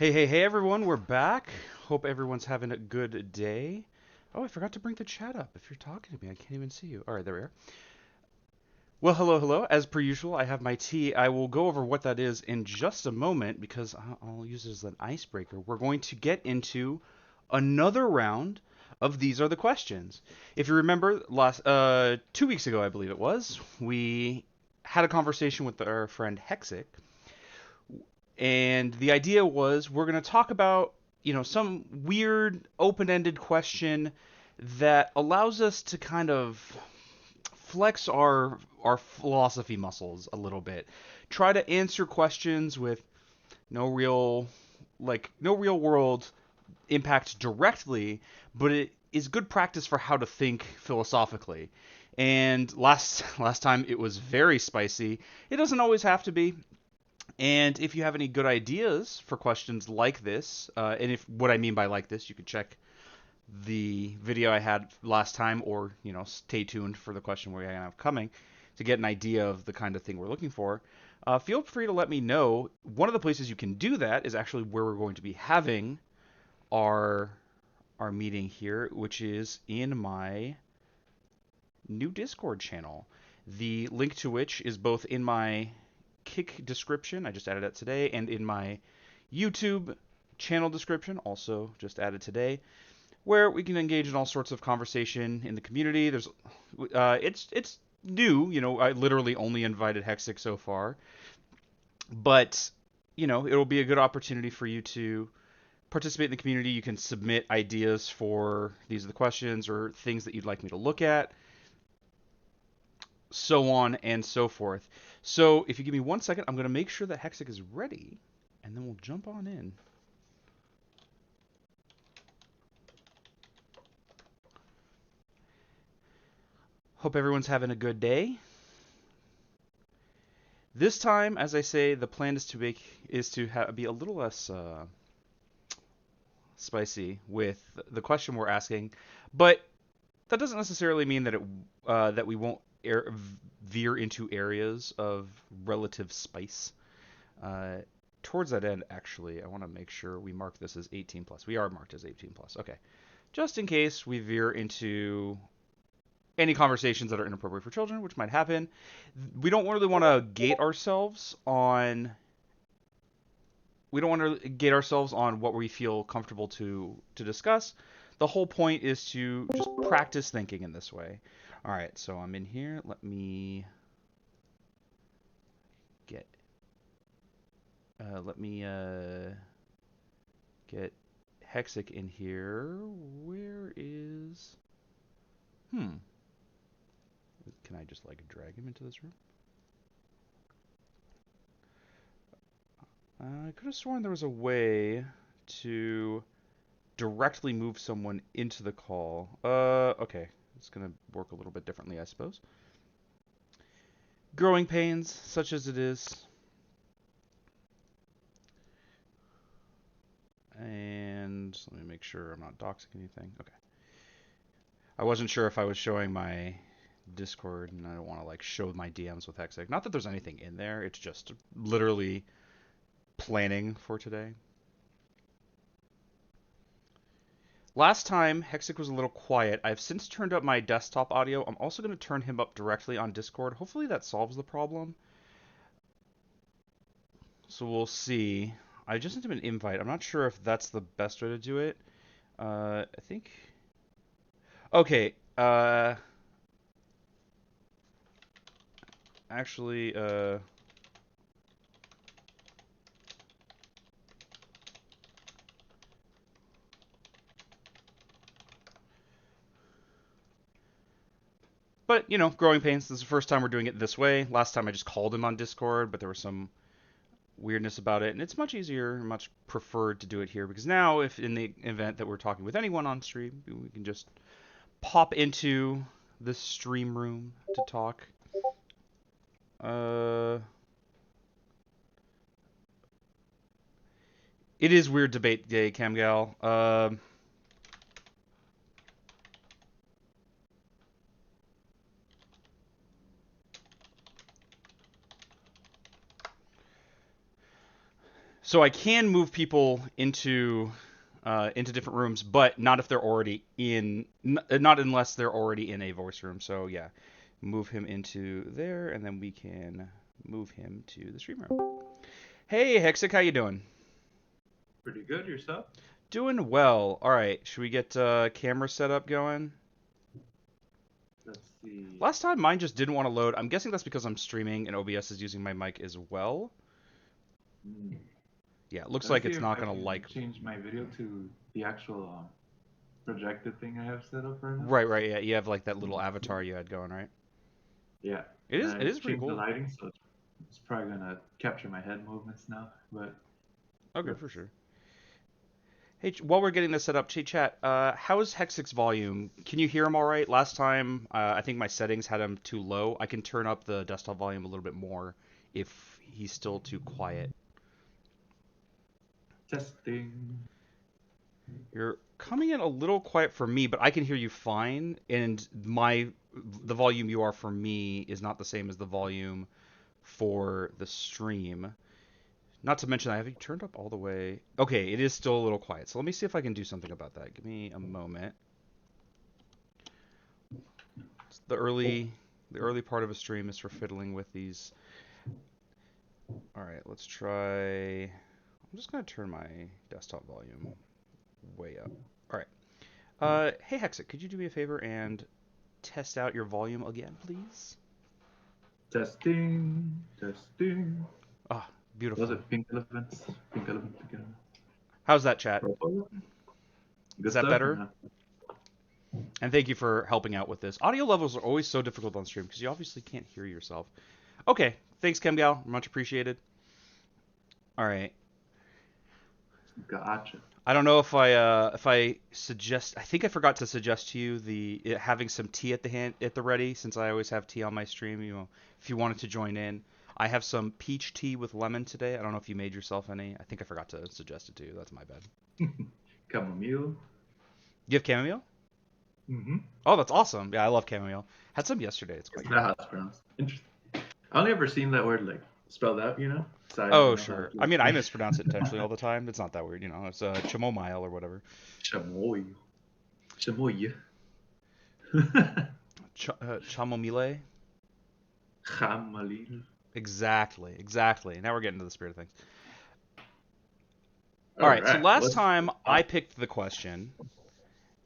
Hey everyone, we're back. Hope everyone's having a good day. Oh, I forgot to bring the chat up. If you're talking to me, I can't even see you. All right, there we are. Well, hello. As per usual, I have my tea. I will go over what that is in just a moment because I'll use it as an icebreaker. We're going to get into another round of These Are the Questions. If you remember, last 2 weeks ago, I believe it was, we had a conversation with our friend Hexic, and the idea was we're going to talk about some weird open-ended question that allows us to kind of flex our philosophy muscles a little bit, try to answer questions with no real no real world impact directly, but it is good practice for how to think philosophically. And last time it was very spicy. It doesn't always have to be. And if you have any good ideas for questions like this, and if what I mean by like this, you can check the video I had last time, or stay tuned for the question we're gonna have coming to get an idea of the kind of thing we're looking for. Feel free to let me know. One of the places you can do that is actually where we're going to be having our our meeting here, which is in my new Discord channel. The link to which is both in my Kick description, I just added that today, and in my YouTube channel description, also just added today, where we can engage in all sorts of conversation in the community. It's new, I literally only invited Hexic so far, but it'll be a good opportunity for you to participate in the community. You can submit ideas for these are the questions or things that you'd like me to look at, so on and so forth. So if you give me 1 second, I'm going to make sure that Hexic is ready, and then we'll jump on in. Hope everyone's having a good day. This time, as I say, the plan is to be a little less spicy with the question we're asking, but that doesn't necessarily mean that we won't veer into areas of relative spice. Uh, Towards that end, actually, I want to make sure we mark this as 18 plus. We are marked as 18 plus. Okay, just in case we veer into any conversations that are inappropriate for children, which might happen. We don't really want to gate ourselves on. We don't want to gate ourselves on what we feel comfortable to discuss. The whole point is to just practice thinking in this way. All right, so I'm in here. Let me get. Let me get Hexic in here. Where is? Can I just drag him into this room? I could have sworn there was a way to directly move someone into the call. Okay. It's going to work a little bit differently, I suppose. Growing pains, such as it is. And let me make sure I'm not doxing anything. Okay. I wasn't sure if I was showing my Discord, and I don't want to show my DMs with Hexic. Not that there's anything in there. It's just literally planning for today. Last time, Hexic was a little quiet. I've since turned up my desktop audio. I'm also going to turn him up directly on Discord. Hopefully that solves the problem. So we'll see. I just sent him an invite. I'm not sure if that's the best way to do it. I think... Okay. Actually, But, growing pains. This is the first time we're doing it this way. Last time I just called him on Discord, but there was some weirdness about it. And it's much easier, much preferred to do it here, because now, if in the event that we're talking with anyone on stream, we can just pop into the stream room to talk. It is weird debate day, Camgal. So I can move people into different rooms, but not if they're already in, not unless they're already in a voice room. So yeah, move him into there, and then we can move him to the stream room. Hey, Hexic, how you doing? Pretty good yourself. Doing well. All right, should we get camera setup going? Let's see. Last time mine just didn't want to load. I'm guessing that's because I'm streaming and OBS is using my mic as well. Hmm. Yeah, it looks Let me like see it's if not I gonna can like. change my video to the actual projected thing I have set up right now. Right, right. Yeah, you have like that little avatar you had going, right? Yeah, It and is. It I is pretty changed the cool. lighting, so it's probably gonna capture my head movements now. But Okay, let's. for sure. Hey, while we're getting this set up, chat. How's Hexic's volume? Can you hear him all right? Last time, I think my settings had him too low. I can turn up the desktop volume a little bit more if he's still too quiet. Testing. You're coming in a little quiet for me, but I can hear you fine. And the volume you are for me is not the same as the volume for the stream. Not to mention, I have you turned up all the way. Okay, it is still a little quiet. So let me see if I can do something about that. Give me a moment. It's Oh, the early part of a stream is for fiddling with these. All right, let's try. I'm just gonna turn my desktop volume way up. All right. Hey Hexic, could you do me a favor and test out your volume again, please? testing. Testing. Ah, Was beautiful. it pink elephants? Pink elephant. Pink elephant. How's that, chat? Purple? Is Good that stuff. better? And thank you for helping out with this. Audio levels are always so difficult on stream because you obviously can't hear yourself. Okay, thanks, Kemgal. Much appreciated. All right. Gotcha. I don't know if I suggest. I think I forgot to suggest to you having some tea at the ready, since I always have tea on my stream. You know, if you wanted to join in, I have some peach tea with lemon today. I don't know if you made yourself any. I think I forgot to suggest it to you. That's my bad. Chamomile. You have chamomile? Mm-hmm. Oh, that's awesome. Yeah, I love chamomile. Had some yesterday. It's Is quite that good. how it's pronounced? Interesting. I only ever seen that word like spelled out, so I Oh, don't know how sure. to I mean, I like mispronounce it intentionally all the time. It's not that weird, you know. It's chamomile or whatever. chamoy. Chamoy. Chamomile. Chamalil. Exactly, exactly. Now we're getting to the spirit of things. All All right. So right. last What's time I up? picked the question,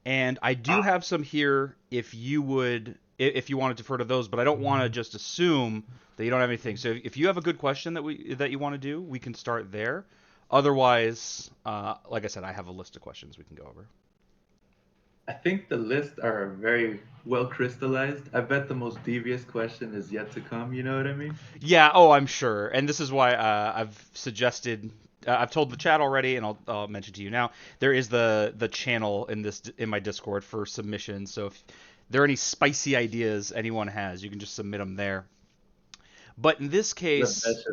and I do Ah, have some here if you would, if you want to defer to those, but I don't want to just assume that you don't have anything. So if you have a good question that you want to do, we can start there. Otherwise, like I said, I have a list of questions we can go over. I think the lists are very well crystallized. I bet the most devious question is yet to come. You know what I mean? Yeah. Oh, I'm sure. And this is why I've suggested. I've told the chat already, and I'll mention to you now. There is the channel in my Discord for submissions. So if there are any spicy ideas anyone has, you can just submit them there. But The betcha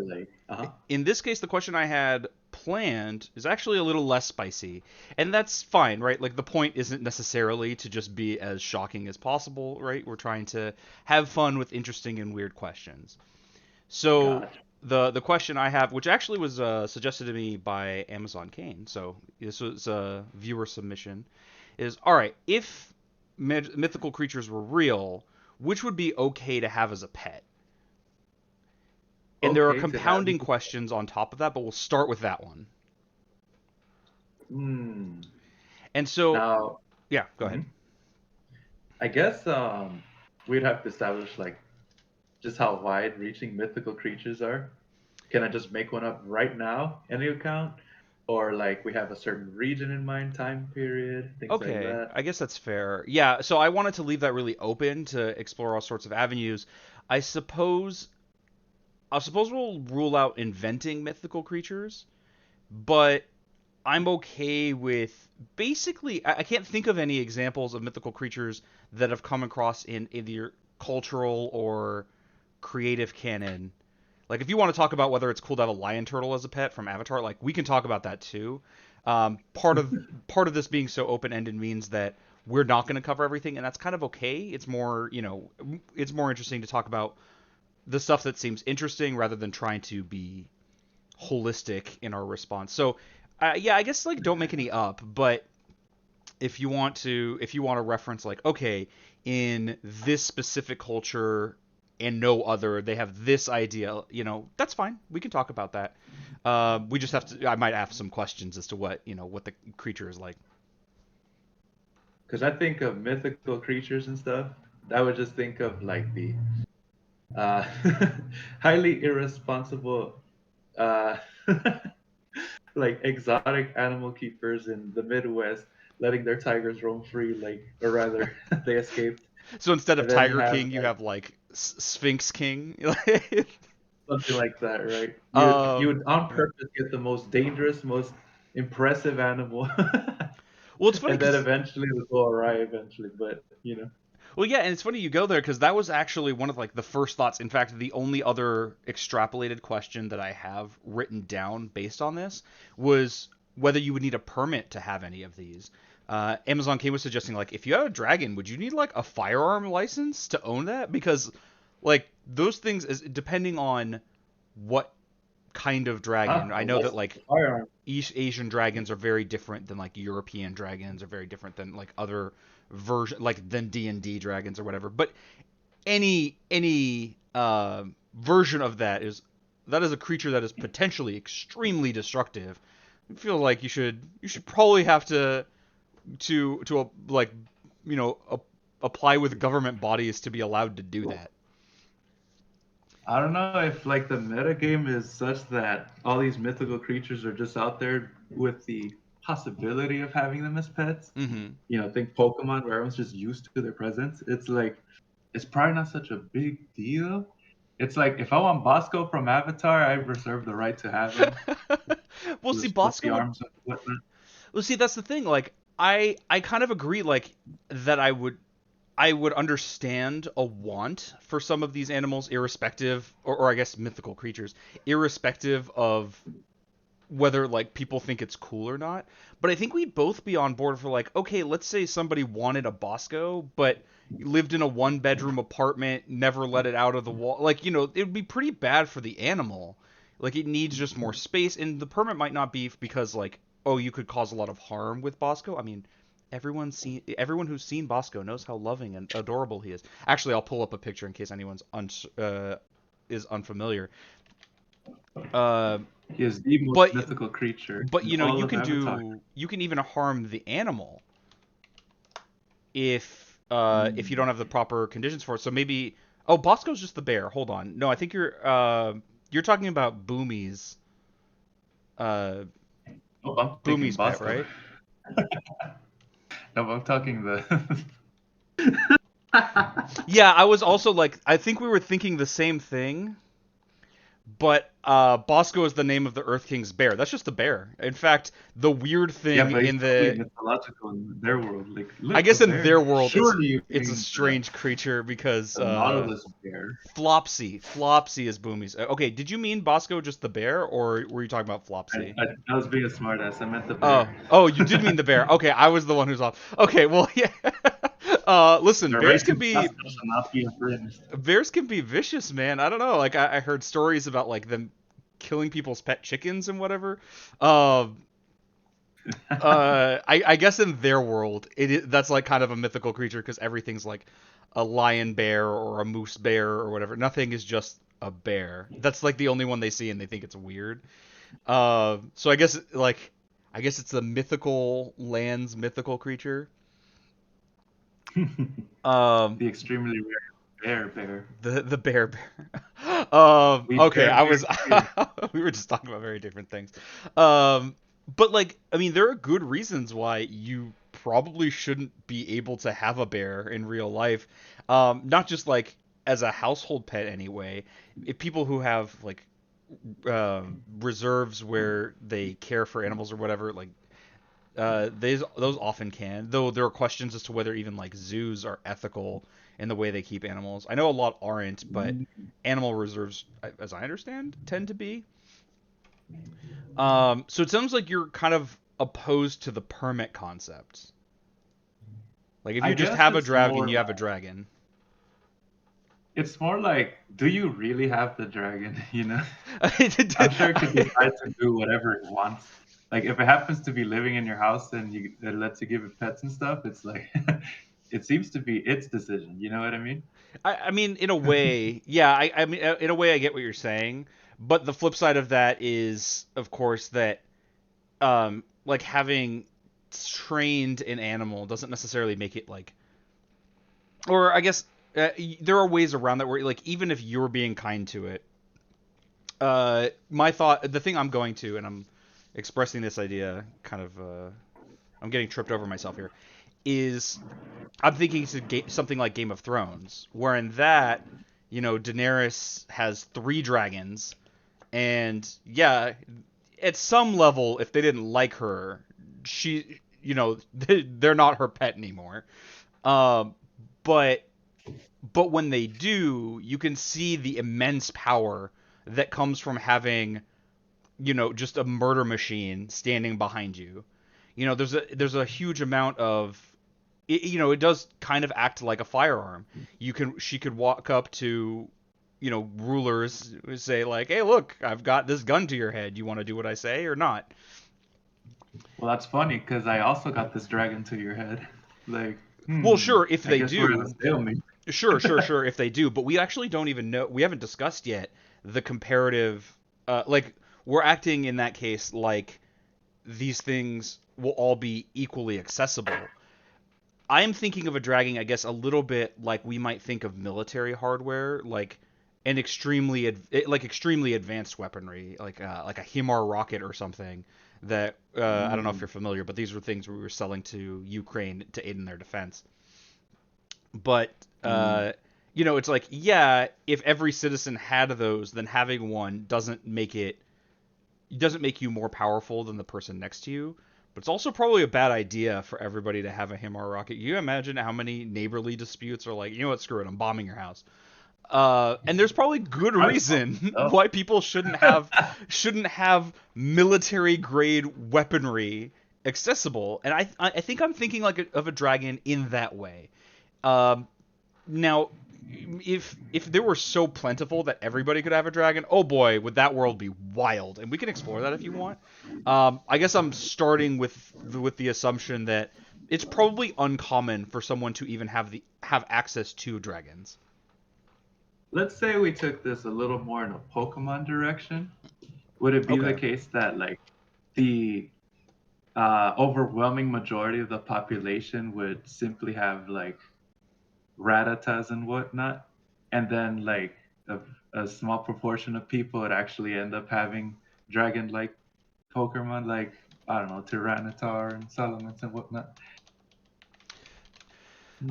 like, in this case, the question I had planned is actually a little less spicy, and that's fine, right? Like the point isn't necessarily to just be as shocking as possible, right? We're trying to have fun with interesting and weird questions. So gotcha. the question I have, which actually was suggested to me by Amazon Kane, so this was a viewer submission, is all right. If mythical creatures were real, which would be okay to have as a pet? And there are Okay to have. compounding questions on top of that, but we'll start with that one. Hmm. And so, Now, yeah, go ahead. mhm. I guess we'd have to establish like just how wide-reaching mythical creatures are. Can I just make one up right now? Any account? Or like we have a certain region in mind, time period, things like Okay, that. I guess that's fair. Yeah, so I wanted to leave that really open to explore all sorts of avenues. I suppose I suppose we'll rule out inventing mythical creatures, but I'm okay with basically. I can't think of any examples of mythical creatures that have come across in either cultural or creative canon. Like, if you want to talk about whether it's cool to have a lion turtle as a pet from Avatar, like we can talk about that too. Part of this being so open ended means that we're not going to cover everything, and that's kind of okay. It's more, it's more interesting to talk about the stuff that seems interesting rather than trying to be holistic in our response. So, yeah, I guess like don't make any up, but if you want to reference like, okay, in this specific culture and no other, they have this idea, that's fine. We can talk about that. We just have to. I might ask some questions as to what the creature is like. Because I think of mythical creatures and stuff. I would just think of like the uh, highly irresponsible, uh, like exotic animal keepers in the Midwest, letting their tigers roam free, like, or rather, they escaped. So instead of And then you Tiger have King, you like have like Sphinx King. something like that, right? You um, would on purpose get the most dangerous, most impressive animal, well, it's funny and then because eventually it'll go awry eventually. But well, yeah, and it's funny you go there because that was actually one of like the first thoughts. In fact, the only other extrapolated question that I have written down based on this was whether you would need a permit to have any of these. Amazon K was suggesting like if you have a dragon, would you need like a firearm license to own that? Because like those things is depending on what kind of dragon. I a know that license like to firearm. East Asian dragons are very different than like European dragons, are very different than like other version like than D&D dragons or whatever. But any version of that is a creature that is potentially extremely destructive. I feel like you should probably have to like apply with government bodies to be allowed to do that. I don't know if like the meta game is such that all these mythical creatures are just out there with the possibility of having them as pets. Hmm. Think Pokemon where everyone's just used to their presence. It's like it's probably not such a big deal. It's like if I want Bosco from Avatar, I reserve the right to have him. Well, The see, split Bosco would. arms and whatnot. Well, see, that's the thing. Like, I kind of agree. Like that, I would understand a want for some of these animals, irrespective, or I guess mythical creatures, irrespective of whether like people think it's cool or not. But I think we'd both be on board for like, okay, let's say somebody wanted a Bosco, but lived in a one-bedroom apartment, never let it out of the wall. Like, it would be pretty bad for the animal. Like, it needs just more space, and the permit might not be because like, oh, you could cause a lot of harm with Bosco. I mean, everyone who's seen Bosco knows how loving and adorable he is. Actually, I'll pull up a picture in case anyone's is unfamiliar. Uh, He is the most but mythical creature but in you all of can Avatar. even harm the animal if you don't have the proper conditions for it. So maybe Bosco's just the bear. Hold on. No, I think you're talking about uh Oh, I'm thinking Boomy's pet, Bosco. right? No, I'm talking the. Yeah, I was also like I think we were thinking the same thing. But Bosco is the name of the Earth King's bear. That's just a bear. In fact, the weird Yeah, thing but he's in totally the mythological in their world. Like, I look, a guess in their bear. world Surely you it's a mean the, strange creature because the Nautilus bear. Flopsy is Boomy's. Okay, did you mean Bosco just the bear, or were you talking about Flopsy? I was being a smartass. I meant the Oh, bear. oh, you did mean the bear. Okay, I was the one who's off. Okay, well, yeah. Listen, The right to Bosco shall not be infringed. bears can be vicious, man. I don't know. Like I heard stories about like them killing people's pet chickens and whatever. Um, I guess in their world, that's like kind of a mythical creature because everything's like a lion bear or a moose bear or whatever. Nothing is just a bear. That's like the only one they see and they think it's weird. So I guess it's the mythical land's mythical creature. Um, The extremely rare bear. the bear bear. We Okay, bear I bear was here. we were just talking about very different things. But like, I mean, there are good reasons why you probably shouldn't be able to have a bear in real life. Not just like as a household pet anyway. If people who have like reserves where they care for animals or whatever, like those often can. Though there are questions as to whether even like zoos are ethical in the way they keep animals. I know a lot aren't, but animal reserves, as I understand, tend to be. So it sounds like you're kind of opposed to the permit concept. Like if I you just guess have a it's dragon, more you like have a dragon. it's more like, do you really have the dragon? You know, I'm sure it could decide to do whatever it wants. Like if it happens to be living in your house and it lets you give it pets and stuff, it's like it seems to be its decision. You know what I mean? I mean, in a way, yeah. I mean, in a way, I get what you're saying, but the flip side of that is, of course, that like having trained an animal doesn't necessarily make it like, or I guess there are ways around that where like even if you're being kind to it, my thought, the thing I'm going to, and I'm expressing this idea, kind of, I'm getting tripped over myself here, is I'm thinking something like Game of Thrones, where in that, Daenerys has three dragons, and yeah, at some level, if they didn't like her, she, they're not her pet anymore. Um, but but when they do, you can see the immense power that comes from having, just a murder machine standing behind you. There's a huge amount of it does kind of act like a firearm. She could walk up to rulers, say like, "Hey, look, I've got this gun to your head. You want to do what I say or not?" Well, that's funny because I also got this dragon to your head. Like, Well, sure, if I they guess we're at a do. stalemate. Sure, if they do, but we actually don't even know. We haven't discussed yet the comparative. Like we're acting in that case like these things will all be equally accessible. I am thinking of a dragging, I guess, a little bit like we might think of military hardware, like an extremely advanced weaponry, like a HIMAR rocket or something. That I don't know if Mm, you're familiar, but these were things we were selling to Ukraine to aid in their defense. But mm. it's like, yeah, if every citizen had those, then having one doesn't make you more powerful than the person next to you. But it's also probably a bad idea for everybody to have a HIMAR rocket. You imagine how many neighborly disputes are like, you know what, screw it, I'm bombing your house. And there's probably good Probably solve reason itself. why people shouldn't have military grade weaponry accessible. And I think I'm thinking of a dragon in that way. Um, Now, if there were so plentiful that everybody could have a dragon, oh boy, would that world be wild! And we can explore that if you want. I guess I'm starting with the assumption that it's probably uncommon for someone to even have access to dragons. Let's say we took this a little more in a Pokemon direction. Would it be the Okay. case that like the overwhelming majority of the population would simply have like Rattatas and whatnot, and then like a small proportion of people would actually end up having dragon-like Pokemon, like I don't know, Tyranitar and Salamence and whatnot.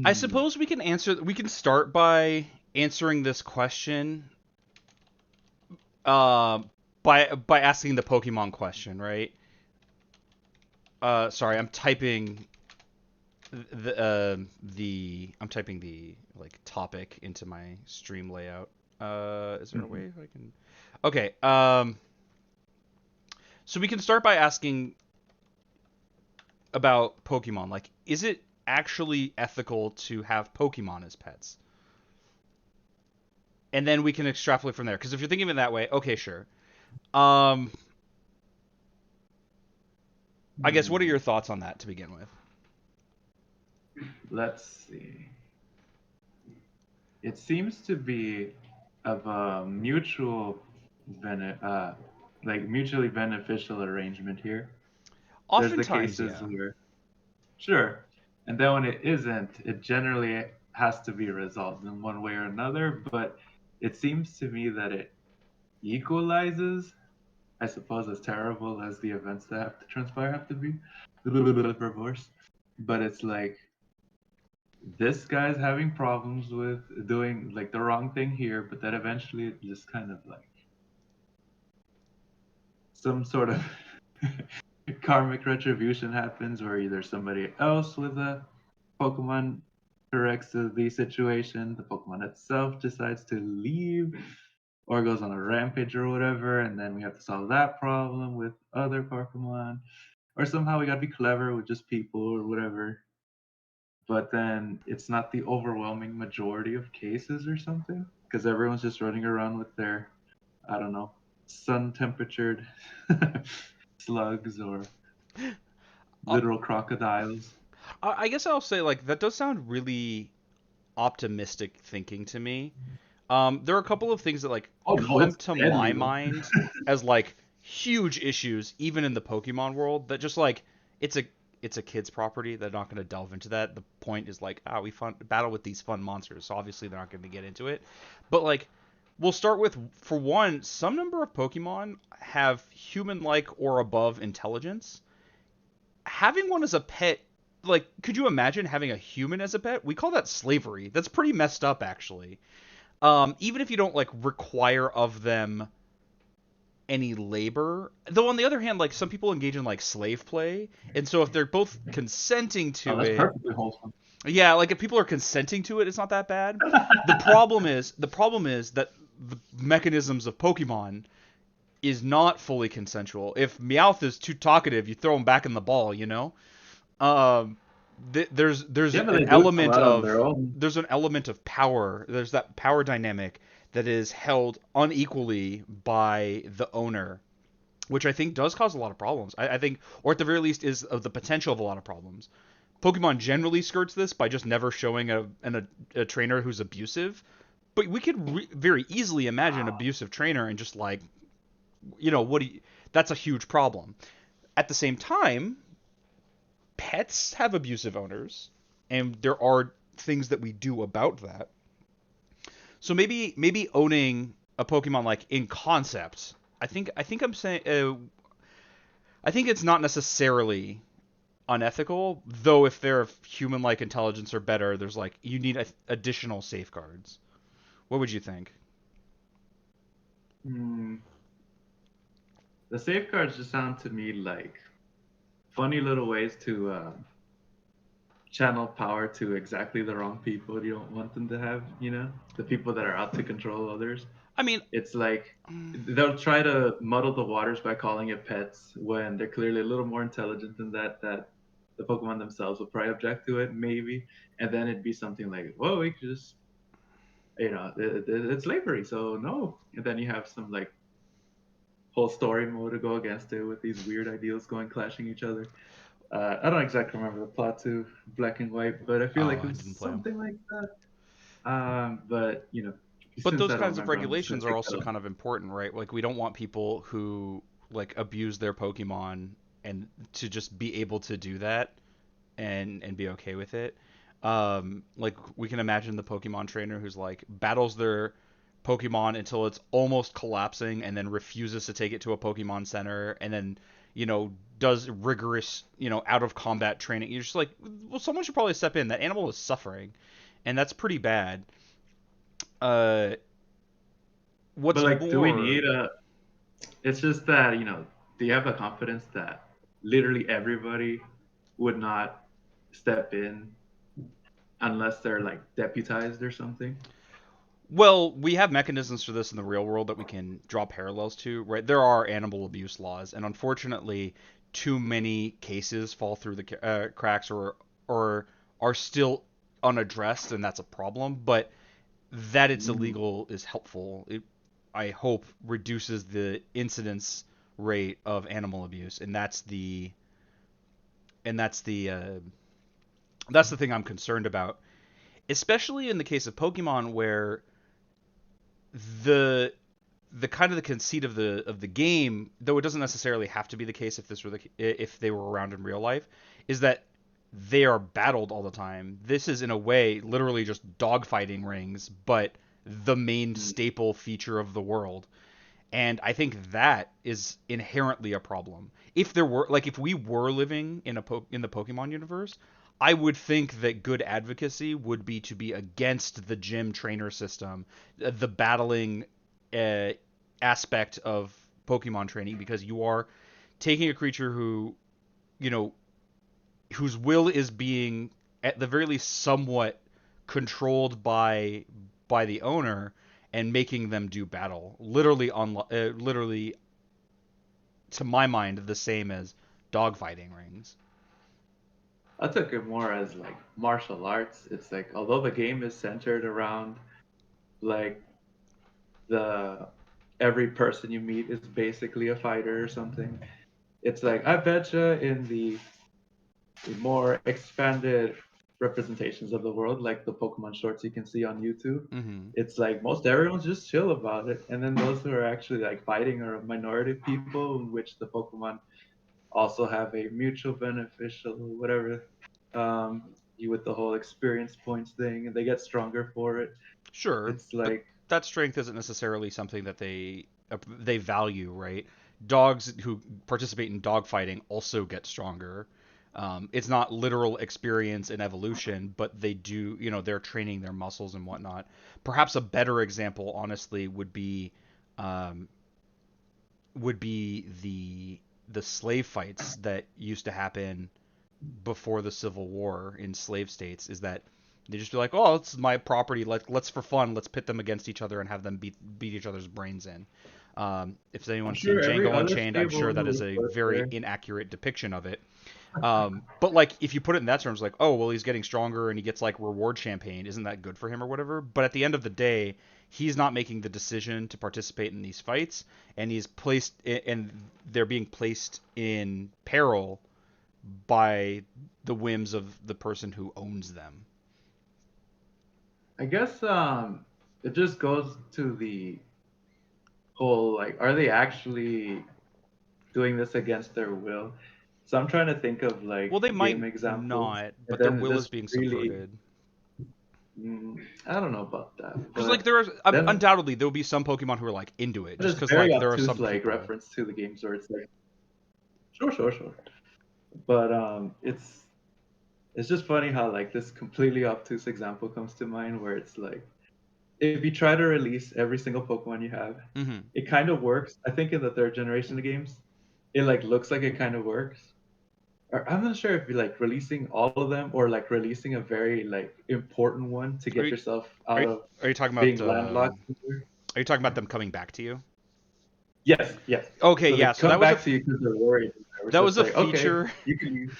I Hmm. suppose we can start by answering this question uh, by asking the Pokemon question, right? Sorry, I'm typing the I'm typing the like topic into my stream layout. Is there a Mhm. way I can? Okay. So we can start by asking about Pokemon. Like, is it actually ethical to have Pokemon as pets? And then we can extrapolate from there. Because if you're thinking of it that way, okay, sure. Um, I guess what are Hmm. your thoughts on that to begin with? Let's see. It seems to be of a like mutually beneficial arrangement here. There's the Oftentimes, cases yeah. where sure. And then when it isn't, it generally has to be resolved in one way or another. But it seems to me that it equalizes, I suppose, as terrible as the events that have to transpire have to be. A little bit of reverse. But it's like this guy's having problems with doing like the wrong thing here, but then eventually it just kind of like some sort of karmic retribution happens where either somebody else with a Pokemon corrects the situation, the Pokemon itself decides to leave or goes on a rampage or whatever, and then we have to solve that problem with other Pokemon. Or somehow we gotta be clever with just people or whatever. but then it's not the overwhelming majority of cases or something because everyone's just running around with their, I don't know, sun temperatured slugs or Uh, literal crocodiles. I guess I'll say like that does sound really optimistic thinking to me. There are a couple of things that like Oh no, come it's to my deadly though. mind as like huge issues, even in the Pokemon world. That just like it's a it's a kid's property. They're not going to delve into that. The point is like, we fun battle with these fun monsters, so obviously they're not going to get into it. But like, we'll start with for one, some number of Pokemon have human-like or above intelligence. Having one as a pet, like, could you imagine having a human as a pet? We call that slavery. That's pretty messed up, actually. Even if you don't like require of them any labor, though on the other hand, like some people engage in like slave play, and so if they're both consenting Oh, to that's it, perfectly wholesome. yeah, like if people are consenting to it, it's not that bad. The problem is that the mechanisms of Pokemon is not fully consensual. If Meowth is too talkative, you throw him back in the ball, you know. Um, there's Yeah, but an they do it a element lot on of their own. there's an element of power. There's that power dynamic that is held unequally by the owner, which I think does cause a lot of problems. I think, or at the very least, is of the potential of a lot of problems. Pokemon generally skirts this by just never showing a trainer who's abusive, but we could very easily imagine an abusive trainer and just like, what do you, that's a huge problem. At the same time, pets have abusive owners, and there are things that we do about that. So maybe owning a Pokemon like in concept, I think I'm saying I think it's not necessarily unethical, though if they're of human-like intelligence or better, there's like you need additional safeguards. What would you think? Hmm. The safeguards just sound to me like funny little ways to channel power to exactly the wrong people you don't want them to have, the people that are out to control others. I mean, It's like they'll try to muddle the waters by calling it pets when they're clearly a little more intelligent than that the Pokemon themselves will probably object to it, maybe. And then it'd be something like, whoa, we could just, it's slavery, so no. And then you have some like whole story mode to go against it with these weird ideals going clashing each other. I don't exactly remember the plot to Black and White, but I feel oh, like it I was didn't play them. something like that. But But since those I don't kinds of remember, I'm just gonna regulations are take also that on. kind of important, right? Like we don't want people who like abuse their Pokemon and to just be able to do that and be okay with it. Like we can imagine the Pokemon trainer who's like battles their Pokemon until it's almost collapsing and then refuses to take it to a Pokemon center and then, does rigorous, out of combat training. You're just like, well, someone should probably step in. That animal is suffering, and that's pretty bad. Uh, But what's like, do we more, need a? It's just that do you have the confidence that literally everybody would not step in unless they're like deputized or something? well, we have mechanisms for this in the real world that we can draw parallels to, right? There are animal abuse laws, and unfortunately, too many cases fall through the cracks or are still unaddressed, and that's a problem. But that it's Mm. illegal is helpful. I hope, reduces the incidence rate of animal abuse, and and that's the thing I'm concerned about, especially in the case of Pokemon, where the the kind of the conceit of the game, though it doesn't necessarily have to be the case if they were around in real life, is that they are battled all the time. This is in a way literally just dogfighting rings, but the main Mm. staple feature of the world. And I think that is inherently a problem. If we were living in the Pokemon universe, I would think that good advocacy would be to be against the gym trainer system, the battling uh, aspect of Pokemon training, because you are taking a creature you know, whose will is being at the very least somewhat controlled by the owner and making them do battle. Literally, to my mind, the same as dogfighting rings. I took it more as like martial arts. It's like although the game is centered around like the every person you meet is basically a fighter or something. It's like I betcha in the more expanded representations of the world, like the Pokemon shorts you can see on YouTube. Mm-hmm. It's like most everyone's just chill about it, and then those who are actually like fighting are a minority of people, in which the Pokemon also have a mutual beneficial whatever. You with the whole experience points thing, and they get stronger for it. Sure, It's but like that strength isn't necessarily something that they value, right? Dogs who participate in dog fighting also get stronger. It's not literal experience and evolution, but they do, they're training their muscles and whatnot. Perhaps a better example, honestly, um, would be the slave fights that used to happen before the Civil War in slave states. Is that they just be like, oh, it's my property. Let's for fun, let's pit them against each other and have them beat each other's brains in. If I'm anyone's seen sure every Django other Unchained, I'm slave sure owner that is would a work very there. inaccurate depiction of it. But like if you put it in that terms, like, oh well, he's getting stronger and he gets like reward champagne, isn't that good for him or whatever? But at the end of the day, he's not making the decision to participate in these fights, and and they're being placed in peril by the whims of the person who owns them. I guess it just goes to the whole like, are they actually doing this against their will? So I'm trying to think of Well, like they game might examples, not, and but their then will is this being really, subverted. I don't know about that, Because like but there are then undoubtedly there will be some Pokemon who are like into it, that just is because very like there are obtuse some like people. reference to the games where it's like, sure, sure, sure, but it's just funny how like this completely obtuse example comes to mind where it's like if you try to release every single Pokemon you have, Hmm. it kind of works. I think in the third generation of games, it like looks like it kind of works. Or, I'm not sure if you're like releasing all of them or like releasing a very like important one to Are get you yourself are out you, of are you talking about being landlocked. are you talking about them coming back to you? Yes, yes. Okay, So they yeah. So come back to you because they're worried. Whatever. that So was it's a like, okay, feature. you can use.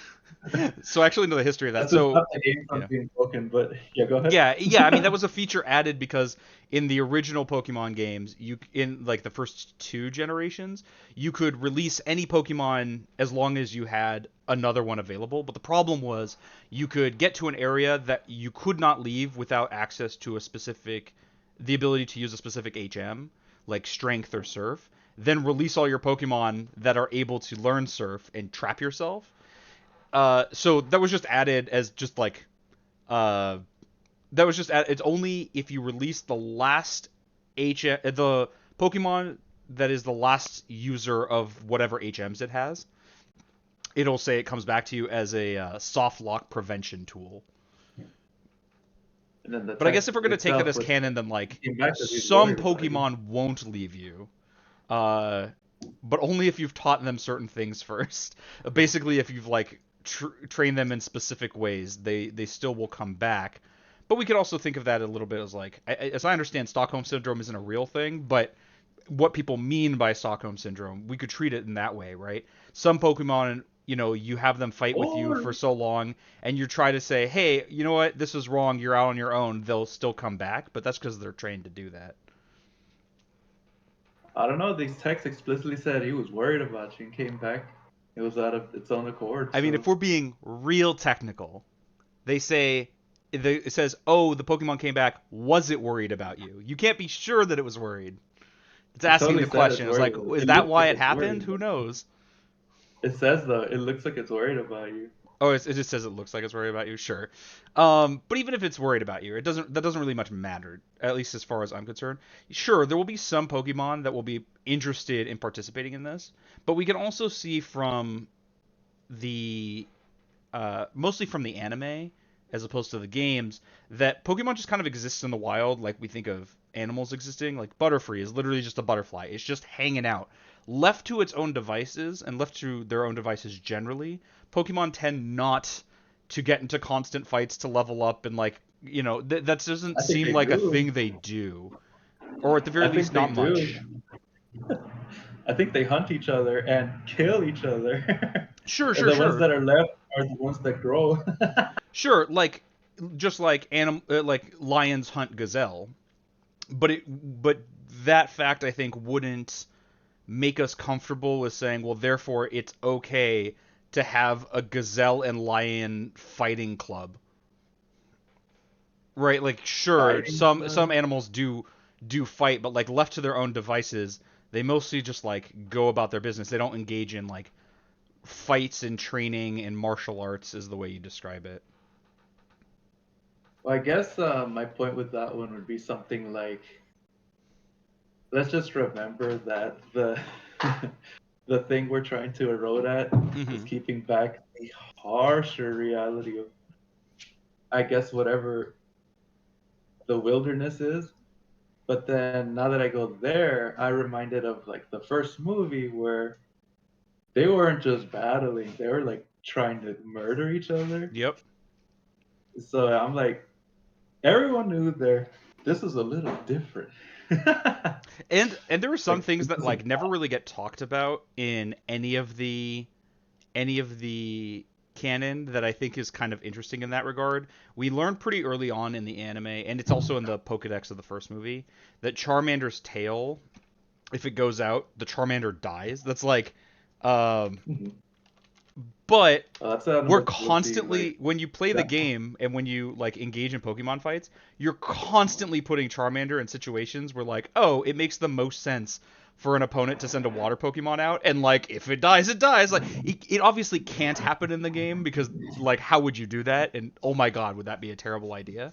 So I actually know the history of that. That's to So stop the game from yeah. being broken. But yeah, go ahead. Yeah. I mean, that was a feature added because in the original Pokemon games, in like the first two generations, you could release any Pokemon as long as you had another one available. But the problem was you could get to an area that you could not leave without access to the ability to use a specific HM, like Strength or Surf. Then release all your Pokemon that are able to learn Surf and trap yourself. So that was just added as just like uh, it's only if you release the last the Pokemon that is the last user of whatever HMs it has. It'll say it comes back to you as a soft lock prevention tool. And then the But I guess text if we're gonna take that itself as was canon, then like came back because he's some worried about you. Pokemon won't leave you. Uh, but only if you've taught them certain things first. Basically, if you've like trained them in specific ways, they still will come back. But we could also think of that a little bit as like, as I understand, Stockholm syndrome isn't a real thing, but what people mean by Stockholm syndrome, we could treat it in that way, right? Some Pokemon, you have them fight with you Or for so long, and you try to say, hey, you know what, this is wrong, you're out on your own, they'll still come back, but that's because they're trained to do that. I don't know. These texts explicitly said he was worried about you and came back. It was out of its own accord. I mean, if So we're being real technical, they say it says, "Oh, the Pokemon came back. Was it worried about you?" You can't be sure that it was worried. It's it asking totally the said it's question. It's worried like, about you. is It that looks like why it it's happened? worried. Who knows? It says though. It looks like it's worried about you. Oh, it just says it looks like it's worried about you. Sure, but even if it's worried about you, that doesn't really much matter. At least as far as I'm concerned. Sure, there will be some Pokemon that will be interested in participating in this, but we can also see from the mostly from the anime as opposed to the games, that Pokemon just kind of exists in the wild, like we think of animals existing. Like Butterfree is literally just a butterfly. It's just hanging out. Left to its own devices and left to their own devices generally, Pokemon tend not to get into constant fights to level up and like that doesn't I think seem they like a do. thing they do, or at the very I least think they not do. much. I think they hunt each other and kill each other. Sure, And sure, the ones sure. that are left are the ones that grow. Sure, like just like like lions hunt gazelle, but that fact I think wouldn't make us comfortable with saying, well, therefore it's okay to have a gazelle and lion fighting club, right? Like, sure, Fighting some club. animals do fight, but like left to their own devices, they mostly just like go about their business. They don't engage in like fights and training and martial arts, is the way you describe it. Well, I guess my point with that one would be something like, let's just remember that the the thing we're trying to erode at is Mm-hmm. keeping back the harsher reality of, I guess, whatever the wilderness is. But then now that I go there, I reminded of like the first movie where they weren't just battling; they were like trying to murder each other. Yep. So I'm like, everyone knew there. This is a little different. And there were some Like things this that isn't. like never really get talked about in any of the canon that I think is kind of interesting in that regard. We learned pretty early on in the anime, and it's also in the Pokedex of the first movie, that Charmander's tail, if it goes out, the Charmander dies. That's like, um, Mhm. but That's an we're ability like constantly when you play the that. game and when you like engage in Pokemon fights, you're constantly putting Charmander in situations where like, oh, it makes the most sense for an opponent to send a water Pokemon out, and like if it dies, it dies. Like it obviously can't happen in the game because like how would you do that? And oh my god, would that be a terrible idea?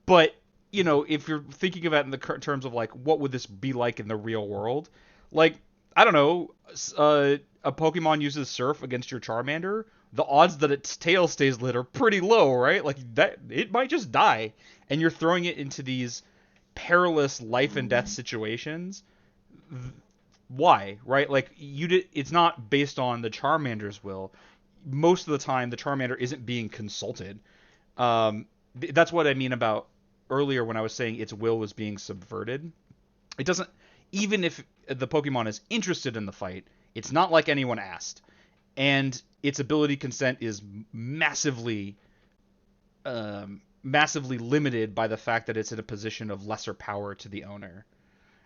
But if you're thinking about it in the terms of like what would this be like in the real world, like I don't know, a Pokemon uses Surf against your Charmander, the odds that its tail stays lit are pretty low, right? Like that, it might just die, and you're throwing it into these perilous life and death situations. Why, right? Like it's not based on the Charmander's will. Most of the time, the Charmander isn't being consulted. Um, that's what I mean about earlier when I was saying its will was being subverted. It doesn't, even if the Pokemon is interested in the fight, it's not like anyone asked, and its ability consent is massively limited by the fact that it's in a position of lesser power to the owner.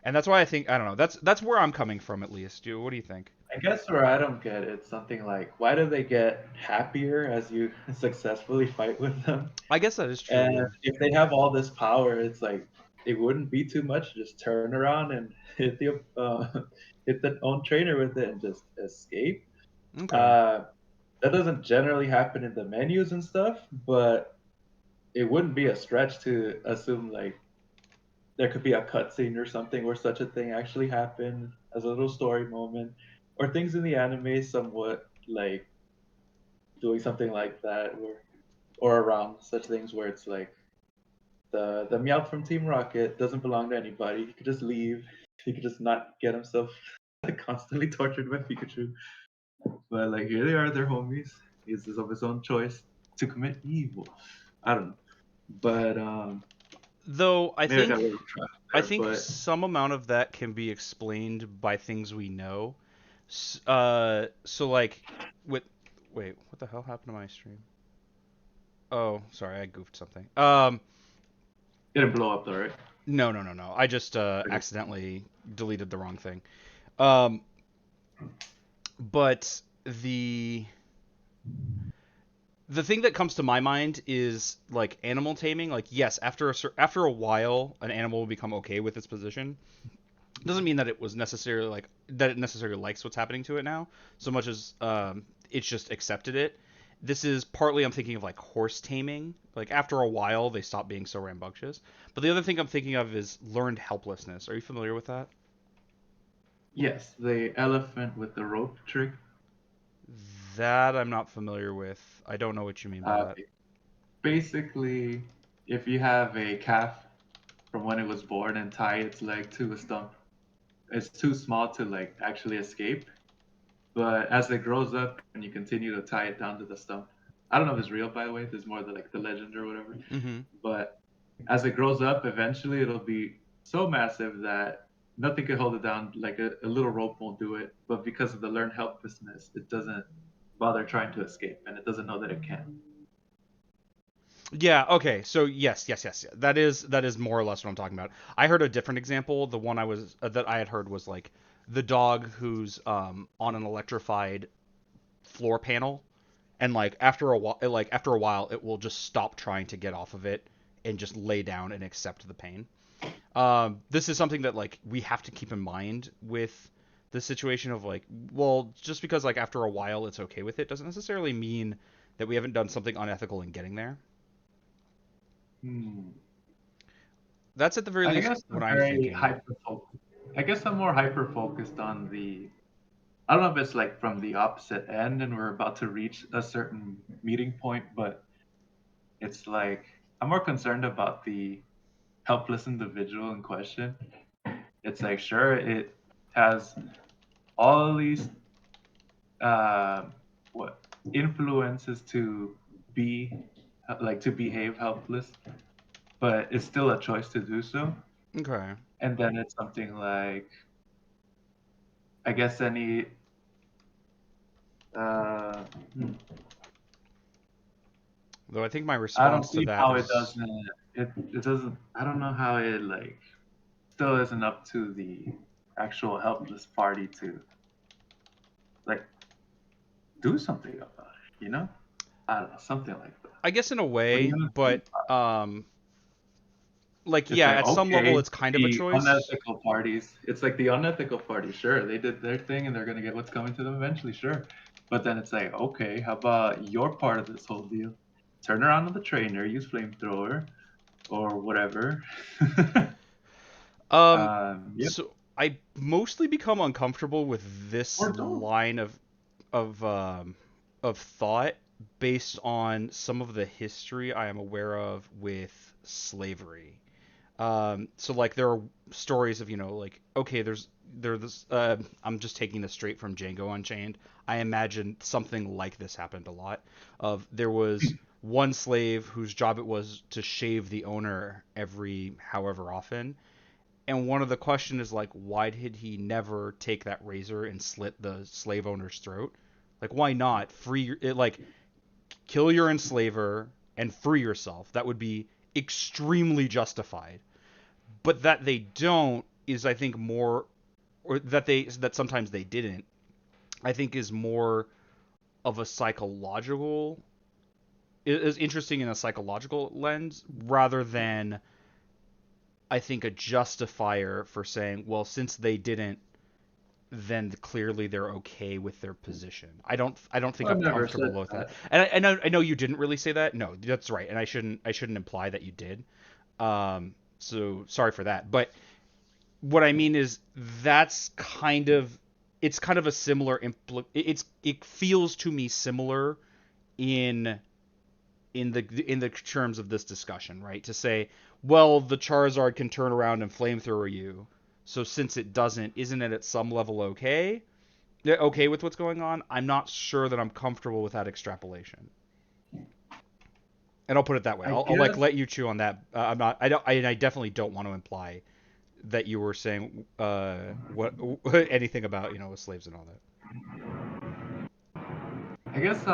And that's why I think I don't know. That's where I'm coming from at least. What do you think? I guess where I don't get it, something like, why do they get happier as you successfully fight with them? I guess that is true. And Yeah. if they have all this power, it's like it wouldn't be too much to just turn around and hit the own trainer with it and just escape. Okay. Uh, that doesn't generally happen in the menus and stuff, but it wouldn't be a stretch to assume like there could be a cutscene or something where such a thing actually happened as a little story moment, or things in the anime somewhat like doing something like that, or around such things where it's like the Meowth from Team Rocket doesn't belong to anybody. He could just leave. He could just not get himself constantly tortured by Pikachu. But like here they are, they're homies. He's of his own choice to commit evil. I don't know, but Though I maybe I think got a little trapped I there. think But some amount of that can be explained by things we know. So like, with wait, what the hell happened to my stream? Oh, sorry, I goofed something. it didn't blow up though, right? No, no, no, no. I just Okay. accidentally deleted the wrong thing. Um, but the thing that comes to my mind is like animal taming. Like, yes, after a while, an animal will become okay with its position. Doesn't mean that it was necessarily like that it necessarily likes what's happening to it now, so much as it's just accepted it. This is partly I'm thinking of like horse taming. Like after a while, they stop being so rambunctious. But the other thing I'm thinking of is learned helplessness. Are you familiar with that? Yes, the elephant with the rope trick. That I'm not familiar with. I don't know what you mean by that. Okay. Basically, if you have a calf from when it was born and tie its leg to a stump, it's too small to like actually escape. But as it grows up and you continue to tie it down to the stump, I don't know if it's real by the way. There's more like the legend or whatever. Mm-hmm. But as it grows up, eventually it'll be so massive that nothing can hold it down. Like a little rope won't do it. But because of the learned helplessness, it doesn't while they're trying to escape, and it doesn't know that it can. Yeah, okay. So yes. That is more or less what I'm talking about. I heard a different example. The one I was that I had heard was like the dog who's on an electrified floor panel, and like after a while it will just stop trying to get off of it and just lay down and accept the pain. This is something that like we have to keep in mind with the situation of like, well, just because like after a while it's okay with it doesn't necessarily mean that we haven't done something unethical in getting there. Hmm. That's at the very I least guess what I'm I'm very thinking. hyper focused. I guess I'm more hyper focused on the. I don't know if it's like from the opposite end and we're about to reach a certain meeting point, but it's like I'm more concerned about the helpless individual in question. It's like, sure, it has all these uh, what influences to be like to behave helpless, but it's still a choice to do so. Okay. And then it's something like, I guess any uh, hmm, Though I think my I don't response to see that how it is doesn't. It doesn't. I don't know how it like still isn't up to the actual helpless party to like do something about it. You know? I don't know, something like that. I guess in a What are you way, gonna do? but like It's yeah, like at some level okay, it's kind of a the choice. unethical parties. It's like the unethical party. Sure, they did their thing and they're gonna get what's coming to them eventually. Sure, but then it's like okay, how about your part of this whole deal? Turn around on the trainer, use flamethrower or whatever. Um Yep. so I mostly become uncomfortable with this Or don't. line of um of thought based on some of the history I am aware of with slavery. So like there are stories of like okay, there's I'm just taking this straight from Django Unchained. I imagine something like this happened a lot. Of there was one slave whose job it was to shave the owner every however often, and one of the question is like, why did he never take that razor and slit the slave owner's throat? Like, why not free it? Like, kill your enslaver and free yourself. That would be extremely justified. But that they don't is, I think, more, or that sometimes they didn't. I think is more of a psychological is interesting in a psychological lens rather than I think a justifier for saying, well, since they didn't, then clearly they're okay with their position. I don't think I've I'm never said comfortable with that. that. And I know you didn't really say that. No, that's right. And I shouldn't imply that you did. So sorry for that. But what I mean is that's kind of it's kind of a similar it feels to me similar in in the terms of this discussion, right? To say, well, the Charizard can turn around and flamethrower you. So since it doesn't, isn't it at some level okay? Yeah, okay with what's going on? I'm not sure that I'm comfortable with that extrapolation. And I'll put it that way. I I'll like guess let you chew on that. I'm not. I don't. I definitely don't want to imply that you were saying what anything about slaves and all that. I guess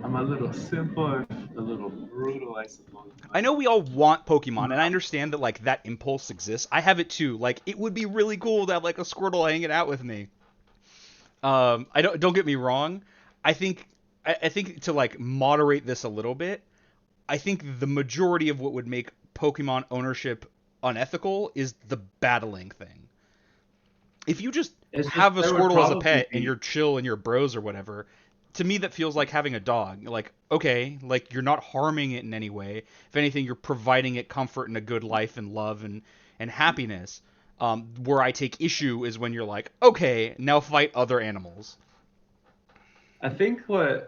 I'm a little simple, a little brutal, I suppose. I But know we all want Pokemon, and I understand that like that impulse exists. I have it too. Like it would be really cool to have like a Squirtle hanging out with me. I don't get me wrong. I think I think to like moderate this a little bit. I think the majority of what would make Pokemon ownership unethical is the battling thing. If you just it's just have a there would Squirtle as a probably pet and be. you're chill and you're bros or whatever, to me that feels like having a dog. Like, okay, like you're not harming it in any way. If anything, you're providing it comfort and a good life and love and happiness. Where I take issue is when you're like, okay, now fight other animals. I think what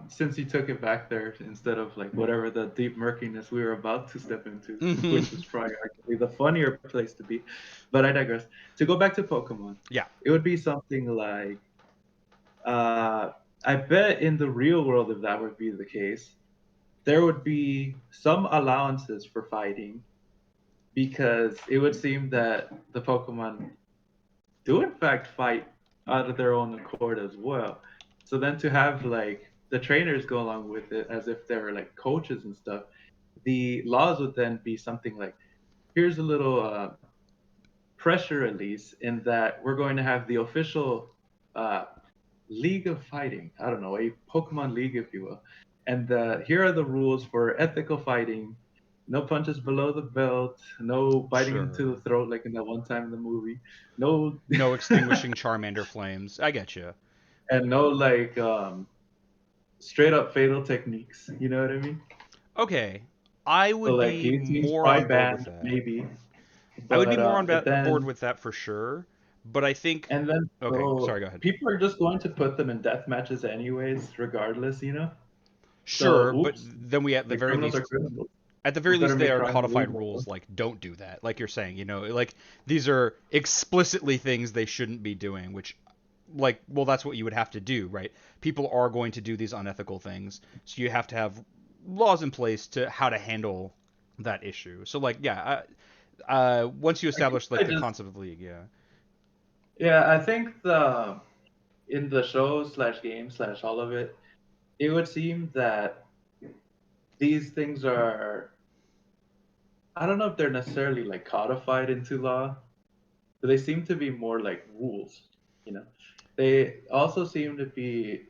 since you took it back there instead of like whatever the deep murkiness we were about to step into, Hmm. which was probably arguably the funnier place to be, but I digress. To go back to Pokemon, Yeah. it would be something like uh, I bet in the real world, if that would be the case, there would be some allowances for fighting because it would seem that the Pokemon do in fact fight out of their own accord as well. So then to have like the trainers go along with it as if they were like coaches and stuff, the laws would then be something like, here's a little pressure release in that we're going to have the official uh, League of Fighting. I don't know, a Pokemon League, if you will. And here are the rules for ethical fighting. No punches below the belt. No biting into the Sure. throat like in that one time in the movie. No, No extinguishing Charmander flames. I get you. and no like straight up fatal techniques. You know what I mean? Okay, I So would like be guillotine's more probably on board with banned, that. maybe, I would be but more on but board then with that for sure. But I think. and then Okay, so sorry. Go ahead. people are just going to put them in death matches anyways, regardless, you know. So Sure, but oops, then we at the the very criminals are least criminals. We better they make are crime codified illegal. rules like don't do that. Like you're saying, like these are explicitly things they shouldn't be doing, which like well that's what you would have to do, right? People are going to do these unethical things, so you have to have laws in place to how to handle that issue. So like yeah, once you I guess establish like I the just concept of league, yeah. yeah, I think the in the show slash game slash all of it, it would seem that these things are I don't know if they're necessarily like codified into law, but they seem to be more like rules, you know. They also seem to be,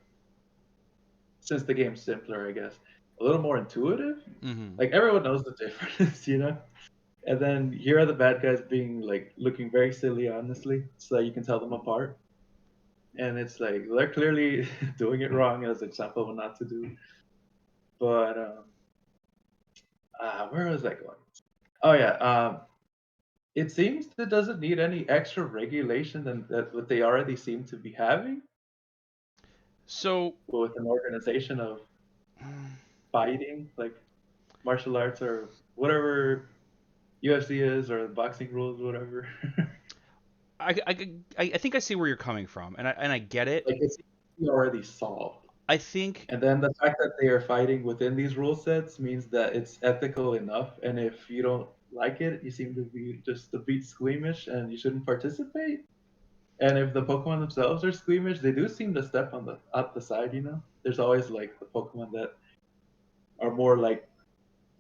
since the game's simpler, I guess, a little more intuitive. Mm-hmm. Like everyone knows the difference, you know. And then here are the bad guys being like looking very silly, honestly, so that you can tell them apart. And it's like they're clearly doing it wrong as an example of what not to do. But where was I going? Oh yeah, it seems it doesn't need any extra regulation than that what they already seem to be having So with an organization of fighting, like martial arts or whatever UFC is or boxing rules, whatever. I think I see where you're coming from, and I get it. Like it seems to be already solved. I think And then the fact that they are fighting within these rule sets means that it's ethical enough. And if you don't like it, you seem to be just a bit squeamish and you shouldn't participate. And if the Pokemon themselves are squeamish, they do seem to step on the up the side, you know? There's always like the Pokemon that are more like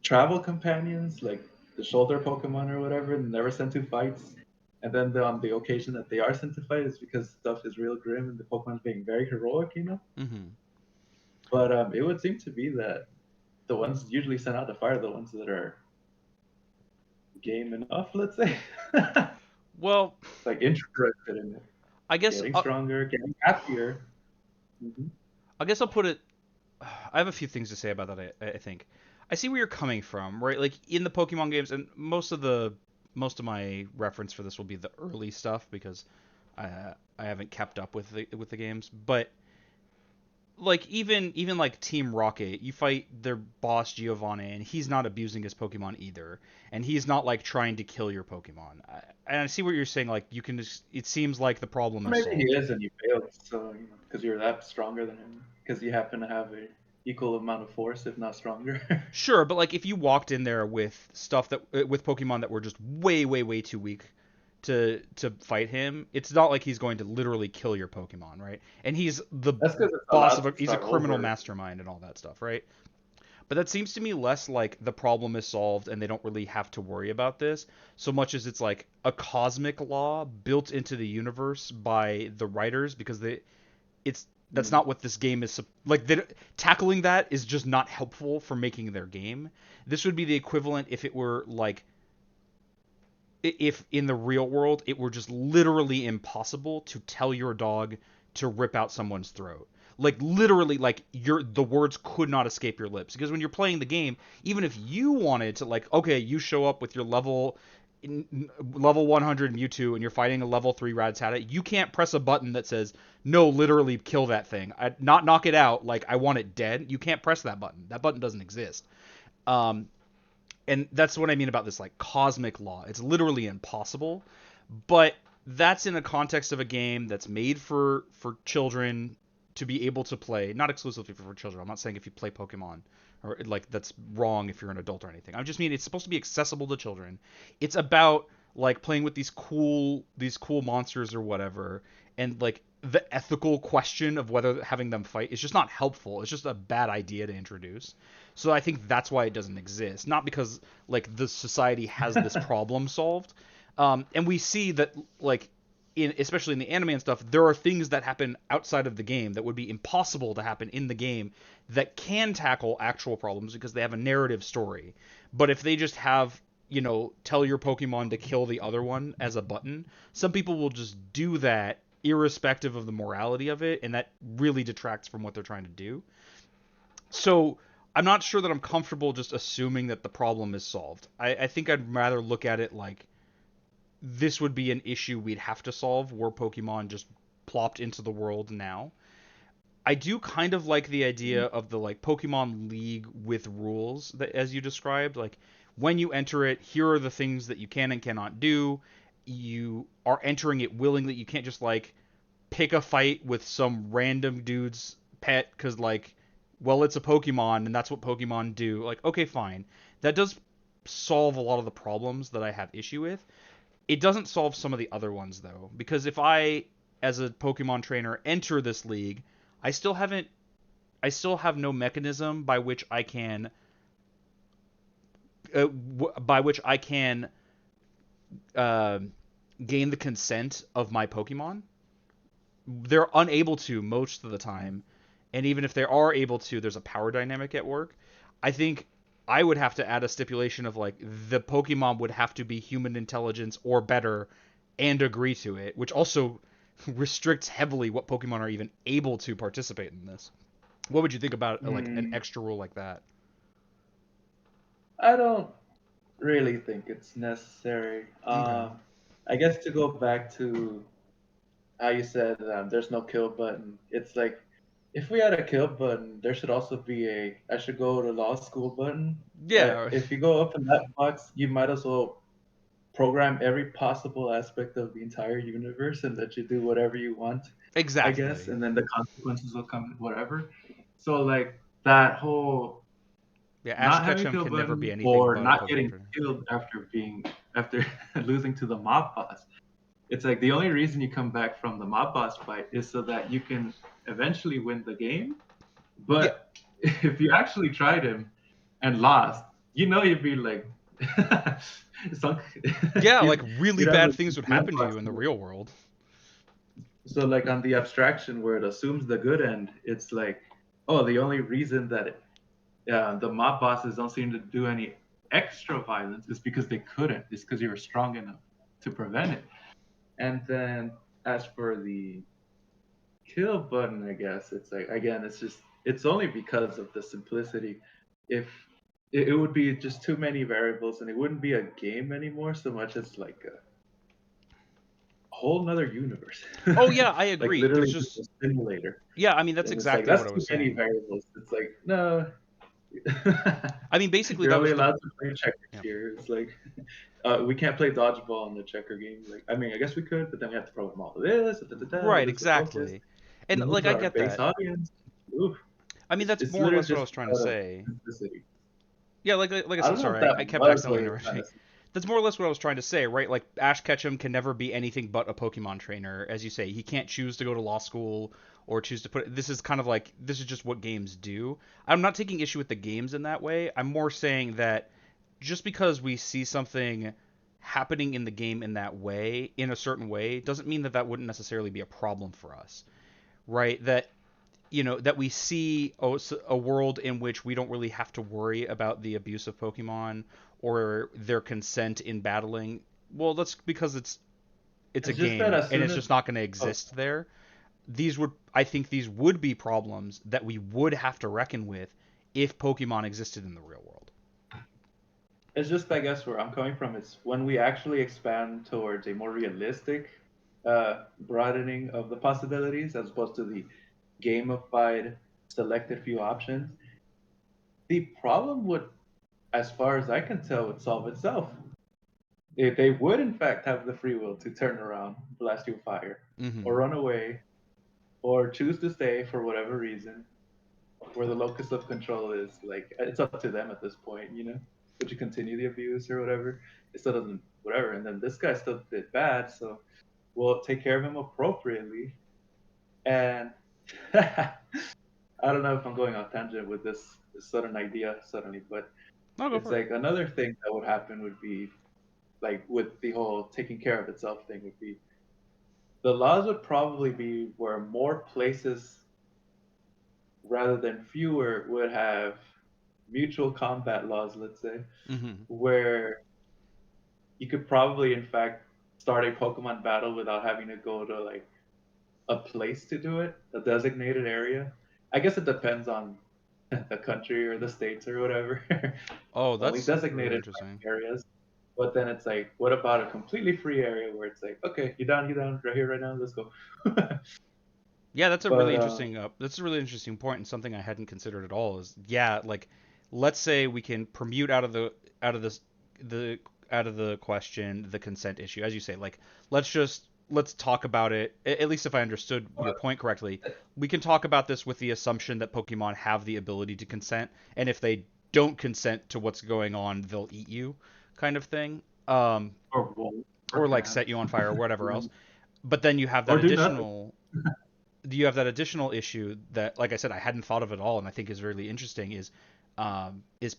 travel companions, like the shoulder Pokemon or whatever, and never sent to fights. And then on the occasion that they are sent to fight is because stuff is real grim and the Pokemon's being very heroic, you know? mhm. But it would seem to be that the ones usually sent out to fire are the ones that are game enough, let's say. Well, Like interested in it, I guess getting uh, stronger, getting happier. Hmm. I guess I'll put it. I have a few things to say about that. I think I see where you're coming from, right? Like in the Pokemon games, and most of my reference for this will be the early stuff because I haven't kept up with the games. But like even like Team Rocket, you fight their boss Giovanni, and he's not abusing his Pokemon either, and he's not like trying to kill your Pokemon. And I see what you're saying. Like you can just, it seems like the problem Or is maybe he solved. is and you failed, so because you're that stronger than him, because you happen to have a equal amount of force, if not stronger. Sure, but like if you walked in there with stuff that with Pokemon that were just way too weak to fight him, it's not like he's going to literally kill your Pokemon, right? And he's the That's because it's boss allowed of a to he's a start criminal over. mastermind and all that stuff, right? But that seems to me less like the problem is solved and they don't really have to worry about this so much as it's like a cosmic law built into the universe by the writers because it's that's Mm. not what this game is like tackling that is just not helpful for making their game. This would be the equivalent if it were like if in the real world it were just literally impossible to tell your dog to rip out someone's throat. Like literally like the words could not escape your lips because when you're playing the game, even if you wanted to like okay, you show up with your level 100 Mewtwo and you're fighting a level 3 Rattata, you can't press a button that says no, literally kill that thing. Not knock it out like I want it dead. You can't press that button. That button doesn't exist. Um, and that's what I mean about this like cosmic law. It's literally impossible, but that's in a context of a game that's made for children to be able to play, not exclusively for children. I'm not saying if you play Pokemon or like that's wrong if you're an adult or anything. I just mean it's supposed to be accessible to children. It's about like playing with these cool monsters or whatever and like the ethical question of whether having them fight is just not helpful. It's just a bad idea to introduce. So I think that's why it doesn't exist. Not because like the society has this problem solved. And we see that like in especially in the anime and stuff, there are things that happen outside of the game that would be impossible to happen in the game that can tackle actual problems because they have a narrative story. But if they just have tell your Pokemon to kill the other one as a button, some people will just do that irrespective of the morality of it, and that really detracts from what they're trying to do. So I'm not sure that I'm comfortable just assuming that the problem is solved. I think I'd rather look at it like this would be an issue we'd have to solve were Pokemon just plopped into the world now. I do kind of like the idea of the like Pokemon League with rules that as you described, like when you enter it, here are the things that you can and cannot do. You are entering it willingly. You can't just like pick a fight with some random dude's pet because like, well, it's a Pokemon and that's what Pokemon do. Like, okay, fine. That does solve a lot of the problems that I have issue with. It doesn't solve some of the other ones though, because if I, as a Pokemon trainer, enter this league, I still haven't. I still have no mechanism by which I can uh, gain the consent of my Pokemon. They're unable to most of the time, and even if they are able to, there's a power dynamic at work. I think I would have to add a stipulation of like the Pokemon would have to be human intelligence or better and agree to it, which also restricts heavily what Pokemon are even able to participate in this. What would you think about like an Hmm. extra rule like that? I don't really think it's necessary. Okay. I guess to go back to how you said there's no kill button. It's like if we had a kill button, there should also be a I should go to law school button. Yeah, If you go up in that box, you might as well program every possible aspect of the entire universe and let you do whatever you want, I guess, exactly. and then the consequences will come, whatever. So like that whole Yeah, Ash not having a Ketchum kill can never be button anything or but a not Pokemon getting trainer. killed after losing to the mob boss. It's like the only reason you come back from the mob boss fight is so that you can eventually win the game. Yeah, But if you actually tried him and lost, you'd be like, sunk. yeah, like you'd, really you'd have bad like things would the happen to you inbox. in the real world. So like on the abstraction where it assumes the good end, it's like, oh, the only reason that the mob bosses don't seem to do any extra violence is because they couldn't. It's because you were strong enough to prevent it. And then as for the kill button, I guess it's like again, it's only because of the simplicity. If it would be just too many variables, and it wouldn't be a game anymore so much as like a whole nother universe, Oh yeah, I like agree. There's literally just just a simulator. yeah, I mean that's And it's like exactly what that's I too was many saying. variables. It's like no, I mean basically you're that only was the allowed to play checkers yeah. here. It's like we can't play dodgeball in the checker game. Like I mean, I guess we could, but then we have to program all of this, da, da, da, da, Right, this will focus. exactly. And And like who's I our get base that. audience? Oof. I mean It's that's it's more or literally less what I just was trying to out of say. simplicity. Yeah, like I I said, don't know if sorry, that I kept was what accidentally you're trying interrupting. to say. That's more or less what I was trying to say, right? Like Ash Ketchum can never be anything but a Pokemon trainer, as you say. He can't choose to go to law school or choose to put. This is kind of like this is just what games do. I'm not taking issue with the games in that way. I'm more saying that just because we see something happening in the game in that way, in a certain way, doesn't mean that that wouldn't necessarily be a problem for us, right? That that we see a world in which we don't really have to worry about the abuse of Pokemon or their consent in battling. Well, that's because it's a It's just that game as and soon it's as just not going to oh, exist there. I think these would be problems that we would have to reckon with if Pokemon existed in the real world. it's just I guess where I'm coming from is when we actually expand towards a more realistic broadening of the possibilities as opposed to the gamified selected few options. The problem would, as far as I can tell, would solve itself. If they would in fact have the free will to turn around, blast you with fire, or Mm-hmm. run away, or choose to stay for whatever reason, where the locus of control is like it's up to them at this point. Would you continue the abuse or whatever? It still doesn't whatever. And then this guy still did bad, so we'll take care of him appropriately. And I don't know if I'm going on tangent with this sudden idea suddenly, but I'll go it's for it. like another thing that would happen would be like with the whole taking care of itself thing would be the laws would probably be where more places rather than fewer would have mutual combat laws, let's say, Hmm. where you could probably in fact start a Pokemon battle without having to go to like a place to do it, a designated area. I guess it depends on the country or the states or whatever. Oh, Only that's really designated interesting. like, areas. But then it's like, what about a completely free area where it's like, okay, you down, right here, right now, let's go. Yeah, that's a but really interesting. That's a really interesting point, and something I hadn't considered at all. Is yeah, like, let's say we can permute out of this the out of the question the consent issue, as you say. Like, let's talk about it. At least if I understood your point correctly, we can talk about this with the assumption that Pokemon have the ability to consent, and if they don't consent to what's going on, they'll eat you, kind of thing. or wolf, Or like perhaps, set you on fire or whatever else. But then or do nothing. you have that additional issue that, like I said, I hadn't thought of at all, and I think is really interesting. Is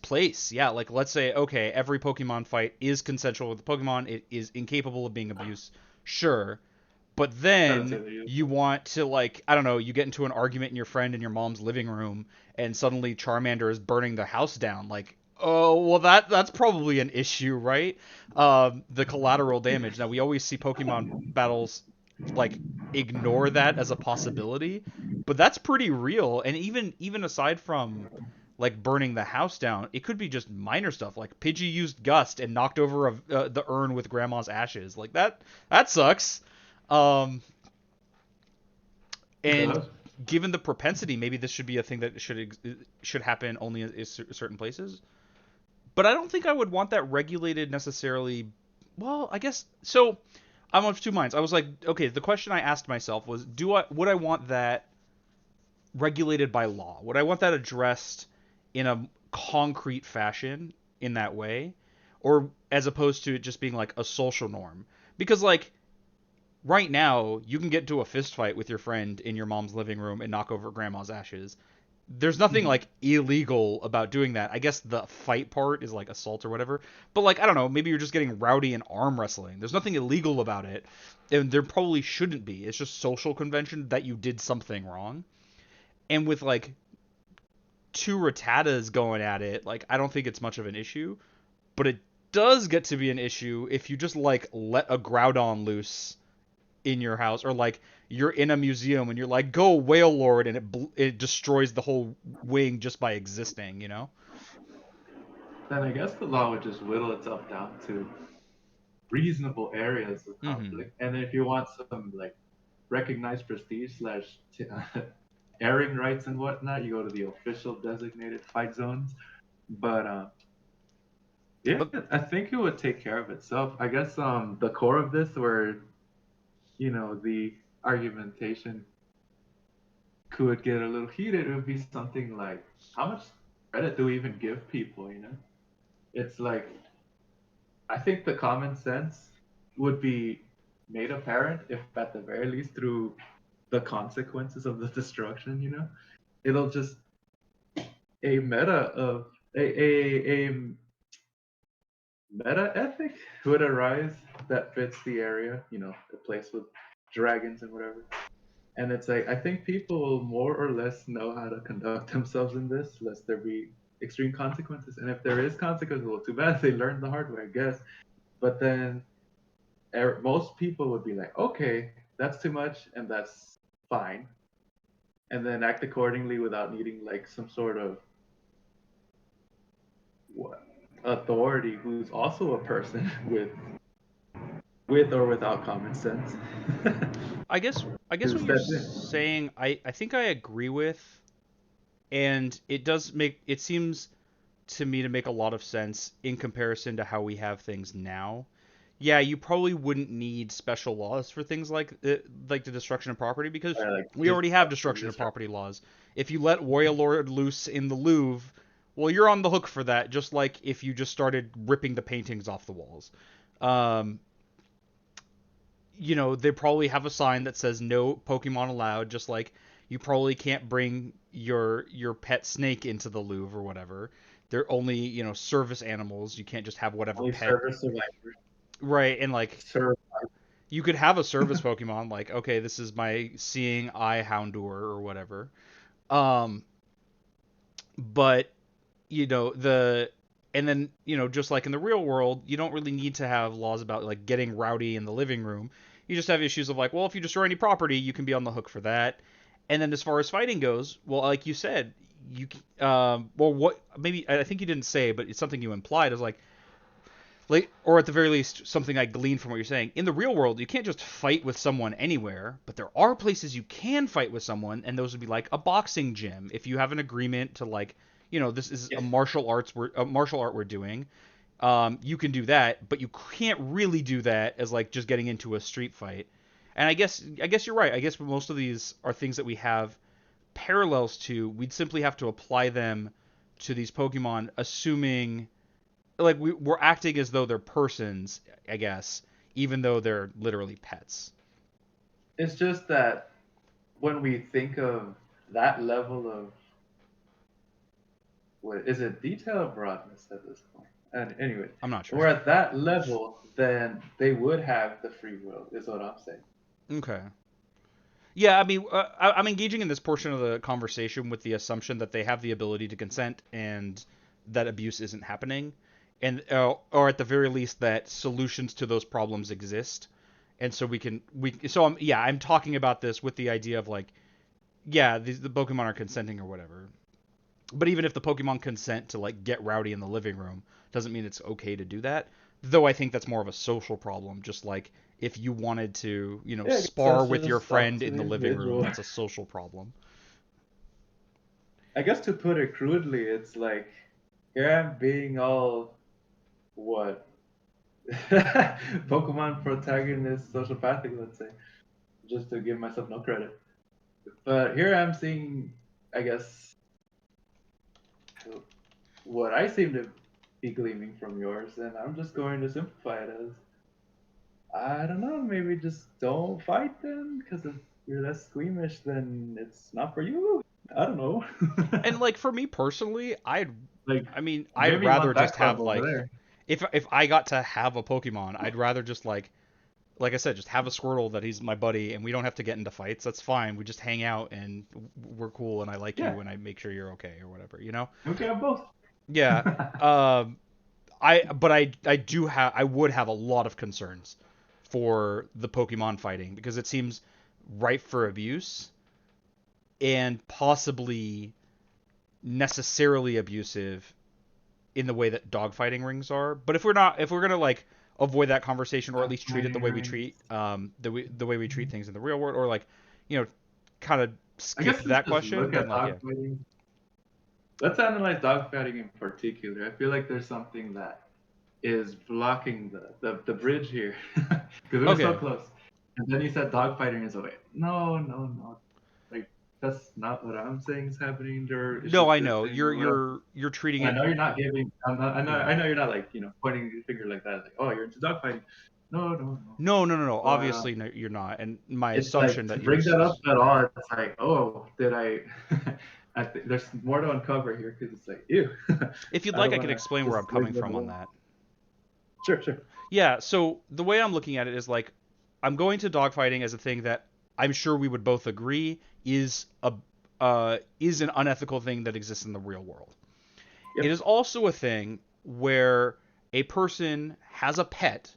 place? Yeah, like let's say, okay, every Pokemon fight is consensual with the Pokemon. It is incapable of being abused. Sure, but That's then it. you want to, like, I don't know, you get into an argument in your friend in your mom's living room, and suddenly Charmander is burning the house down. Like, oh well, that's probably an issue, right? The collateral damage. Now we always see Pokemon battles like ignore that as a possibility, but that's pretty real. And even aside from like burning the house down, it could be just minor stuff like Pidgey used Gust and knocked over the urn with Grandma's ashes. Like that sucks. Um, It and does. given the propensity, maybe this should be a thing that should happen only in certain places. But I don't think I would want that regulated necessarily. Well, I guess so. I'm of two minds. I was like, okay, the question I asked myself was, do I would I want that regulated by law? Would I want that addressed in a concrete fashion in that way, or as opposed to it just being like a social norm? Because like right now, you can get into a fist fight with your friend in your mom's living room and knock over grandma's ashes. There's nothing Mhm. like illegal about doing that. I guess the fight part is like assault or whatever. But like I don't know, maybe you're just getting rowdy in arm wrestling. There's nothing illegal about it, and there probably shouldn't be. It's just social convention that you did something wrong. And with like two Rattatas going at it, like I don't think it's much of an issue. But it does get to be an issue if you just like let a Groudon loose in your house, or like you're in a museum and you're like, go whale lord, and it destroys the whole wing just by existing, you know. Then I guess the law would just whittle itself down to reasonable areas of Mm-hmm. conflict. And then if you want some like recognized prestige slash airing rights and whatnot, you go to the official designated fight zones. But yeah, But I think it would take care of itself. I guess the core of this, where the argumentation could get a little heated, it would be something like, how much credit do we even give people? It's like I think the common sense would be made apparent if, at the very least, through the consequences of the destruction, it'll just a meta of a meta ethic would arise that fits the area, the place with dragons and whatever. And it's like I think people will more or less know how to conduct themselves in this, lest there be extreme consequences. And if there is consequences, well, too bad they learned the hard way, I guess. But then most people would be like, okay, that's too much, and that's fine, and then act accordingly without needing like some sort of what authority who's also a person with or without common sense I guess to what you're step in. saying, I think I agree with, and it does make it seems to me to make a lot of sense in comparison to how we have things now. Yeah, you probably wouldn't need special laws for things like the destruction of property, because Like we already have destruction, destruction of destruction. property laws. If you let Warlord loose in the Louvre, well, you're on the hook for that, just like if you just started ripping the paintings off the walls. Um, they probably have a sign that says no Pokemon allowed, just like you probably can't bring your pet snake into the Louvre or whatever. They're only, service animals. You can't just have whatever Only pet. service survivors. Right, and like Serve. you could have a service Pokemon like, okay, this is my Seeing Eye Houndour or whatever. Um but the and then just like in the real world, you don't really need to have laws about like getting rowdy in the living room. You just have issues of like, well, if you destroy any property, you can be on the hook for that. And then as far as fighting goes, well, like you said, well, what maybe I think you didn't say, but it's something you implied is like, or at the very least, something I gleaned from what you're saying. In the real world, you can't just fight with someone anywhere, but there are places you can fight with someone, and those would be like a boxing gym. If you have an agreement to like, this is a Yes. martial art we're doing, you can do that, but you can't really do that as like just getting into a street fight. And I guess you're right. I guess most of these are things that we have parallels to. We'd simply have to apply them to these Pokemon, assuming like we're acting as though they're persons, I guess, even though they're literally pets. It's just that when we think of that level of what is it, detail or broadness at this point? And anyway, I'm not sure. we're at that level, then they would have the free will, is what I'm saying. Okay. Yeah, I mean, I'm engaging in this portion of the conversation with the assumption that they have the ability to consent and that abuse isn't happening, and or at the very least that solutions to those problems exist, and so I'm talking about this with the idea of like, yeah, the Pokemon are consenting or whatever. But even if the Pokemon consent to like get rowdy in the living room, doesn't mean it's okay to do that. Though I think that's more of a social problem. Just like if you wanted to, Yeah, I guess spar that's with your just up friend to in the the living room, individual. that's a social problem. I guess to put it crudely, it's like here I'm being all what Pokemon protagonist, sociopathic, let's say, just to give myself no credit. But here I'm seeing, I guess, what I seem to be gleaming from yours, and I'm just going to simplify it as I don't know, maybe just don't fight them because if you're less squeamish, then it's not for you. I don't know. And like for me personally, Like I mean, you I'd made me rather want just that club have over like there. if I got to have a Pokemon, I'd rather just like I said, just have a Squirtle that he's my buddy, and we don't have to get into fights. That's fine. We just hang out and we're cool, and I like Yeah, you, and I make sure you're okay or whatever. we can have both. Yeah. Um, I would have a lot of concerns for the Pokemon fighting because it seems ripe for abuse and possibly necessarily abusive in the way that dogfighting rings are. But if we're gonna like avoid that conversation or at least treat it the Fighting way we rings. treat the way we treat things in the real world or like you know kind of I skip guess let's that just question, look then at like yeah. dogfighting. Let's analyze dogfighting in particular. I feel like there's something that is blocking the bridge here because we were so Okay. close. And then you said dogfighting is away. No, no, no. Like that's not what I'm saying is happening. There, it's No, just I this know. thing or whatever. You're treating And I it know you're not giving. yeah. I know you're not like pointing your finger like that. Like oh, you're into dogfighting. No, no, no. No. But Obviously no, you're not. And my it's like assumption to that bring yours that up is at all. It's like oh, did I? There's more to uncover here because it's like ew. if you'd I like don't I want can to explain where just I'm leave coming them from on alone. that. Sure, sure. Yeah, so the way I'm looking at it is like I'm going to dogfighting as a thing that I'm sure we would both agree is an unethical thing that exists in the real world. It Yep. is also a thing where a person has a pet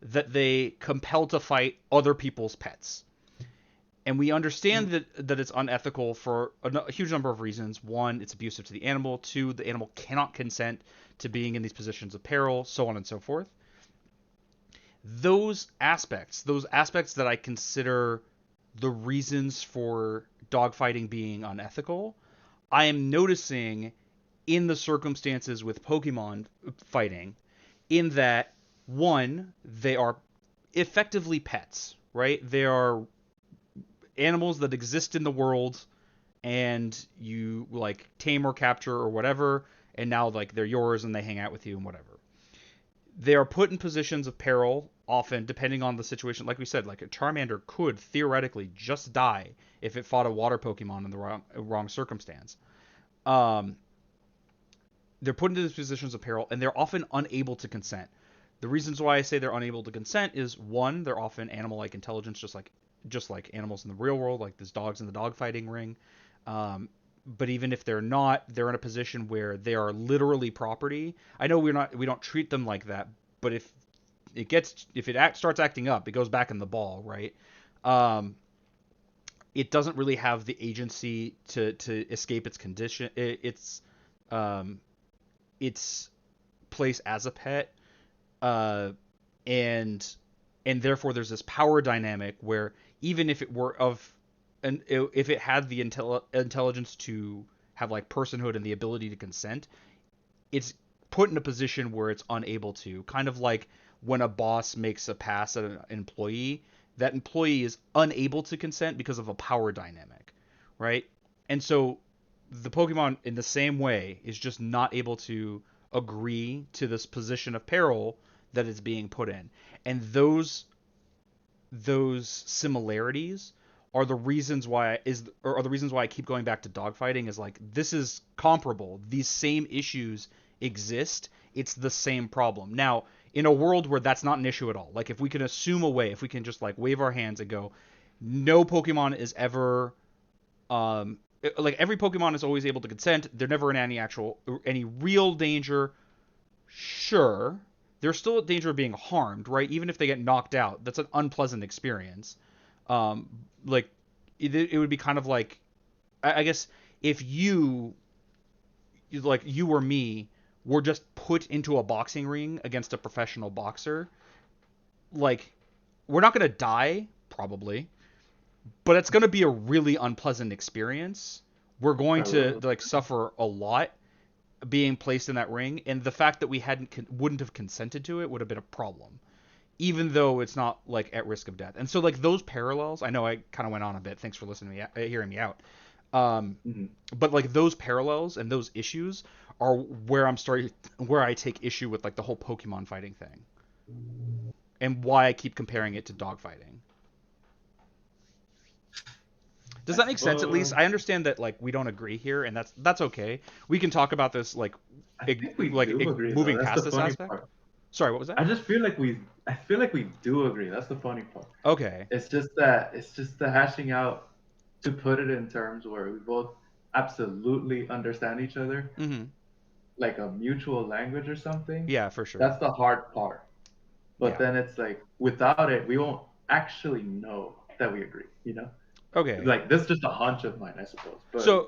that they compel to fight other people's pets. And we understand that it's unethical for a huge number of reasons. One, it's abusive to the animal. Two, the animal cannot consent to being in these positions of peril, so on and so forth. Those aspects that I consider the reasons for dogfighting being unethical, I am noticing in the circumstances with Pokemon fighting, in that one, they are effectively pets, right? They are animals that exist in the world and you like tame or capture or whatever, and now like they're yours and they hang out with you and whatever. They are put in positions of peril often, depending on the situation. Like we said, like a Charmander could theoretically just die if it fought a water Pokemon in the wrong circumstance. Um, they're put into these positions of peril, and they're often unable to consent. The reasons why I say they're unable to consent is one, they're often animal-like intelligence, just like animals in the real world, like there's dogs in the dogfighting ring. Um, but even if they're not, they're in a position where they are literally property. I know we don't treat them like that, but if it starts acting up, it goes back in the ball, right? Um, it doesn't really have the agency to escape its condition, um, its place as a pet, uh, and therefore there's this power dynamic where even if it were of and if it had the intelligence to have like personhood and the ability to consent, it's put in a position where it's unable to. Kind of like when a boss makes a pass at an employee, that employee is unable to consent because of a power dynamic, right? And so the Pokemon, in the same way, is just not able to agree to this position of peril that it's being put in. And those similarities are the reasons why I keep going back to dogfighting. Is like, this is comparable. These same issues exist. It's the same problem. Now, in a world where that's not an issue at all, like if we can assume away, if we can just like wave our hands and go, no Pokemon is ever like every Pokemon is always able to consent. They're never in any real danger. Sure, they're still at danger of being harmed, right? Even if they get knocked out, that's an unpleasant experience. Um, like it would be kind of like, I guess if you or me were just put into a boxing ring against a professional boxer, like we're not gonna die probably, but it's gonna be a really unpleasant experience. We're going to Probably. like suffer a lot being placed in that ring, and the fact that we wouldn't have consented to it would have been a problem, even though it's not like at risk of death. And so like those parallels, I know I kind of went on a bit. Thanks for listening to me, hearing me out. Um, Mhm. but like those parallels and those issues are where I take issue with like the whole Pokemon fighting thing, and why I keep comparing it to dogfighting. Does I that make sense? At least suppose I understand that like we don't agree here, and that's okay. We can talk about this I think we do agree though. moving That's past the this funny aspect. part. Sorry, what was that? I feel like we do agree. That's the funny part. Okay. It's just the hashing out to put it in terms where we both absolutely understand each other, Mm-hmm. like a mutual language or something. Yeah, for sure. That's the hard part. But Yeah. then it's like without it, we won't actually know that we agree. You know, Okay. like this is just a hunch of mine, I suppose. But So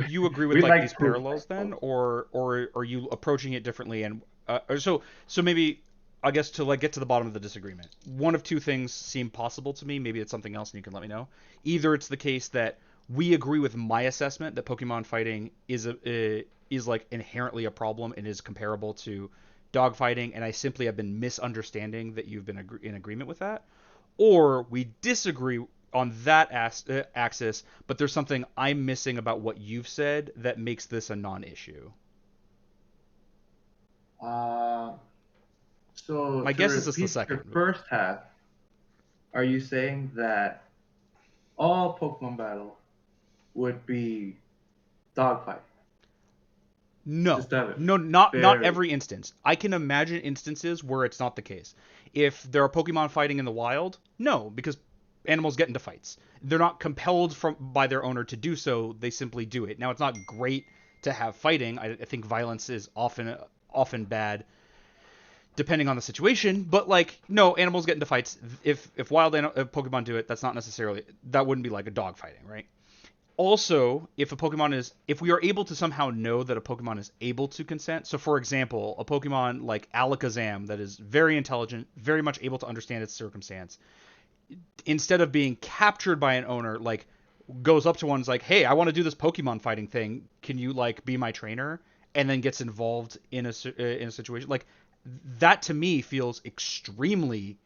you agree with we like these like proof, I parallels then, suppose. or are you approaching it differently? And so maybe I guess to like get to the bottom of the disagreement, one of two things seem possible to me. Maybe it's something else, and you can let me know. Either it's the case that we agree with my assessment that Pokemon fighting is like inherently a problem and is comparable to dogfighting, and I simply have been misunderstanding that you've been in agreement with that, or we disagree on that axis, but there's something I'm missing about what you've said that makes this a non-issue. Uh, so My to guess is it's the repeat second. your first half, are you saying that all Pokemon battle would be dogfight? No, Just have it no, not very every instance. I can imagine instances where it's not the case. If there are Pokemon fighting in the wild, no, because animals get into fights. They're not compelled from by their owner to do so. They simply do it. Now, it's not great to have fighting. I think violence is often bad depending on the situation. But like, no, animals get into fights. If if Pokemon do it, that wouldn't be like a dog fighting, right? Also, if we are able to somehow know that a Pokemon is able to consent. So, for example, a Pokemon like Alakazam that is very intelligent, very much able to understand its circumstance, instead of being captured by an owner, like goes up to one's like, "Hey, I want to do this Pokemon fighting thing. Can you like be my trainer?" And then gets involved in a situation like that. To me, feels extremely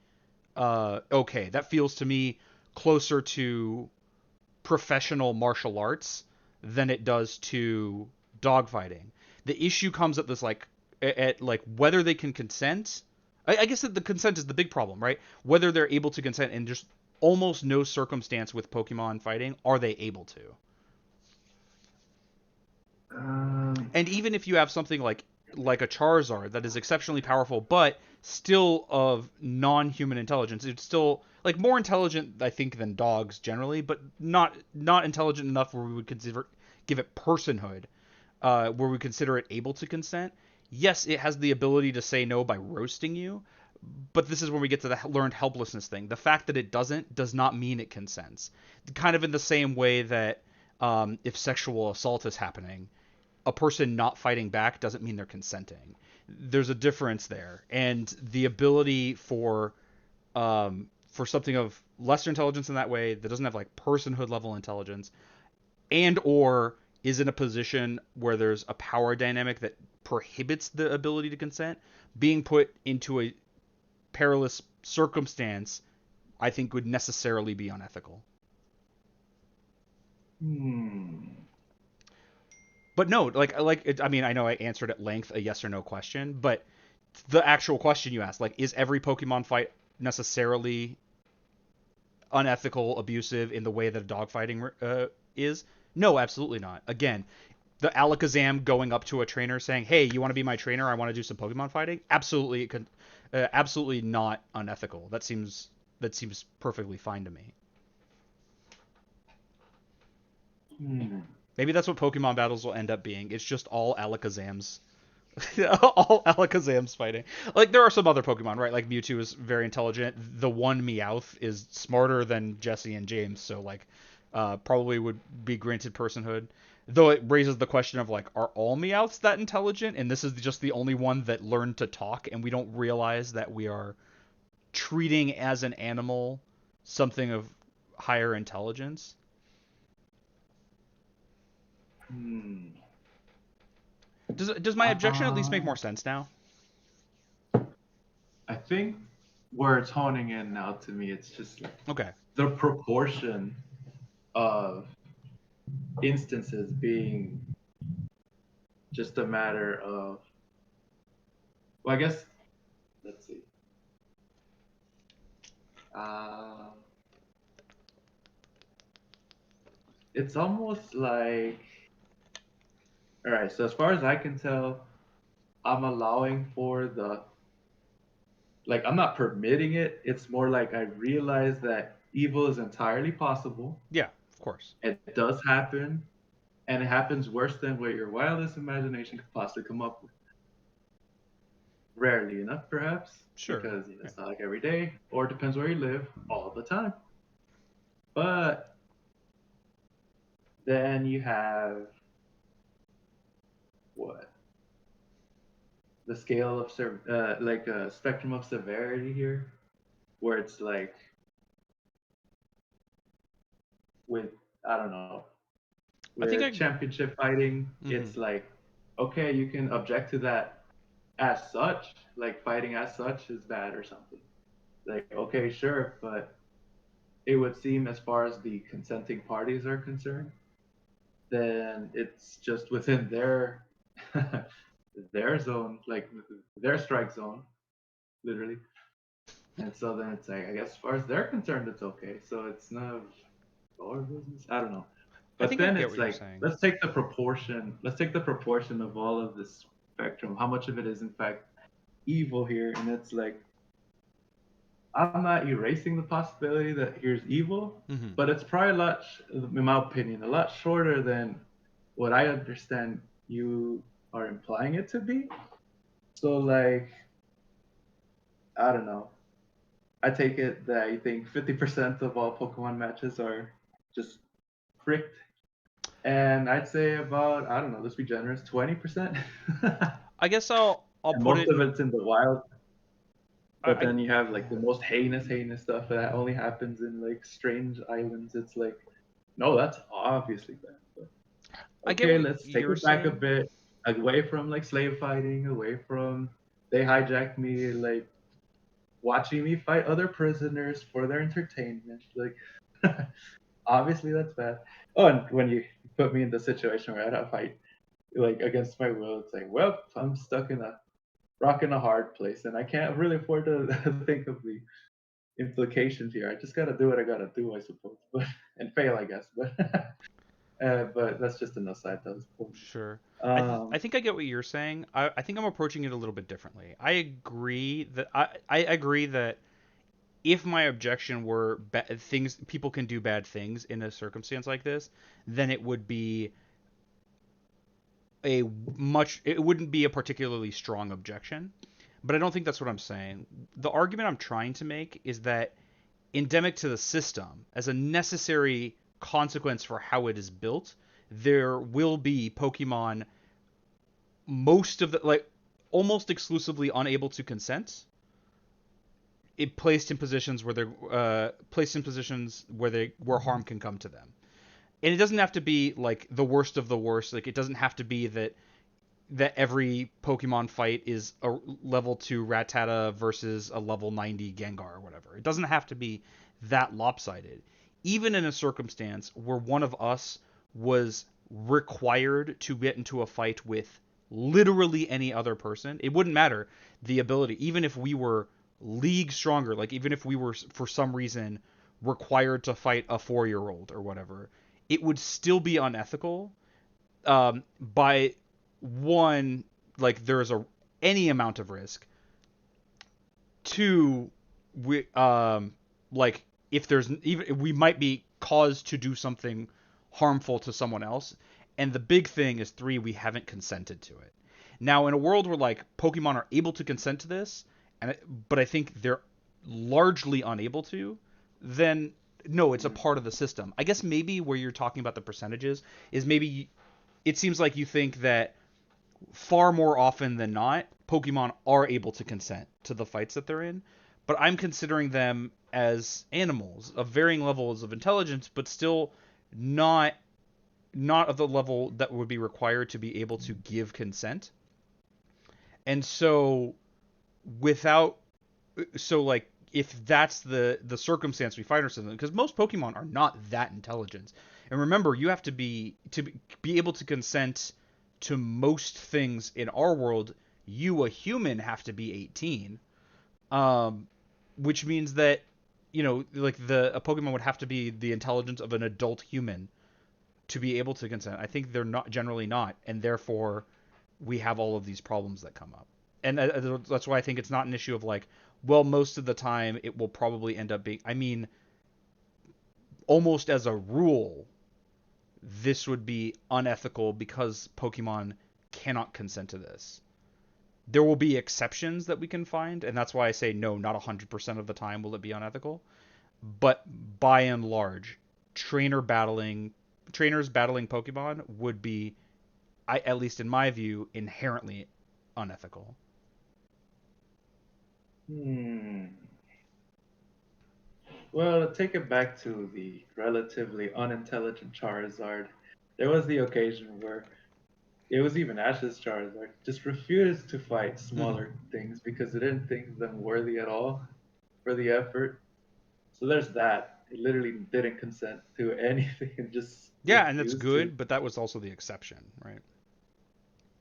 okay. That feels to me closer to professional martial arts than it does to dogfighting. The issue comes at this like at like whether they can consent I guess that the consent is the big problem, right? Whether they're able to consent in just almost no circumstance with Pokemon fighting, are they able to? Um, And even if you have something like a Charizard that is exceptionally powerful, but still of non-human intelligence, it's still like more intelligent, I think, than dogs generally, but not intelligent enough where we would consider give it personhood, where we consider it able to consent. Yes, it has the ability to say no by roasting you, but this is where we get to the learned helplessness thing. The fact that it doesn't does not mean it consents. Kind of in the same way that if sexual assault is happening, a person not fighting back doesn't mean they're consenting. There's a difference there, and the ability for something of lesser intelligence in that way that doesn't have like personhood level intelligence, and or is in a position where there's a power dynamic that prohibits the ability to consent, being put into a perilous circumstance, I think would necessarily be unethical. hmm. But no, I mean, I know I answered at length a yes or no question, but the actual question you asked, like, is every Pokemon fight necessarily unethical, abusive in the way that a dogfighting is? No, absolutely not. Again, the Alakazam going up to a trainer saying, "Hey, you want to be my trainer? I want to do some Pokemon fighting." Absolutely, it could, absolutely not unethical. That seems perfectly fine to me. Hmm. Maybe that's what Pokemon battles will end up being. It's just all Alakazams. All Alakazam's fighting. Like there are some other Pokemon, right? Like Mewtwo is very intelligent. The one Meowth is smarter than Jesse and James, so like probably would be granted personhood. Though it raises the question of like, are all Meowths that intelligent? And this is just the only one that learned to talk, and we don't realize that we are treating as an animal something of higher intelligence. Hmm. Does my objection at least make more Um, sense now? I think where it's honing in now to me, it's just like Okay. the proportion of instances being just a matter of, well, I guess, let's see. Um, it's almost like, all right, so as far as I can tell, I'm allowing for the, like, I'm not permitting it. It's more like I realize that evil is entirely possible. Yeah, of course. It does happen, and it happens worse than what your wildest imagination could possibly come up with. Rarely enough, perhaps, Sure. because Yeah. it's not like every day, or it depends where you live all the time. But then you have what? The scale of like a spectrum of severity here, where it's like with, I don't know, I think with I. championship fighting, Mhm. it's like, okay, you can object to that as such, like fighting as such is bad or something. Like, okay, sure, but it would seem as far as the consenting parties are concerned, then it's just within their their zone, like their strike zone, literally. And so then it's like, I guess as far as they're concerned, it's okay. So it's not our business. I don't know. I But think I then get it's what you're like, saying. let's take the proportion. Let's take the proportion of all of this spectrum. How much of it is in fact evil here? And it's like, I'm not erasing the possibility that here's evil, Mhm. but it's probably a lot, in my opinion, a lot shorter than what I understand you are implying it to be. So, like, I don't know. I take it that you think 50% of all Pokemon matches are just fricked. And I'd say about, I don't know, let's be generous, 20%. And I guess I'll put most it. of it's in the wild. But I then you have like the most heinous stuff that only happens in like strange islands. It's like, no, that's obviously bad. But I get okay, what let's take you're it back a saying. bit, away from like slave fighting, away from they hijacked me, like watching me fight other prisoners for their entertainment. Like, obviously that's bad. Oh, and when you put me in the situation where I had to fight like against my will, it's like, well, I'm stuck in a rock in a hard place, and I can't really afford to think of the implications here. I just gotta do what I gotta do, I suppose, but and fail, I guess. But that's just an aside. That was cool. Sure. I Um, think I get what you're saying. I think I'm approaching it a little bit differently. I agree that if my objection were things people can do bad things in a circumstance like this, then it would be a it wouldn't be a particularly strong objection. But I don't think that's what I'm saying. The argument I'm trying to make is that endemic to the system, as a necessary consequence for how it is built, there will be Pokemon most of the like almost exclusively unable to consent. It placed in positions where they're placed in positions where harm can come to them, and it doesn't have to be like the worst of the worst. Like it doesn't have to be that every Pokemon fight is a level 2 Rattata versus a level 90 Gengar or whatever. It doesn't have to be that lopsided. Even in a circumstance where one of us was required to get into a fight with literally any other person, it wouldn't matter the ability. Even if we were league stronger, like even if we were for some reason required to fight a 4-year-old or whatever, it would still be unethical by one, like there's a any amount of risk. Two, we like if there's even we might be caused to do something harmful to someone else. And the big thing is three, we haven't consented to it. Now, in a world where like Pokemon are able to consent to this, but I think they're largely unable to, then no, it's a part of the system. I guess maybe where you're talking about the percentages is maybe it seems like you think that far more often than not, Pokemon are able to consent to the fights that they're in, but I'm considering them as animals of varying levels of intelligence, but still not not of the level that would be required to be able to give consent. And so without so like if that's the circumstance we find ourselves in, because most Pokemon are not that intelligent, and remember, you have to be able to consent to most things in our world. You, a human, have to be 18, um, which means that like the a Pokemon would have to be the intelligence of an adult human to be able to consent. I think they're not generally not, and therefore we have all of these problems that come up. And that's why I think it's not an issue of like, well, most of the time it will probably end up being. I mean, almost as a rule, this would be unethical because Pokemon cannot consent to this. There will be exceptions that we can find, and that's why I say no, not 100% of the time will it be unethical. But by and large, trainer battling trainers battling Pokemon would be, at least in my view, inherently unethical. hmm. Well, to take it back to the relatively unintelligent Charizard, there was the occasion where it was even Ash's Charizard just refused to fight smaller things because it didn't think them worthy at all for the effort. So there's that. It literally didn't consent to anything and just Yeah, and that's refused to. good, but that was also the exception, right?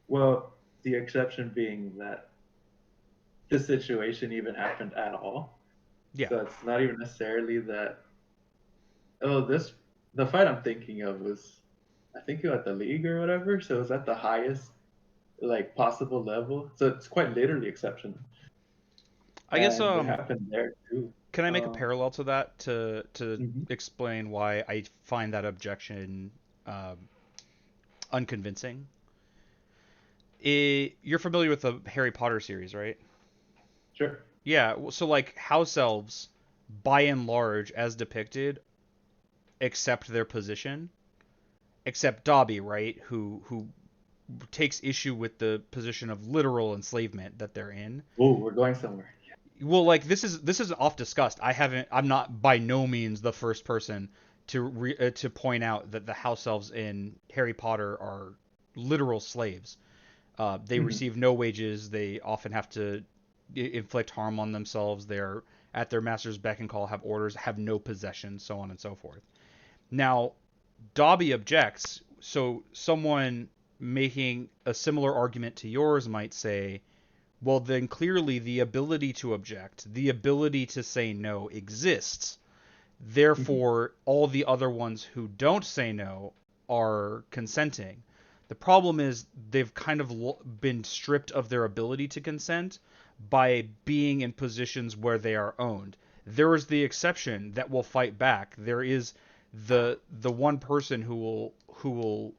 Well, the exception being that this situation even happened at all. Yeah. So it's not even necessarily that. Oh, the fight I'm thinking of was, I think it was at the league or whatever. So it was at the highest like possible level. So it's quite literally exceptional, I guess and it happened there too. can I make a Um, parallel to that to mhm. explain why I find that objection unconvincing? You're familiar with the Harry Potter series, right? Sure. Yeah, so like house elves, by and large, as depicted, accept their position, except Dobby, right, who takes issue with the position of literal enslavement that they're in. Oh, we're going somewhere. Well, like this is off discussed. I'm not by no means the first person to point out that the house elves in Harry Potter are literal slaves. They Mhm. receive no wages. They often have to inflict harm on themselves. They're at their master's beck and call, have orders, have no possessions, so on and so forth. Now, Dobby objects. So someone making a similar argument to yours might say, Well, then clearly the ability to object, the ability to say no exists. Mhm. Therefore, all the other ones who don't say no are consenting. The problem is they've kind of been stripped of their ability to consent by being in positions where they are owned. There is the exception that will fight back. There is the one person who will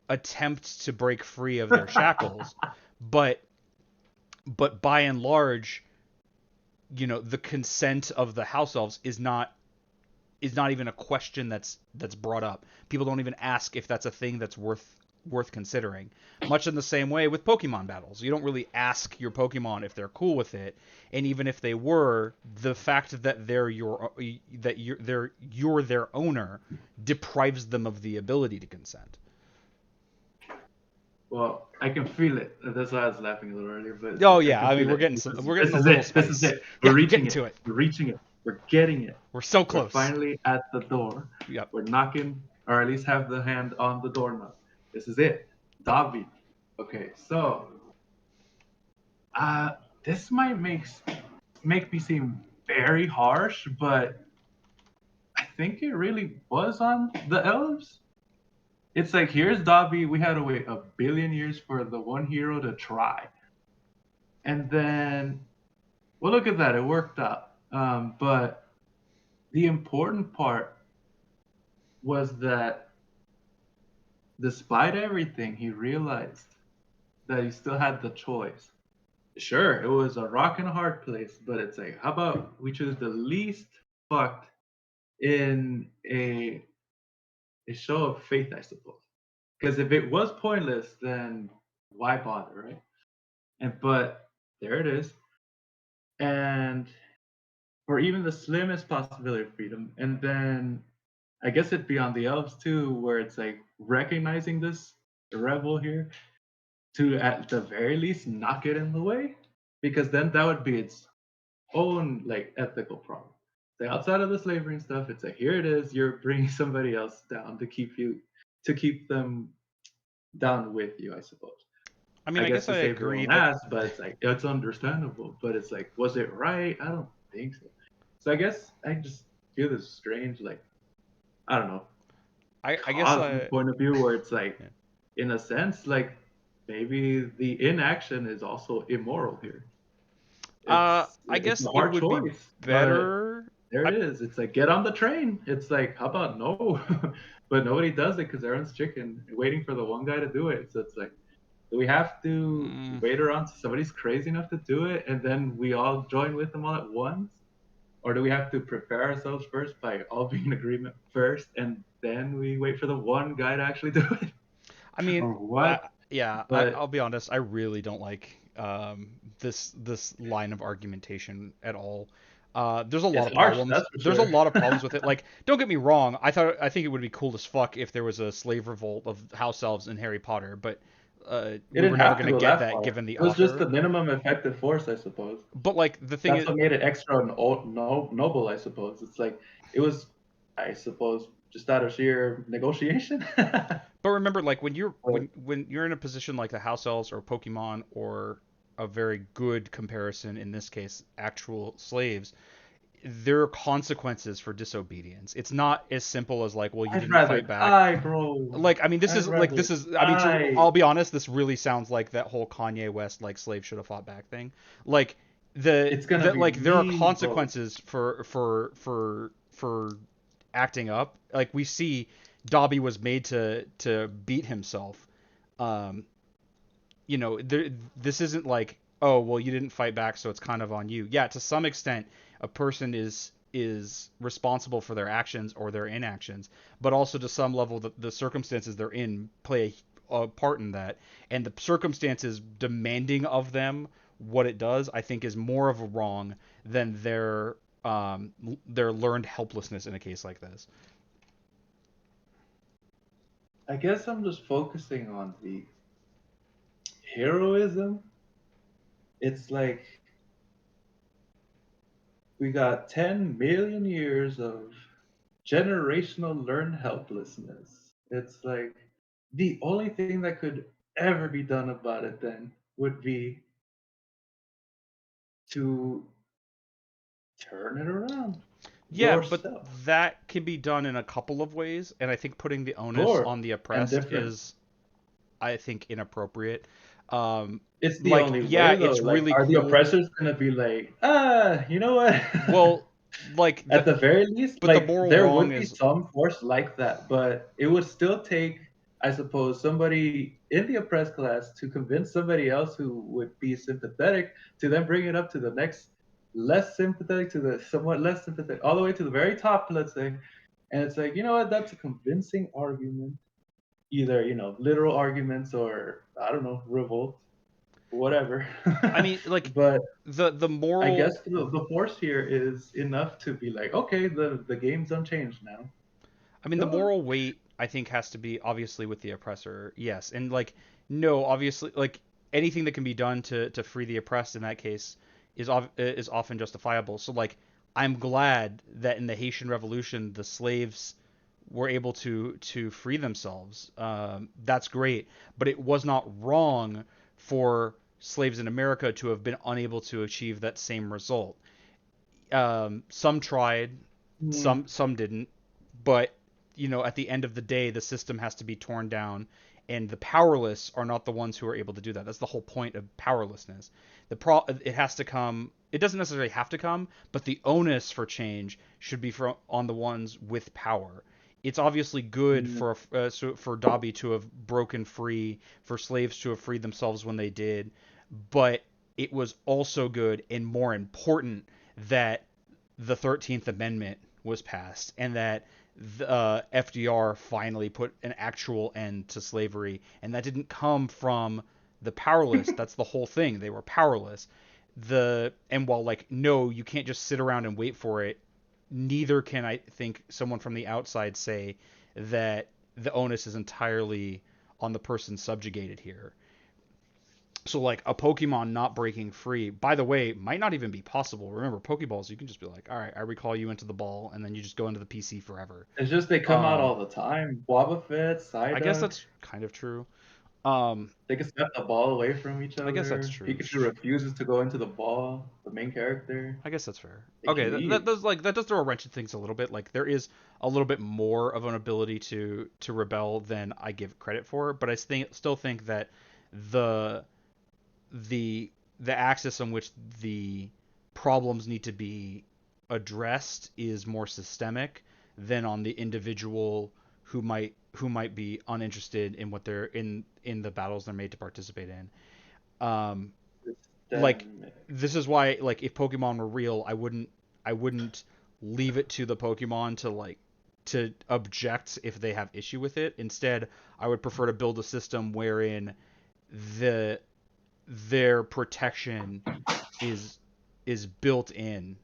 attempt to break free of their shackles, but by and large, the consent of the house elves is not even a question that's brought up. People don't even ask if that's a thing that's worth considering. Much in the same way with Pokemon battles, you don't really ask your Pokemon if they're cool with it, and even if they were, the fact that you're their owner deprives them of the ability to consent. Well, I can feel it. That's why I was laughing a little earlier, but it's Oh like I yeah, can I mean feel we're it. getting This is we're this getting a is little it. This is spice. it. We're Yeah, we're reaching getting it. to it. We're reaching it. We're getting it. We're so We're close. finally at the door. Yep. We're knocking, or at least have the hand on the doorknob. This is it. Dobby. Okay, so uh this might make me seem very harsh, but I think it really was on the elves. It's like here's Dobby. We had to wait a billion years for the one hero to try. And then well, look at that. It worked out. But the important part was that despite everything, he realized that he still had the choice. Sure, it was a rock and a hard place, but it's like, how about we choose the least fucked in a show of faith, I suppose. Because if it was pointless, then why bother, right? And but there it is. And or even the slimmest possibility of freedom. And then I guess it'd be on the elves too, where it's like recognizing this rebel here to at the very least not get in the way, because then that would be its own like ethical problem. So outside of the slavery and stuff, it's like here it is, you're bringing somebody else down to keep them down with you, I suppose. I mean, I I guess guess to I save their agree own that ass, but it's like it's understandable. But it's like, was it right? I don't think so. So I guess I just feel this strange, like I don't know, I guess cosmic I point of view where it's like, yeah. in a sense, like maybe the inaction is also immoral here. I It's guess a it hard would be choice, but better. there I it is. It's like get on the train. It's like how about no, but nobody does it because everyone's chicken waiting for the one guy to do it. So it's like, do we have to mm, wait around till somebody's crazy enough to do it and then we all join with them all at once? Or do we have to prepare ourselves first by all being in agreement first and then we wait for the one guy to actually do it? I mean, Or what? yeah, But I'll be honest. I really don't like this line of argumentation at all. There's a lot it's of harsh, problems. that's for There's a sure. lot of problems with it. Like, don't get me wrong. I think it would be cool as fuck if there was a slave revolt of house elves in Harry Potter, but It we were didn't never have to gonna go get that that far. given the It was just author. the minimum effective force, I suppose. But like the thing That's is, what made it extra noble, I suppose. It's like it was, I suppose, just out of sheer negotiation. but remember, like when you're But when you're in a position like the house elves or Pokemon or a very good comparison in this case, actual slaves, there are consequences for disobedience. It's not as simple as like, well, you I'd didn't rather fight back. die, bro. Like, I mean, I'd rather I mean, die. I'll be honest, this really sounds like that whole Kanye West like slave should have fought back thing. Like It's gonna that be like there are mean, bro. consequences for acting up. Like we see Dobby was made to beat himself. Um, this isn't like, oh well, you didn't fight back, so it's kind of on you. Yeah, to some extent, a person is responsible for their actions or their inactions, but also to some level, the circumstances they're in play a part in that, and the circumstances demanding of them what it does, I think, is more of a wrong than their learned helplessness in a case like this. I guess I'm just focusing on the heroism. It's like we got 10 million years of generational learned helplessness. It's like the only thing that could ever be done about it then would be to turn it around Yeah, but yourself. that can be done in a couple of ways, and I think putting the onus Sure. on the And oppressed different. is, I think, inappropriate. Um, It's the like, only yeah, way though. it's Like, really are the cool. oppressors gonna be like, you know what? Well, like At the very least, but the like moral there wrong would be is, some force like that, but it would still take, I suppose, somebody in the oppressed class to convince somebody else who would be sympathetic to then bring it up to the next less sympathetic to the somewhat less sympathetic, all the way to the very top, let's say. And it's like, you know what, that's a convincing argument. Either, literal arguments or I don't know, revolt, whatever. I mean, like But the I guess moral. the force here is enough to be like, okay, the game's unchanged now. I mean, the Go. moral weight I think has to be obviously with the oppressor. Yes, and like no, obviously like anything that can be done to free the oppressed in that case is often justifiable. So like I'm glad that in the Haitian Revolution the slaves were able to free themselves. That's great, but it was not wrong for slaves in America to have been unable to achieve that same result. Some tried, Mm, some didn't, but at the end of the day, the system has to be torn down, and the powerless are not the ones who are able to do that. That's the whole point of powerlessness. It has to come. It doesn't necessarily have to come, but the onus for change should be on the ones with power. It's obviously good mm, for Dobby to have broken free, for slaves to have freed themselves when they did, but it was also good and more important that the 13th Amendment was passed and that FDR finally put an actual end to slavery. And that didn't come from the powerless. That's the whole thing. They were powerless. And while like no, you can't just sit around and wait for it. Neither can I think someone from the outside say that the onus is entirely on the person subjugated here. So like a Pokemon not breaking free, by the way, might not even be possible. Remember, Pokeballs, you can just be like, all right, I recall you into the ball, and then you just go into the PC forever. it's just they come out Um, all the time. Wobbuffet, I guess Psyduck, that's kind of true. Um, they can step the ball away from each I guess that's other. true. Pikachu refuses to go into the ball. The main character, I guess that's fair. they Okay, can that leave. does that does throw a wrench in things a little bit. Like there is a little bit more of an ability to rebel than I give credit for, but still think that the the the axis on which the problems need to be addressed is more systemic than on the individual who might be uninterested in what they're in the battles they're made to participate in. Um, like Systemic. this is why like if Pokemon were real, I wouldn't leave it to the Pokemon to object if they have issue with it. Instead, I would prefer to build a system wherein the their protection is is built in.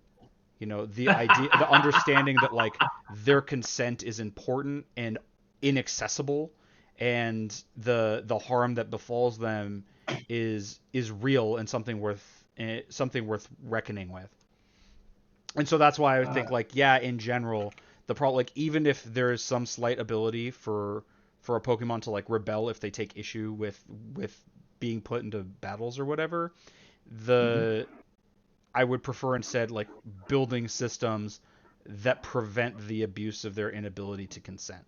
The understanding that like their consent is important and inaccessible, and the harm that befalls them is real and something worth reckoning with. And so that's why I would uh, think like yeah, in general, the problem like even if there is some slight ability for a Pokemon to like rebel if they take issue with being put into battles or whatever, mhm. the I would prefer instead like building systems that prevent the abuse of their inability to consent.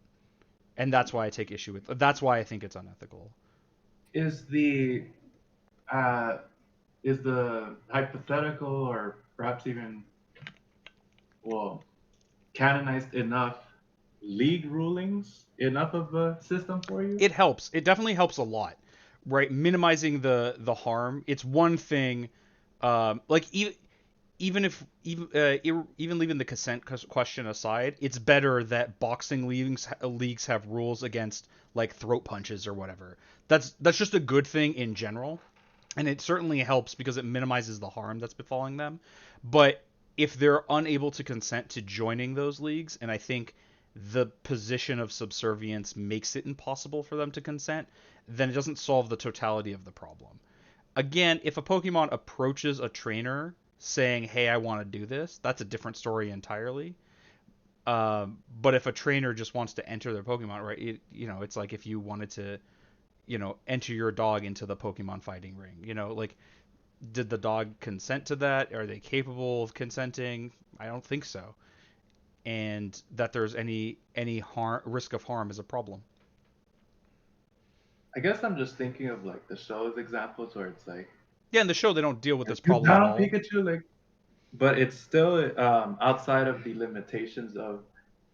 And that's why I take issue with. That's why I think it's unethical. Is the uh, is the hypothetical or perhaps even, well, canonized enough league rulings enough of a system for you? It helps. It definitely helps a lot, right? Minimizing the harm. It's one thing. Like even leaving the consent question aside, it's better that boxing leagues have rules against like throat punches or whatever. That's just a good thing in general, and it certainly helps because it minimizes the harm that's befalling them. But if they're unable to consent to joining those leagues, and I think the position of subservience makes it impossible for them to consent, then it doesn't solve the totality of the problem. Again, if a Pokemon approaches a trainer saying, "Hey, I want to do this," that's a different story entirely. But if a trainer just wants to enter their Pokemon, right? It's like if you wanted to, enter your dog into the Pokemon fighting ring. Like Did the dog consent to that? Are they capable of consenting? I don't think so. And that there's any harm risk of harm is a problem. I guess I'm just thinking of like the show's examples where it's like, Yeah, in the show they don't deal with "Are this you problem at down, all. Pikachu?" Like, but it's still outside of the limitations of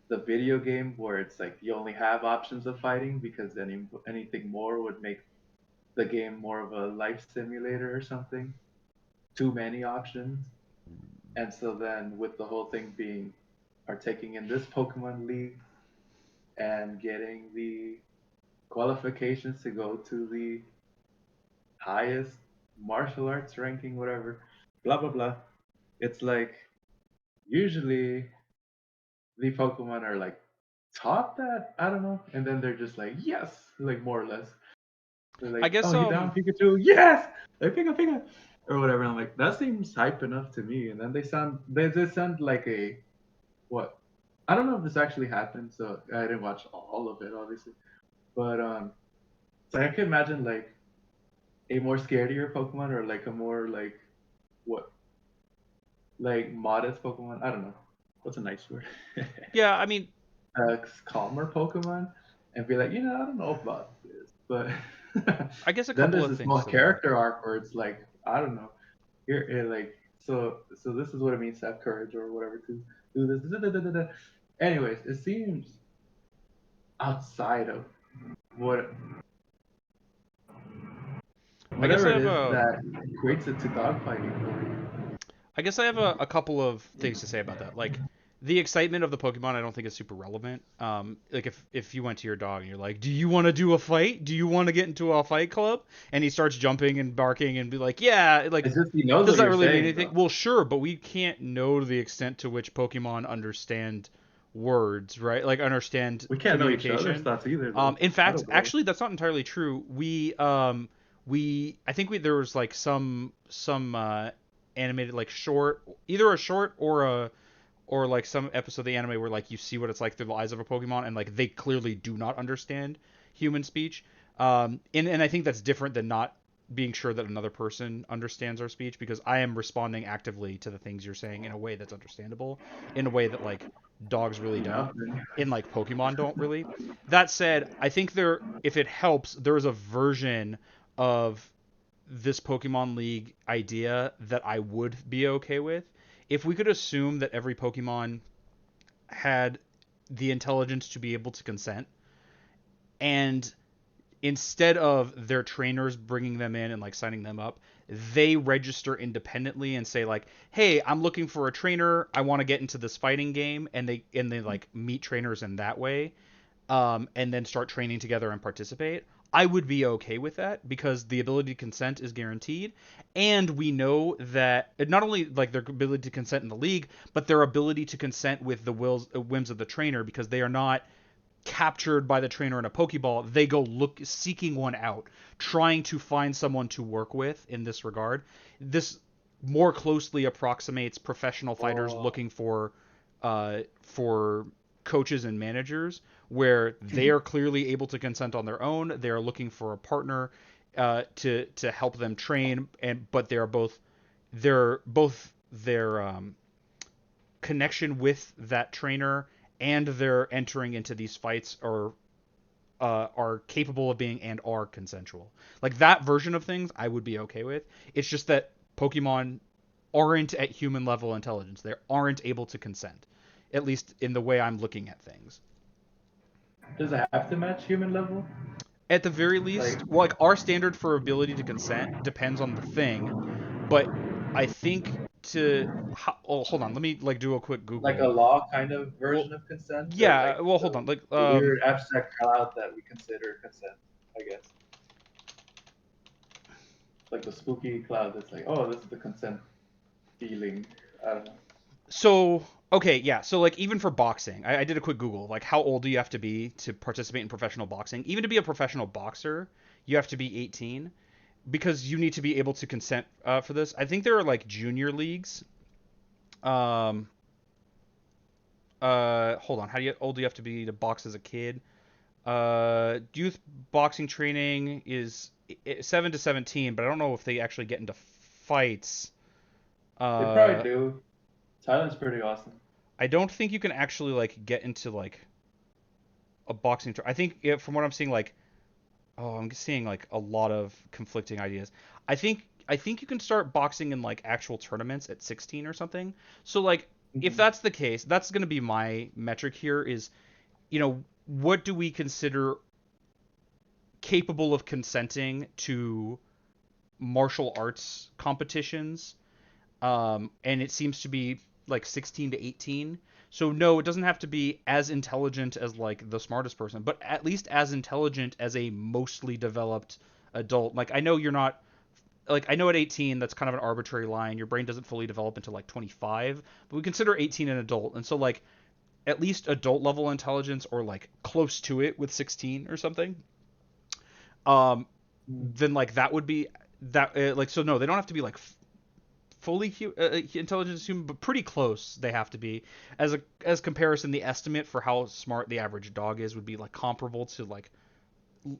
the video game where it's like you only have options of fighting because anything more would make the game more of a life simulator or something. Too many options. And so then with the whole thing being partaking in this Pokemon League and getting the qualifications to go to the highest martial arts ranking, whatever, blah blah blah. It's like usually the Pokemon are like taught that, I don't know, and then they're just like, yes, like more or less. They're I like, guess oh, you down, Pikachu? Yes! Like, Pika, Pika! Or whatever. And I'm like, that seems hype enough to me. And then they sound like a, what? I don't know if this actually happened, so I didn't watch all of it, obviously. But, so I can imagine, like, a more scarier Pokemon or, like, a more, like, what? Like, modest Pokemon? I don't know. What's a nice word? yeah, I mean, Calmer Pokemon and be like, I don't know about this, but I guess a then couple there's of a things small to that. character arc where it's like, I don't know, here, like, so this is what it means to have courage or whatever to do this. Da, da, da, da, da. Anyways, it seems outside of what I guess whatever I it have is a that equates it to dogfighting for you. I guess I have a couple of things to say about that. Like the excitement of the Pokemon, I don't think is super relevant. Like if you went to your dog and you're like, "Do you want to do a fight? Do you want to get into a fight club?" and he starts jumping and barking and be like, "Yeah," like It's just he knows does what that you're really mean saying anything? though. Well, sure, but we can't know the extent to which Pokemon understand words, right? Like understand We can't know each other's communication. thoughts either though. In I fact, don't know. actually, that's not entirely true. We I think there was like some animated like short, either a short or like some episode of the anime where like you see what it's like through the eyes of a Pokemon and like they clearly do not understand human speech. And I think that's different than not being sure that another person understands our speech because I am responding actively to the things you're saying in a way that's understandable, in a way that like dogs really don't, Nothing. in like Pokemon don't really. That said, I think if it helps, there is a version of this Pokemon League idea that I would be okay with. If we could assume that every Pokemon had the intelligence to be able to consent, and instead of their trainers bringing them in and like signing them up, they register independently and say like, "Hey, I'm looking for a trainer. I want to get into this fighting game," and they like meet trainers in that way, and then start training together and participate, I would be okay with that because the ability to consent is guaranteed, and we know that not only like their ability to consent in the league, but their ability to consent with the whims of the trainer because they are not captured by the trainer in a Pokeball. They go look seeking one out, trying to find someone to work with in this regard. This more closely approximates professional fighters Oh. looking for coaches and managers where they are clearly able to consent on their own. They are looking for a partner to help them train, and but they're both their connection with that trainer and their entering into these fights are capable of being and are consensual. Like that version of things, I would be okay with. It's just that Pokemon aren't at human level intelligence. They aren't able to consent, at least in the way I'm looking at things. Does it have to match human level? At the very Like least, well, like our standard for ability to consent depends on the thing, but I think oh, hold on, let me like do a quick like Google. a law kind of Well, version of consent, or like yeah, well, hold on, like the weird abstract cloud that we consider consent, I guess. Like the spooky cloud that's like, oh, this is the consent feeling. I don't know. So okay, yeah. So like even for boxing, I did a quick Google. Like how old do you have to be to participate in professional boxing? Even to be a professional boxer, you have to be 18 because you need to be able to consent for this. I think there are like junior leagues. Um, hold on. How old do you have to be to box as a kid? Youth boxing training is 7 to 17, but I don't know if they actually get into fights. They probably Uh, do. Thailand's pretty awesome. I don't think you can actually like get into like a boxing. I think from what I'm seeing, like I'm seeing like a lot of conflicting ideas. I think you can start boxing in like actual tournaments at 16 or something. So like if Hmm. that's the case, that's going to be my metric here is, what do we consider capable of consenting to martial arts competitions? And it seems to be like 16 to 18. So no, it doesn't have to be as intelligent as like the smartest person, but at least as intelligent as a mostly developed adult. Like I know you're not like I know at 18 that's kind of an arbitrary line. Your brain doesn't fully develop until like 25, but we consider 18 an adult. And so like at least adult level intelligence or like close to it with 16 or something. Um then like that would be that like so no, they don't have to be like fully intelligent as human, but pretty close they have to be. As comparison, the estimate for how smart the average dog is would be like comparable to like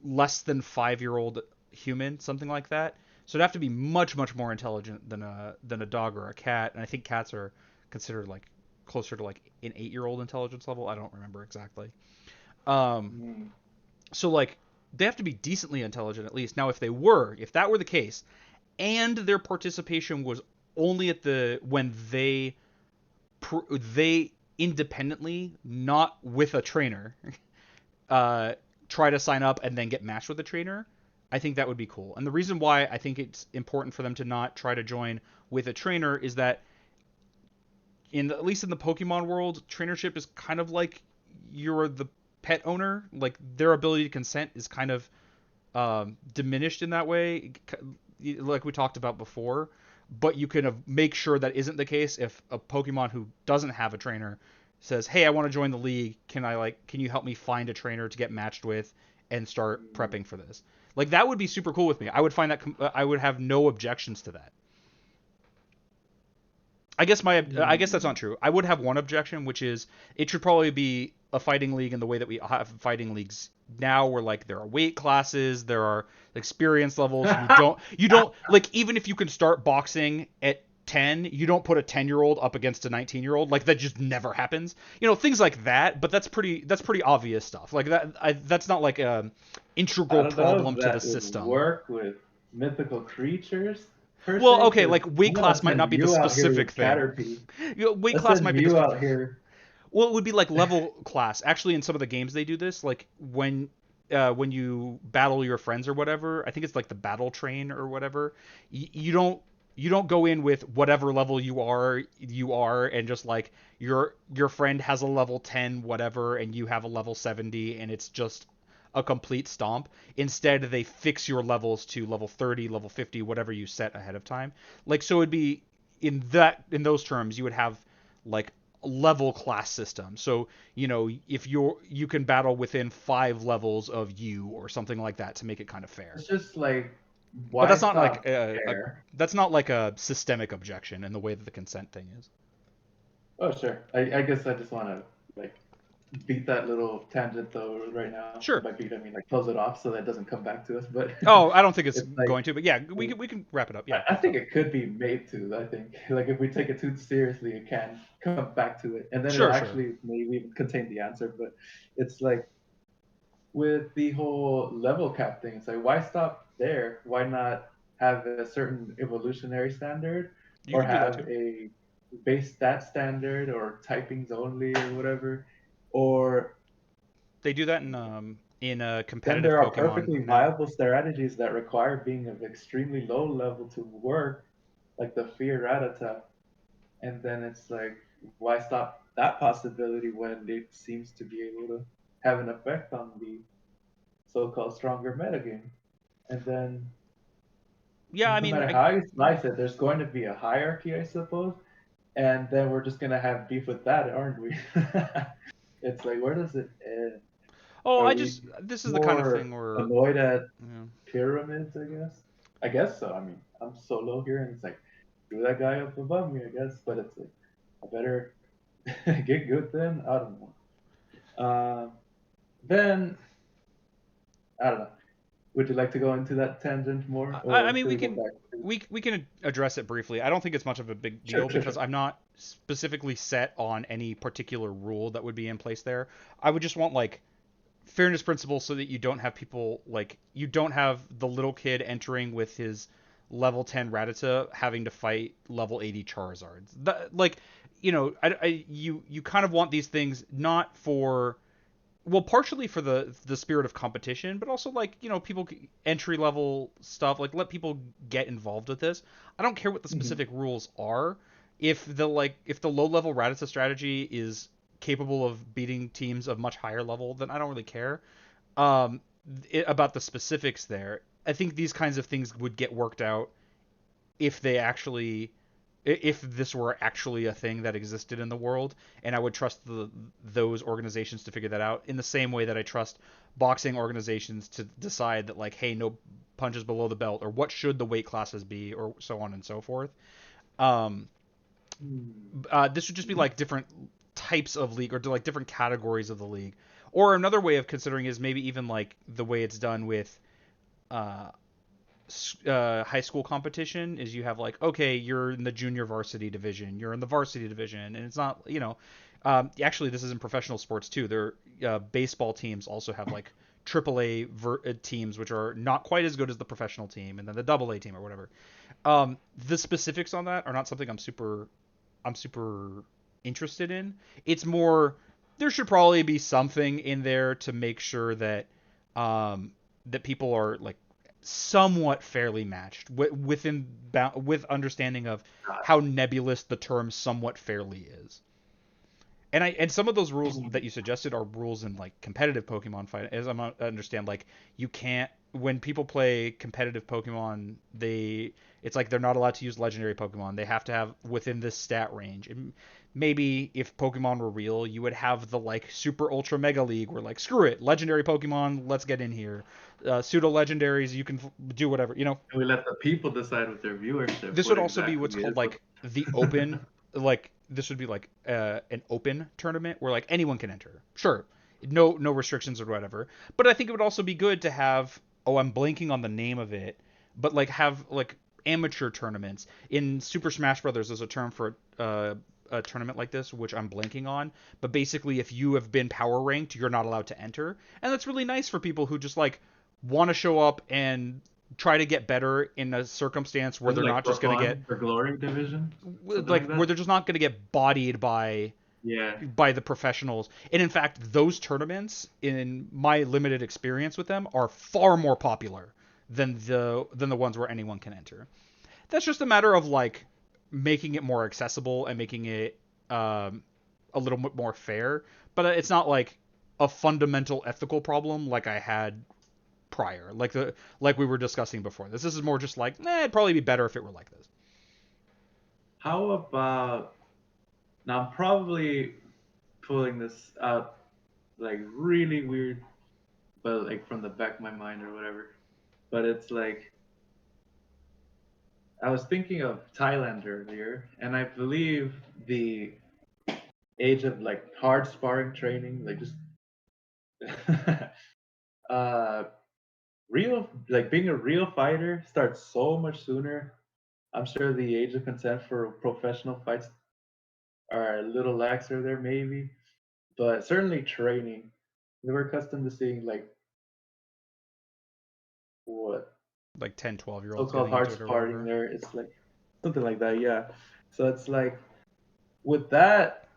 less than 5 year old human, something like that. So it'd have to be much much more intelligent than a dog or a cat. And I think cats are considered like closer to like an 8 year old intelligence level. I don't remember exactly. Um, Mm. so like they have to be decently intelligent at least. Now, if that were the case, and their participation was only at the when they independently, not with a trainer, uh, try to sign up and then get matched with a trainer, I think that would be cool. And the reason why I think it's important for them to not try to join with a trainer is that at least in the Pokemon world, trainership is kind of like you're the pet owner. Like their ability to consent is kind of diminished in that way, like we talked about before. But you can make sure that isn't the case if a Pokemon who doesn't have a trainer says, "Hey, I want to join the league. Can you help me find a trainer to get matched with and start Mm. prepping for this?" Like that would be super cool with me. I would find that I would have no objections to that. I guess that's not Mm. true. I would have one objection, which is it should probably be a fighting league in the way that we have fighting leagues now, where like there are weight classes, there are experience levels. You don't like even if you can start boxing at 10, you don't put a 10-year-old up against a 19-year-old. Like that just never happens. Things like that. But that's pretty obvious stuff. Like that's not like a I integral don't know problem if to the that would system. work with mythical creatures per Well, se, okay, because like weight I'm gonna class might send not be the Mew out here specific with thing. Caterpie. Weight Let's class send might be Mew the out here. Well, it would be like level class. Actually, in some of the games they do this, like when you battle your friends or whatever. I think it's like the battle train or whatever. You don't go in with whatever level you are, and just like your friend has a level 10 whatever and you have a level 70 and it's just a complete stomp. Instead, they fix your levels to level 30, level 50, whatever you set ahead of time. Like so it'd be in those terms you would have like level class system. So, if you can battle within 5 levels of you or something like that to make it kind of fair. It's just like, But why that's not like stop a systemic objection in the way that the consent thing is. Oh, sure. I guess I just want to like beat that little tangent though right now. And Sure. by beat, I mean like close it off so that it doesn't come back to us. But Oh, I don't think it's it's like going to, but yeah, we can wrap it up. Yeah, I what's think up? it could be made to. I think like if we take it too seriously, it can come back to it, and then it'll Sure, sure. actually maybe even contain the answer. But it's like with the whole level cap thing, it's like why stop there? Why not have a certain evolutionary standard, You or can do that have too. a base stat standard, or typings only, or whatever? Or They do that in then competitive there are Pokemon perfectly now. viable strategies that require being of extremely low level to work, like the fear Ratata. And then it's like, why stop that possibility when it seems to be able to have an effect on the so-called stronger metagame? And then, Yeah, I no mean, matter how you slice it, there's going to be a hierarchy, I suppose. And then we're just gonna have beef with that, aren't we? It's like, where does it end? oh, Are I we just this is the kind of thing more where, annoyed at yeah. pyramids? I guess. I guess so. I mean, I'm so low here, and it's like, do that guy up above me, I guess. But it's like, I better get good then. I don't know. Then I don't know. Would you like to go into that tangent more, I or mean, should we go back to? we can address it briefly. I don't think it's much of a big Sure, deal sure, because sure. I'm not specifically set on any particular rule that would be in place there. I would just want like fairness principles so that you don't have people like you don't have the little kid entering with his level 10 Rattata having to fight level 80 Charizards. Like, you kind of want these things not for well, partially for the spirit of competition, but also like people entry level stuff. Like let people get involved with this. I don't care what the Hmm. specific rules are. If the low level Raditz strategy is capable of beating teams of much higher level, then I don't really care about the specifics there. I think these kinds of things would get worked out if they actually if this were actually a thing that existed in the world, and I would trust those organizations to figure that out in the same way that I trust boxing organizations to decide that like, hey, no punches below the belt, or what should the weight classes be, or so on and so forth. Um, this would just be Hmm. like different types of league or like different categories of the league. Or another way of considering is maybe even like the way it's done with uh, high school competition is you have like okay you're in the junior varsity division, you're in the varsity division, and it's not actually this is in professional sports too. Their baseball teams also have like AAA teams which are not quite as good as the professional team, and then the AA team or whatever. The specifics on that are not something I'm super interested in. It's more there should probably be something in there to make sure that people are like somewhat fairly matched with understanding of how nebulous the term somewhat fairly is. And some of those rules that you suggested are rules in like competitive Pokemon fight. As I understand, like you can't when people play competitive Pokemon, it's like they're not allowed to use legendary Pokemon. They have to have within this stat range. And maybe if Pokemon were real, you would have the like Super Ultra Mega League where like screw it, legendary Pokemon, let's get in here. Pseudo legendaries, you can do whatever. And we let the people decide with their viewership This would what also be exactly what's called is what. like the open like this would be like an open tournament where like anyone can enter, sure, no restrictions or whatever. But I think it would also be good to have, oh, I'm blanking on the name of it, but like have like amateur tournaments in Super Smash Brothers. There's a term for a tournament like this which I'm blanking on, but basically if you have been power ranked you're not allowed to enter, and that's really nice for people who just like want to show up and try to get better in a circumstance where Was it they're like not for just going to get fun, for glory division, something like like where that? they're just not going to get bodied Yeah. by the professionals. And in fact, those tournaments, in my limited experience with them, are far more popular than the ones where anyone can enter. That's just a matter of like making it more accessible and making it a little bit more fair. But it's not like a fundamental ethical problem like I had prior, like we were discussing before. This is more just like, it'd probably be better if it were like this. How about now? I'm probably pulling this out like really weird, but like from the back of my mind or whatever. But it's like I was thinking of Thailand earlier, and I believe the age of like hard sparring training, like just uh real like being a real fighter starts so much sooner. I'm sure the age of consent for professional fights are a little laxer there maybe, but certainly training. We were accustomed to seeing like what Like 10, 12 year olds so-called getting hard into it or sparring whatever. there. It's like something like that, yeah. So it's like would that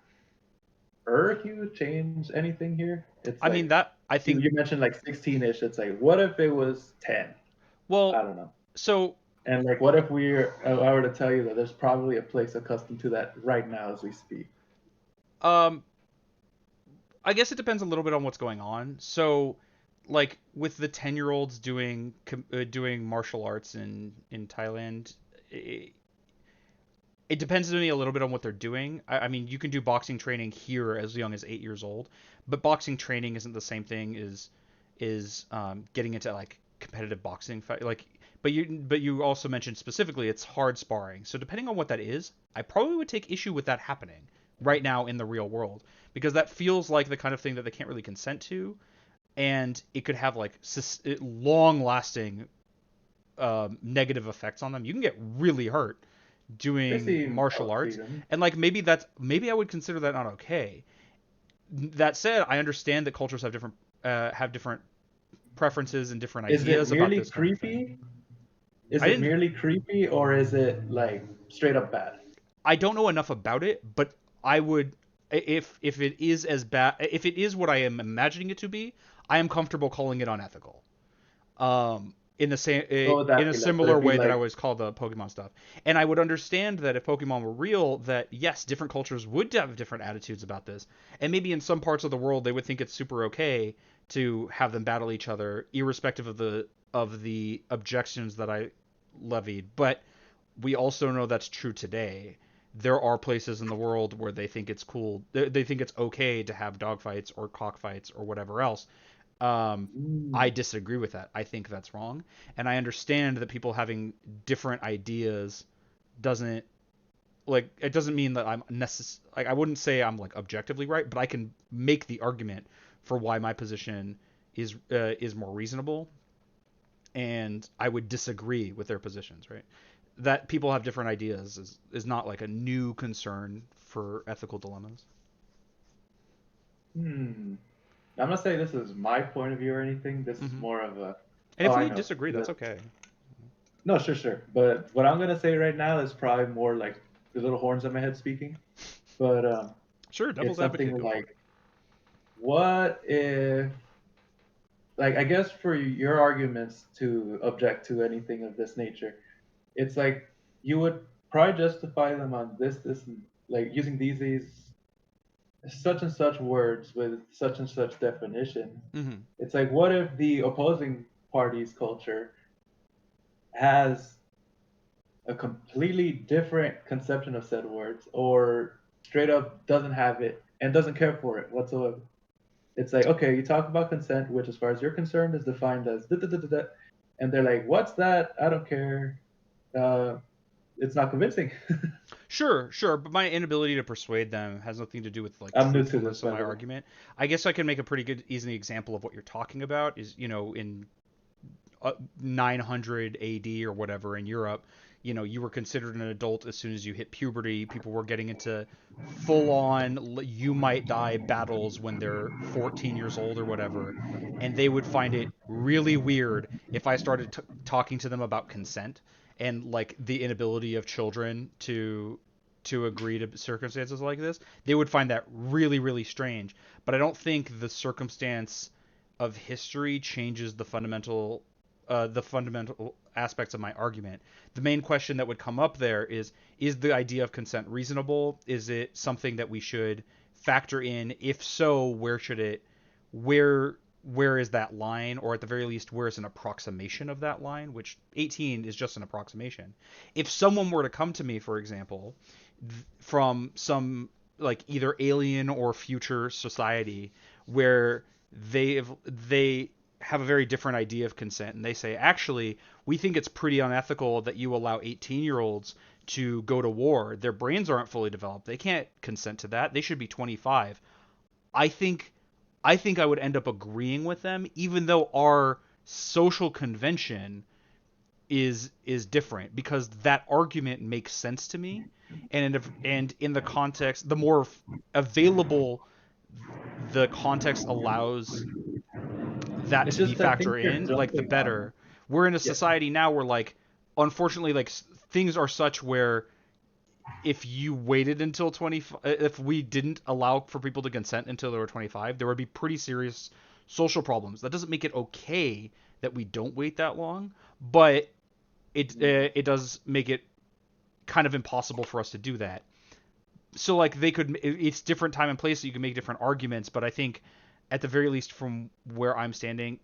Earth you change anything here? It's I mean, like that I you, think. you mentioned like 16ish. It's like what if it was 10? I Well, don't know. so And like what if I were to tell you that there's probably a place accustomed to that right now as we speak. um, I guess it depends a little bit on what's going on. So, like with the 10-year-olds doing martial arts in Thailand, it, it depends to me a little bit on what they're doing. I mean, you can do boxing training here as young as 8 years old, but boxing training isn't the same thing as is getting into like competitive boxing fight. Like, but you also mentioned specifically it's hard sparring. So depending on what that is, I probably would take issue with that happening right now in the real world because that feels like the kind of thing that they can't really consent to. and it could have like long lasting negative effects on them. You can get really hurt I doing see martial both arts, seasons. and like maybe I would consider that not okay. That said, I understand that cultures have different preferences and different Is it ideas about merely this kind of thing. creepy? Is I it didn't merely creepy or is it like straight up bad? I don't know enough about it, but I would if it is as bad if it is what I am imagining it to be, I am comfortable calling it unethical. In the same What would in that a be like? Would similar it be way that I like, always call the Pokemon stuff. And I would understand that if Pokemon were real, that yes, different cultures would have different attitudes about this, and maybe in some parts of the world they would think it's super okay to have them battle each other, irrespective of the objections that I levied. But we also know that's true today. There are places in the world where they think it's cool, they think it's okay to have dogfights or cockfights or whatever else. um, I mm, disagree with that. I think that's wrong, and I understand that people having different ideas doesn't like it doesn't mean that I'm like I wouldn't say I'm like objectively right, but I can make the argument for why my position is more reasonable, and I would disagree with their positions. Right? That people have different ideas is not like a new concern for ethical dilemmas. hmm. I'm not saying this is my point of view or anything. This is Hmm. more of a, And oh, if I we know. disagree, that's okay. No, sure, sure. But what I'm gonna say right now is probably more like the little horns in my head speaking. But Sure, it's devil's advocate, something go for like, it. what if, like, I guess for your arguments to object to anything of this nature, it's like you would probably justify them on this, and like using these such and such words with such and such definition. Hmm. It's like, what if the opposing party's culture has a completely different conception of said words, or straight up doesn't have it and doesn't care for it whatsoever? It's like, okay, you talk about consent, which, as far as you're concerned, is defined as da da da da da, and they're like, what's that? I don't care. Uh, it's not convincing. Sure, sure, but my inability to persuade them has nothing to do with like I'm new to this, truthfulness of by my the way. argument. I guess I can make a pretty good, easy example of what you're talking about. Is in 900 AD or whatever in Europe, you were considered an adult as soon as you hit puberty. People were getting into full on you might die battles when they're 14 years old or whatever, and they would find it really weird if I started talking to them about consent and like the inability of children to agree to circumstances like this. They would find that really really strange, but I don't think the circumstance of history changes the fundamental aspects of my argument. The main question that would come up there is the idea of consent reasonable? Is it something that we should factor in? If so, where is that line, or at the very least where is an approximation of that line, which 18 is just an approximation. If someone were to come to me, for example, from some like either alien or future society where they have a very different idea of consent, and they say, actually, we think it's pretty unethical that you allow 18-year-olds to go to war. Their brains aren't fully developed. They can't consent to that. They should be 25. I think I would end up agreeing with them, even though our social convention is different, because that argument makes sense to me, and in the context, the more available the context allows that It's to be just, I think factor you're in, like the jumping on. better. We're in a Yeah, society now where like unfortunately like things are such where if you waited until 20 if we didn't allow for people to consent until they were 25, there would be pretty serious social problems. That doesn't make it okay that we don't wait that long, but it does make it kind of impossible for us to do that. So like it's different time and place, so you can make different arguments, but I think at the very least from where I'm standing,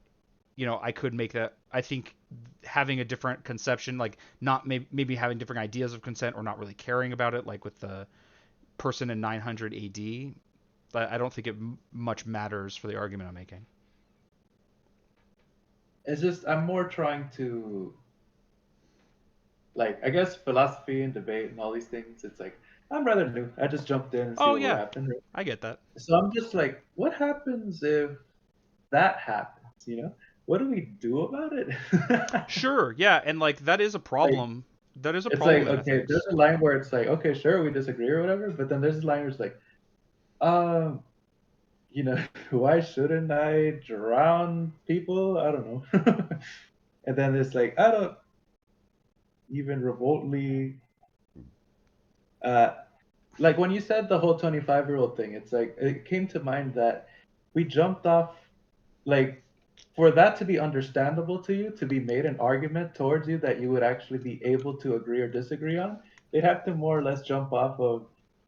I could make that. I think having a different conception, like not maybe having different ideas of consent or not really caring about it, like with the person in 900 AD, I don't think it much matters for the argument I'm making. it's just, I'm more trying to, like, I guess philosophy and debate and all these things. It's like, I'm rather new. I just jumped in and see Oh what would yeah, happen. I get that. So I'm just like, what happens if that happens, what do we do about it? Sure, yeah, and like that is a Like, problem. That is a it's like, problem in okay, there's ethics. a line where it's like, okay, sure, we disagree or whatever, but then there's a line where it's like, um, you know, why shouldn't I drown people? I don't know. And then it's like, I don't even remotely, uh, like when you said the whole 25-year-old thing, it's like, it came to mind that we jumped off, like, for that to be understandable to you, to be made an argument towards you that you would actually be able to agree or disagree on, they'd have to more or less jump off of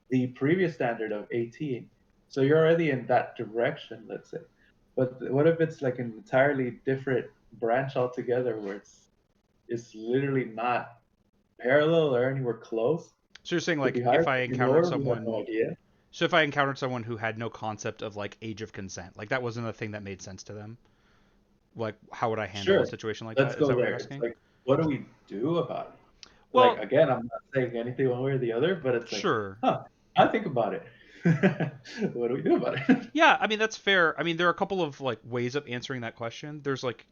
the previous standard of 18. So you're already in that direction, let's say. But what if it's like an entirely different branch altogether where it's literally not parallel or anywhere close? So you're saying Could be like higher, if I could be encountered lower. We have no someone, idea. so if I encountered someone who had no concept of like age of consent, like that wasn't a thing that made sense to them, like how would I handle a Sure, situation like let's that? Is go that what you're there. It's asking? like, what do we do about it? Like, Well, again, I'm not saying anything one way or the other, but it's like, sure. huh, I think about it. What do we do about it? Yeah, I mean that's fair. I mean there are a couple of like ways of answering that question. There's like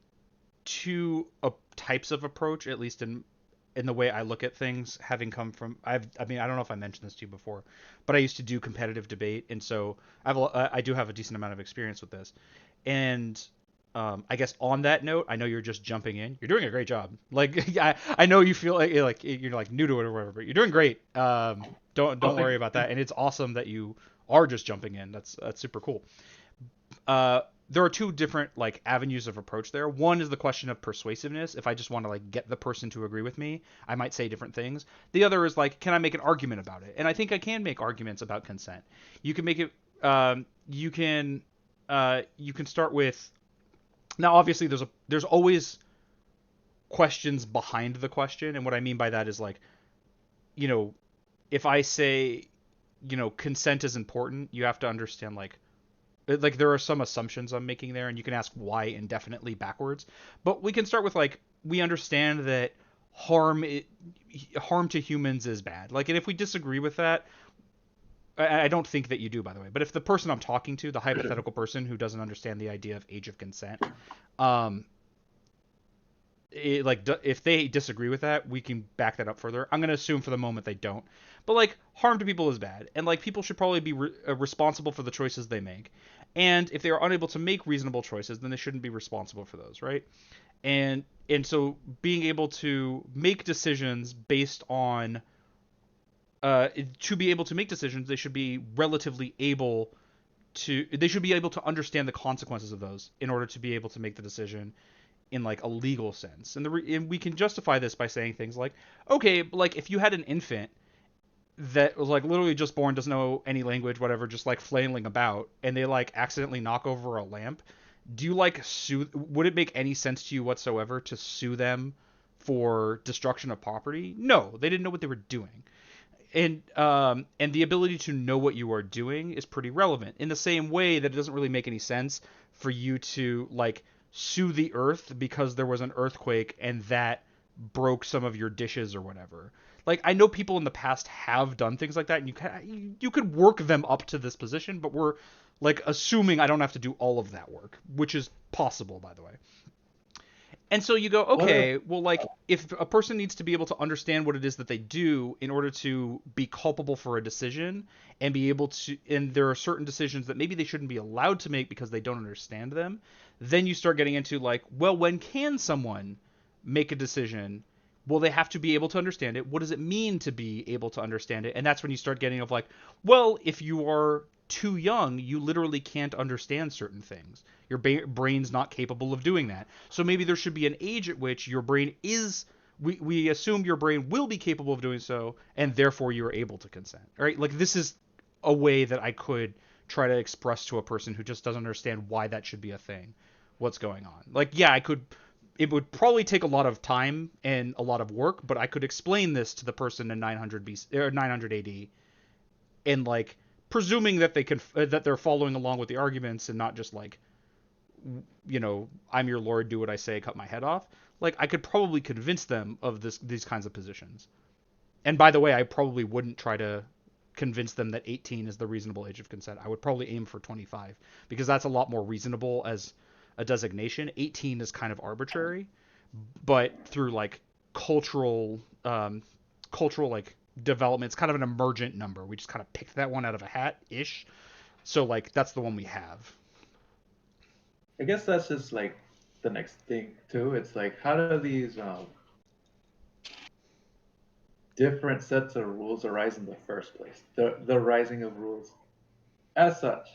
two types of approach, at least in the way I look at things, having come from I mean I don't know if I mentioned this to you before, but I used to do competitive debate, and so I do have a decent amount of experience with this, and I guess on that note, I know you're just jumping in. You're doing a great job. Like I know you feel like you're like new to it or whatever, but you're doing great. Don't Oh, worry about that, and it's awesome that you are just jumping in. That's super cool. There are two different like avenues of approach there. One is the question of persuasiveness. If I just want to like get the person to agree with me, I might say different things. The other is like, can I make an argument about it? And I think I can make arguments about consent. You can make it. You can. You can start with. Now, obviously, there's always questions behind the question, and what I mean by that is like, you know, if I say, consent is important, you have to understand like there are some assumptions I'm making there, and you can ask why indefinitely backwards. But we can start with like we understand that harm harm to humans is bad. Like, and if we disagree with that, I don't think that you do, by the way. But if the person I'm talking to, the for sure. hypothetical person who doesn't understand the idea of age of consent, um, like if they disagree with that, we can back that up further. I'm gonna assume for the moment they don't, but like harm to people is bad, and like people should probably be responsible for the choices they make. And if they are unable to make reasonable choices, then they shouldn't be responsible for those, right? And so being able to make decisions based on to be able to make decisions, they should be relatively able they should be able to understand the consequences of those in order to be able to make the decision in like a legal sense. And we can justify this by saying things like, okay, like if you had an infant that was like literally just born, doesn't know any language, whatever, just like flailing about, and they like accidentally knock over a lamp, do you like sue? Would it make any sense to you whatsoever to sue them for destruction of property? No, they didn't know what they were doing. And the ability to know what you are doing is pretty relevant. In the same way that it doesn't really make any sense for you to like sue the earth because there was an earthquake and that broke some of your dishes or whatever. Like I know people in the past have done things like that, and you could work them up to this position, but we're like assuming I don't have to do all of that work, which is possible, by the way. And so you go, What a okay, well, like if a person needs to be able to understand what it is that they do in order to be culpable for a decision and be able to, and there are certain decisions that maybe they shouldn't be allowed to make because they don't understand them, then you start getting into like, well, when can someone make a decision? Well, they have to be able to understand it. What does it mean to be able to understand it? And that's when you start getting of like, well, if you are too young, you literally can't understand certain things. Your brain's not capable of doing that. So maybe there should be an age at which your brain is. We assume your brain will be capable of doing so, and therefore you are able to consent. Right? Like this is a way that I could try to express to a person who just doesn't understand why that should be a thing. What's going on? Like, yeah, I could. It would probably take a lot of time and a lot of work, but I could explain this to the person in 900 BC or 900 AD, and like presuming that they can that they're following along with the arguments and not just like I'm your lord, do what I say, cut my head off. Like I could probably convince them of these kinds of positions. And by the way, I probably wouldn't try to convince them that 18 is the reasonable age of consent. I would probably aim for 25 because that's a lot more reasonable as a designation. 18 is kind of arbitrary, but through like cultural cultural like development, it's kind of an emergent number. We just kind of picked that one out of a hat ish. So like that's the one we have. I guess that's just like the next thing too. It's like how do these different sets of rules arise in the first place? The rising of rules as such,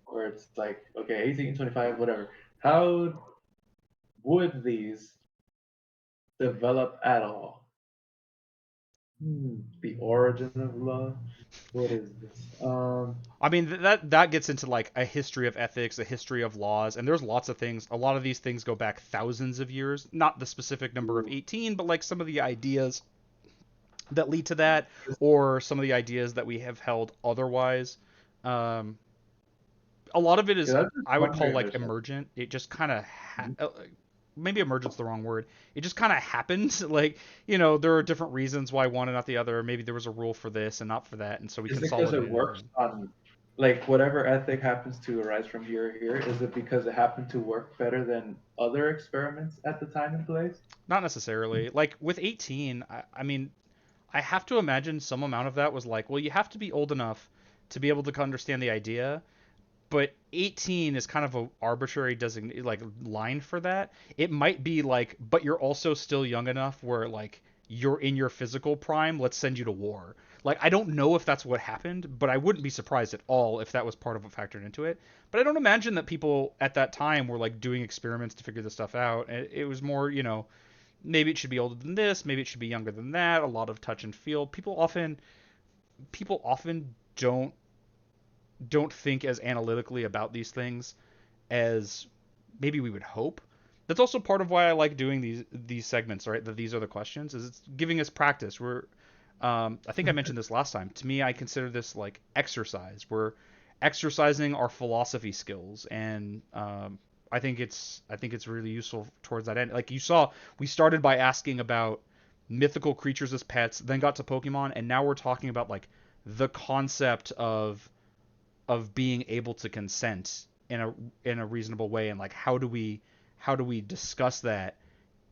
where it's like okay, 1825, whatever. How would these develop at all? The origin of love. What is this? I mean that gets into like a history of ethics, a history of laws, and there's lots of things. A lot of these things go back thousands of years. Not the specific number of 18, but like some of the ideas that lead to that, or some of the ideas that we have held otherwise. Um, a lot of it is Because I'm just I would call wondering, like there's like, emergent. It just kind of maybe emergent's the wrong word. It just kind of happened. Like there are different reasons why one and not the other. Maybe there was a rule for this and not for that, and so we is it because it consolidated it. works on like whatever ethic happens to arise from here or here? Is it because it happened to work better than other experiments at the time and place? Not necessarily. Like with 18, I mean, I have to imagine some amount of that was like, well, you have to be old enough to be able to understand the idea, but 18 is kind of a arbitrary designate like line for that. It might be like, but you're also still young enough where like you're in your physical prime, let's send you to war. Like I don't know if that's what happened, but I wouldn't be surprised at all if that was part of what factored into it. But I don't imagine that people at that time were like doing experiments to figure this stuff out. It was more, maybe it should be older than this, maybe it should be younger than that, a lot of touch and feel. People often don't think as analytically about these things as maybe we would hope. That's also part of why I like doing these segments, right? That these are the questions, is it's giving us practice. I think I mentioned this last time. To me, I consider this like exercise. We're exercising our philosophy skills, and I think it's really useful towards that end. Like you saw, we started by asking about mythical creatures as pets, then got to Pokemon, and now we're talking about like the concept of being able to consent in a reasonable way, and like how do we discuss that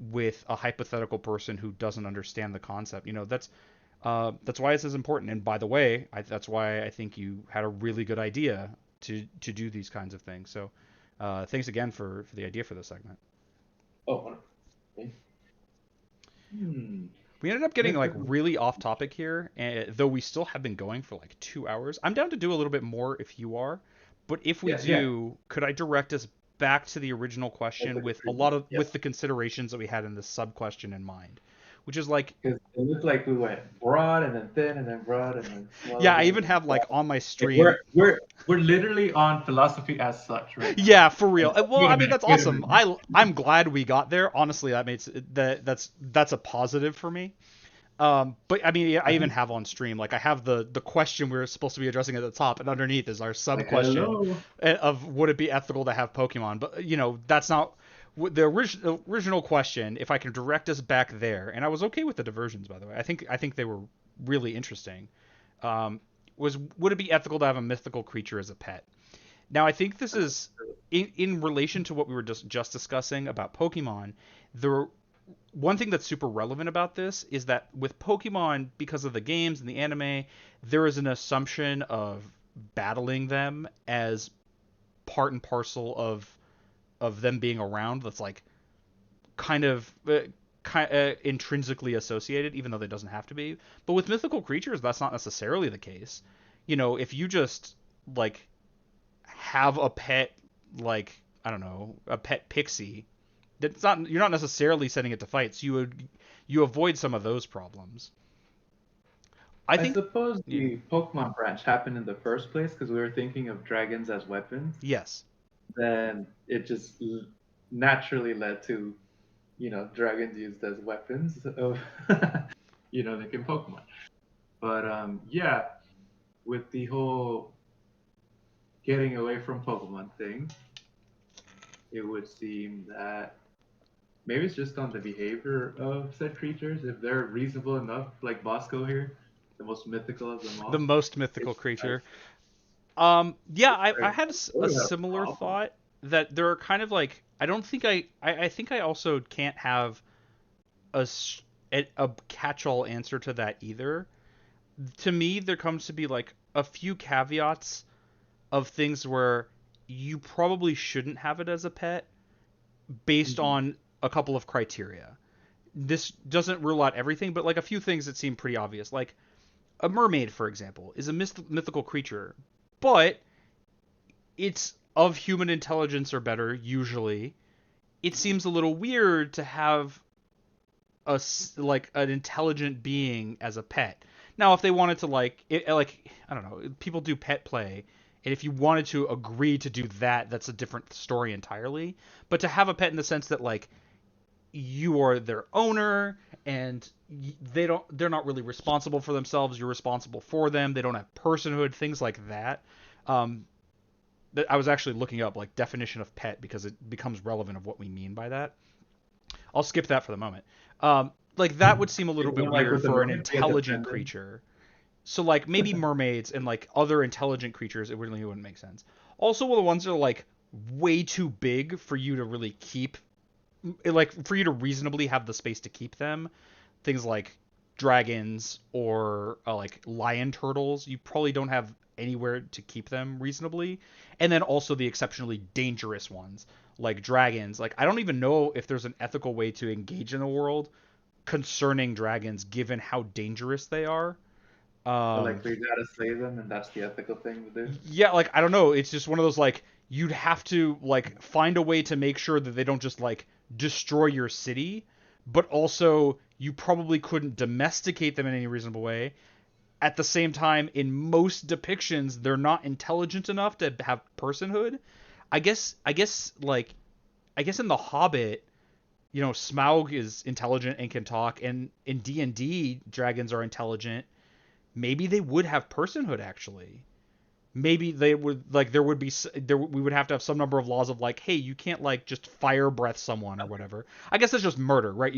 with a hypothetical person who doesn't understand the concept. That's why this is important. And by the way, that's why I think you had a really good idea to do these kinds of things. So thanks again for the idea for this segment. Oh, okay. Hmm. We ended up getting like Mythical. really off topic here, though we still have been going for like 2 hours. I'm down to do a little bit more if you are, but if we Yeah, yeah. do, could I direct us back to the original question Mythical with a lot creatures. of Yes. with the considerations that we had in the sub question in mind, which is like, Because it looked like we went broad and then thin and then broad and then small yeah, I again even and then have like broad. on my Okay, stream. we're literally on philosophy as such right now. Yeah, for real. Well, Wait a I mean minute. that's Wait a awesome. minute. I'm glad we got there. Honestly, that's a positive for me. But I mean, I I even think have on stream, like I have the question we are supposed to be addressing at the top, and underneath is our sub like question hello. of would it be ethical to have Pokemon? But that's not the original question. If I can direct us back there, and I was okay with the diversions, by the way. I think they were really interesting. Um, was would it be ethical to have a mythical creature as a pet? Now, I think this is in relation to what we were just discussing about Pokemon. The one thing that's super relevant about this is that with Pokemon, because of the games and the anime, there is an assumption of battling them as part and parcel of them being around. That's like kind of intrinsically associated, even though that doesn't have to be. But with mythical creatures, that's not necessarily the case. If you just like have a pet, like I don't know, a pet pixie, that's not you're not necessarily setting it to fight. So you avoid some of those problems. I I think, suppose yeah, the Pokemon branch happened in the first place because we were thinking of dragons as weapons. yes, Then it just naturally led to, dragons used as weapons of, like in Pokemon. But yeah, with the whole getting away from Pokemon thing, it would seem that maybe it's just on the behavior of said creatures. If they're reasonable enough, like Bosco here, the most mythical of them the all, most it's mythical like creature. Yeah, I I had a would have a similar problem. thought. that there are kind of like I don't think I think I also can't have a a catch-all answer to that either. To me, there comes to be like a few caveats of things where you probably shouldn't have it as a pet based Hmm. on a couple of criteria. This doesn't rule out everything, but like a few things that seem pretty obvious. Like a mermaid, for example, is a mythical creature, but it's of human intelligence or better usually. It seems a little weird to have like an intelligent being as a pet. Now, if they wanted to like I don't know, people do pet play, and if you wanted to agree to do that, that's a different story entirely. But to have a pet in the sense that like you are their owner and they're not really responsible for themselves, you're responsible for them, they don't have personhood, things like that. um I was actually looking up like definition of pet because it becomes relevant of what we mean by that. I'll skip that for the moment. Like that would seem a little bit Even like weird with the for an mermaid, be a intelligent dependent. creature. So like maybe mermaids and like other intelligent creatures, it really wouldn't make sense. Also, well, the ones that are like way too big for you to really keep, like for you to reasonably have the space to keep them, things like dragons or like lion turtles, you probably don't have anywhere to keep them reasonably. And then also the exceptionally dangerous ones like dragons. Like I don't even know if there's an ethical way to engage in the world concerning dragons given how dangerous they are. But Um like we gotta save them, and that's the ethical thing to do. yeah, like I don't know, it's just one of those like you'd have to like find a way to make sure that they don't just like destroy your city, but also you probably couldn't domesticate them in any reasonable way. At the same time, in most depictions, they're not intelligent enough to have personhood. I guess in The Hobbit, Smaug is intelligent and can talk, and in D&D, dragons are intelligent. Maybe they would have personhood actually. Maybe they would like there would be there we would have to have some number of laws of like, hey, you can't like just fire breath someone or whatever. I guess that's just murder, right?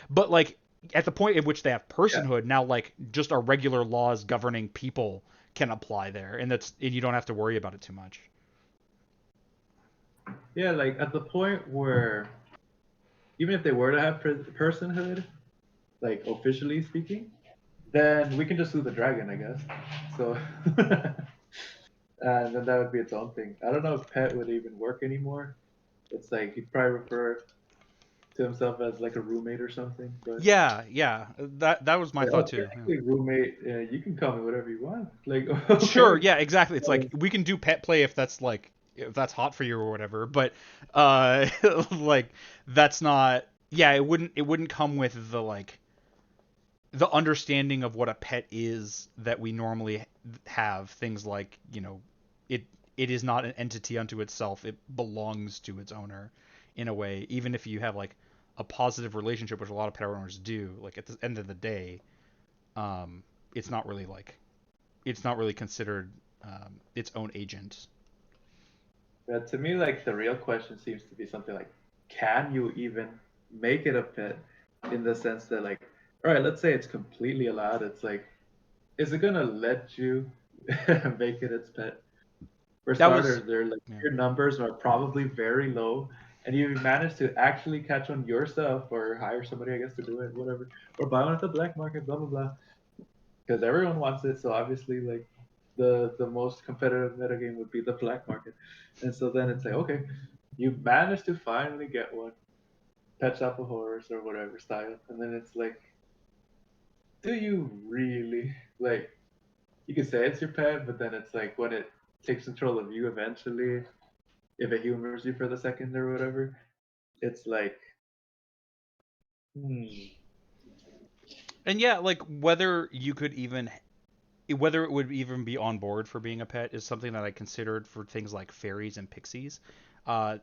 But like at the point at which they have Yeah, personhood, now like just our regular laws governing people can apply there, and you don't have to worry about it too much. yeah. Like at the point where even if they were to have personhood, like officially speaking, then we can just sue the dragon, I guess. So, and then that would be its own thing. I don't know if pet would even work anymore. It's like he'd probably refer to himself as like a roommate or something. But Yeah, yeah, that was my like, thought oh, too. Yeah. technically roommate, you can call me whatever you want. Like, Sure, okay. yeah, exactly. It's like So, we can do pet play if that's hot for you or whatever, but like that's not yeah, it wouldn't come with the understanding of what a pet is that we normally have. Things like, it it is not an entity unto itself. It belongs to its owner in a way, even if you have like a positive relationship, which a lot of pet owners do. Like at the end of the day, um it's not really like it's not really considered its own agent. but to me, like the real question seems to be something like, can you even make it a pet? In the sense that, like, all right, let's say it's completely allowed. It's like, is it gonna let you make it its pet? For That was starters, their like yeah. your numbers are probably very low, and you manage to actually catch on yourself or hire somebody, I guess, to do it, whatever, or buy one at the black market, blah blah blah, because everyone wants it. So obviously, like the most competitive metagame would be the black market, and so then it's like, okay, you managed to finally get one, Pet Shop of Horrors or whatever style, and then it's like, do you really like? You can say it's your pet, but then it's like when it takes control of you eventually, if it humors you for the second or whatever, it's like, hmm. And yeah, like whether it would even be on board for being a pet is something that I considered for things like fairies and pixies.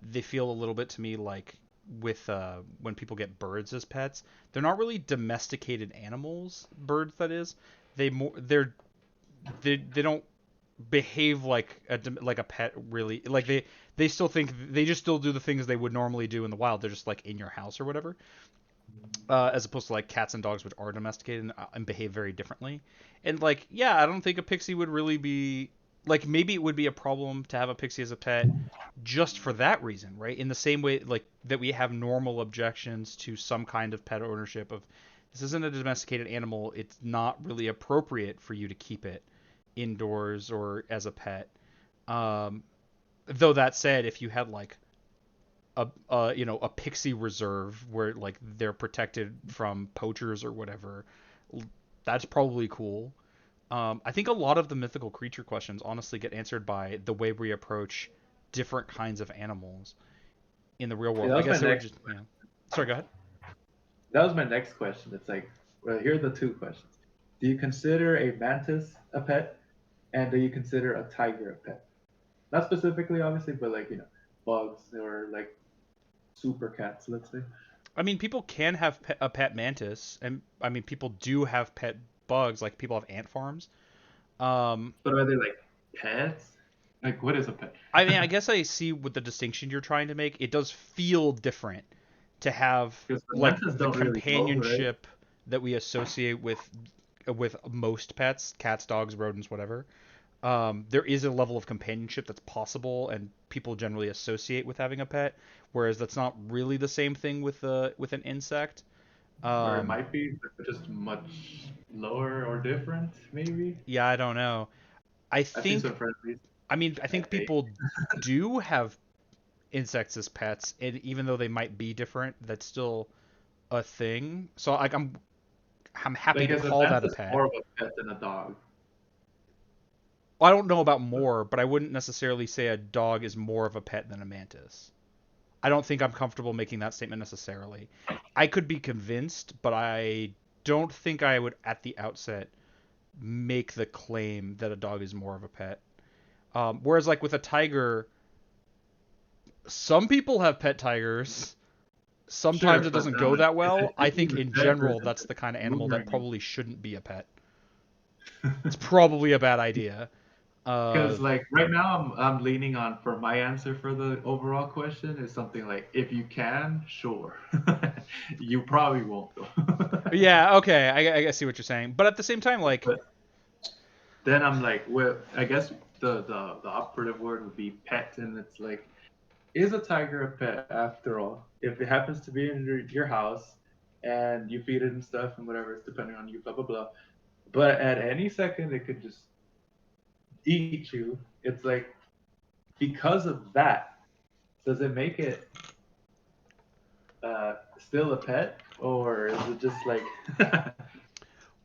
They feel a little bit to me like with when people get birds as pets, they're not really domesticated animals. Birds, that is, they don't behave like a pet really. Like they still think they just still do the things they would normally do in the wild. They're just like in your house or whatever, as opposed to like cats and dogs, which are domesticated and behave very differently. And like, yeah, I don't think a pixie would really be like maybe it would be a problem to have a pixie as a pet just for that reason, right? In the same way like that we have normal objections to some kind of pet ownership of this isn't a domesticated animal, it's not really appropriate for you to keep it indoors or as a pet. Um, though that said, if you had like a pixie reserve where like they're protected from poachers or whatever, that's probably cool. I think a lot of the mythical creature questions honestly get answered by the way we approach different kinds of animals in the real See, world. that I was my guess it would next. just Sorry, go ahead. That was my next question. It's like, well, here are the two questions. Do you consider a mantis a pet, and do you consider a tiger a pet? Not specifically, obviously, but like bugs or like super cats, let's say. I mean, people can have a pet mantis, and I mean, people do have pet bugs. Like people have ant farms. Um, But are they like pets? Like, what is a pet? I mean, I guess I see what the distinction you're trying to make. It does feel different to have Because the like mantis the don't really go, right? companionship that we associate with most pets, cats, dogs, rodents, whatever. There is a level of companionship that's possible, and people generally associate with having a pet, whereas that's not really the same thing with an insect. Or it Um, might be but just much lower or different, maybe. yeah, I don't know. I I've seen think, some friendlies. I I think think. people do have insects as pets, and even though they might be different, that's still a thing. So like I'm happy Like, to is a call that a mantis pet. more of a pet than a dog? I don't know about more, but I wouldn't necessarily say a dog is more of a pet than a mantis. I don't think I'm comfortable making that statement necessarily. I could be convinced, but I don't think I would at the outset make the claim that a dog is more of a pet. Whereas like with a tiger, some people have pet tigers. Sometimes Sure, it but doesn't then go like, that is it well. I think easy to in check or is general, it that's the just kind of animal that luring probably shouldn't be a pet. It's probably a bad idea. Uh, Because like right now I'm leaning on for my answer for the overall question is something like if you can, sure. You probably won't though. yeah, okay, I see what you're saying, but at the same time, like, But then I'm like, well, I guess the operative word would be pet, and it's like, is a tiger a pet after all? If it happens to be in your house and you feed it and stuff and whatever, it's depending on you, blah blah blah. But at any second, it could just eat you. It's like because of that, does it make it still a pet, or is it just like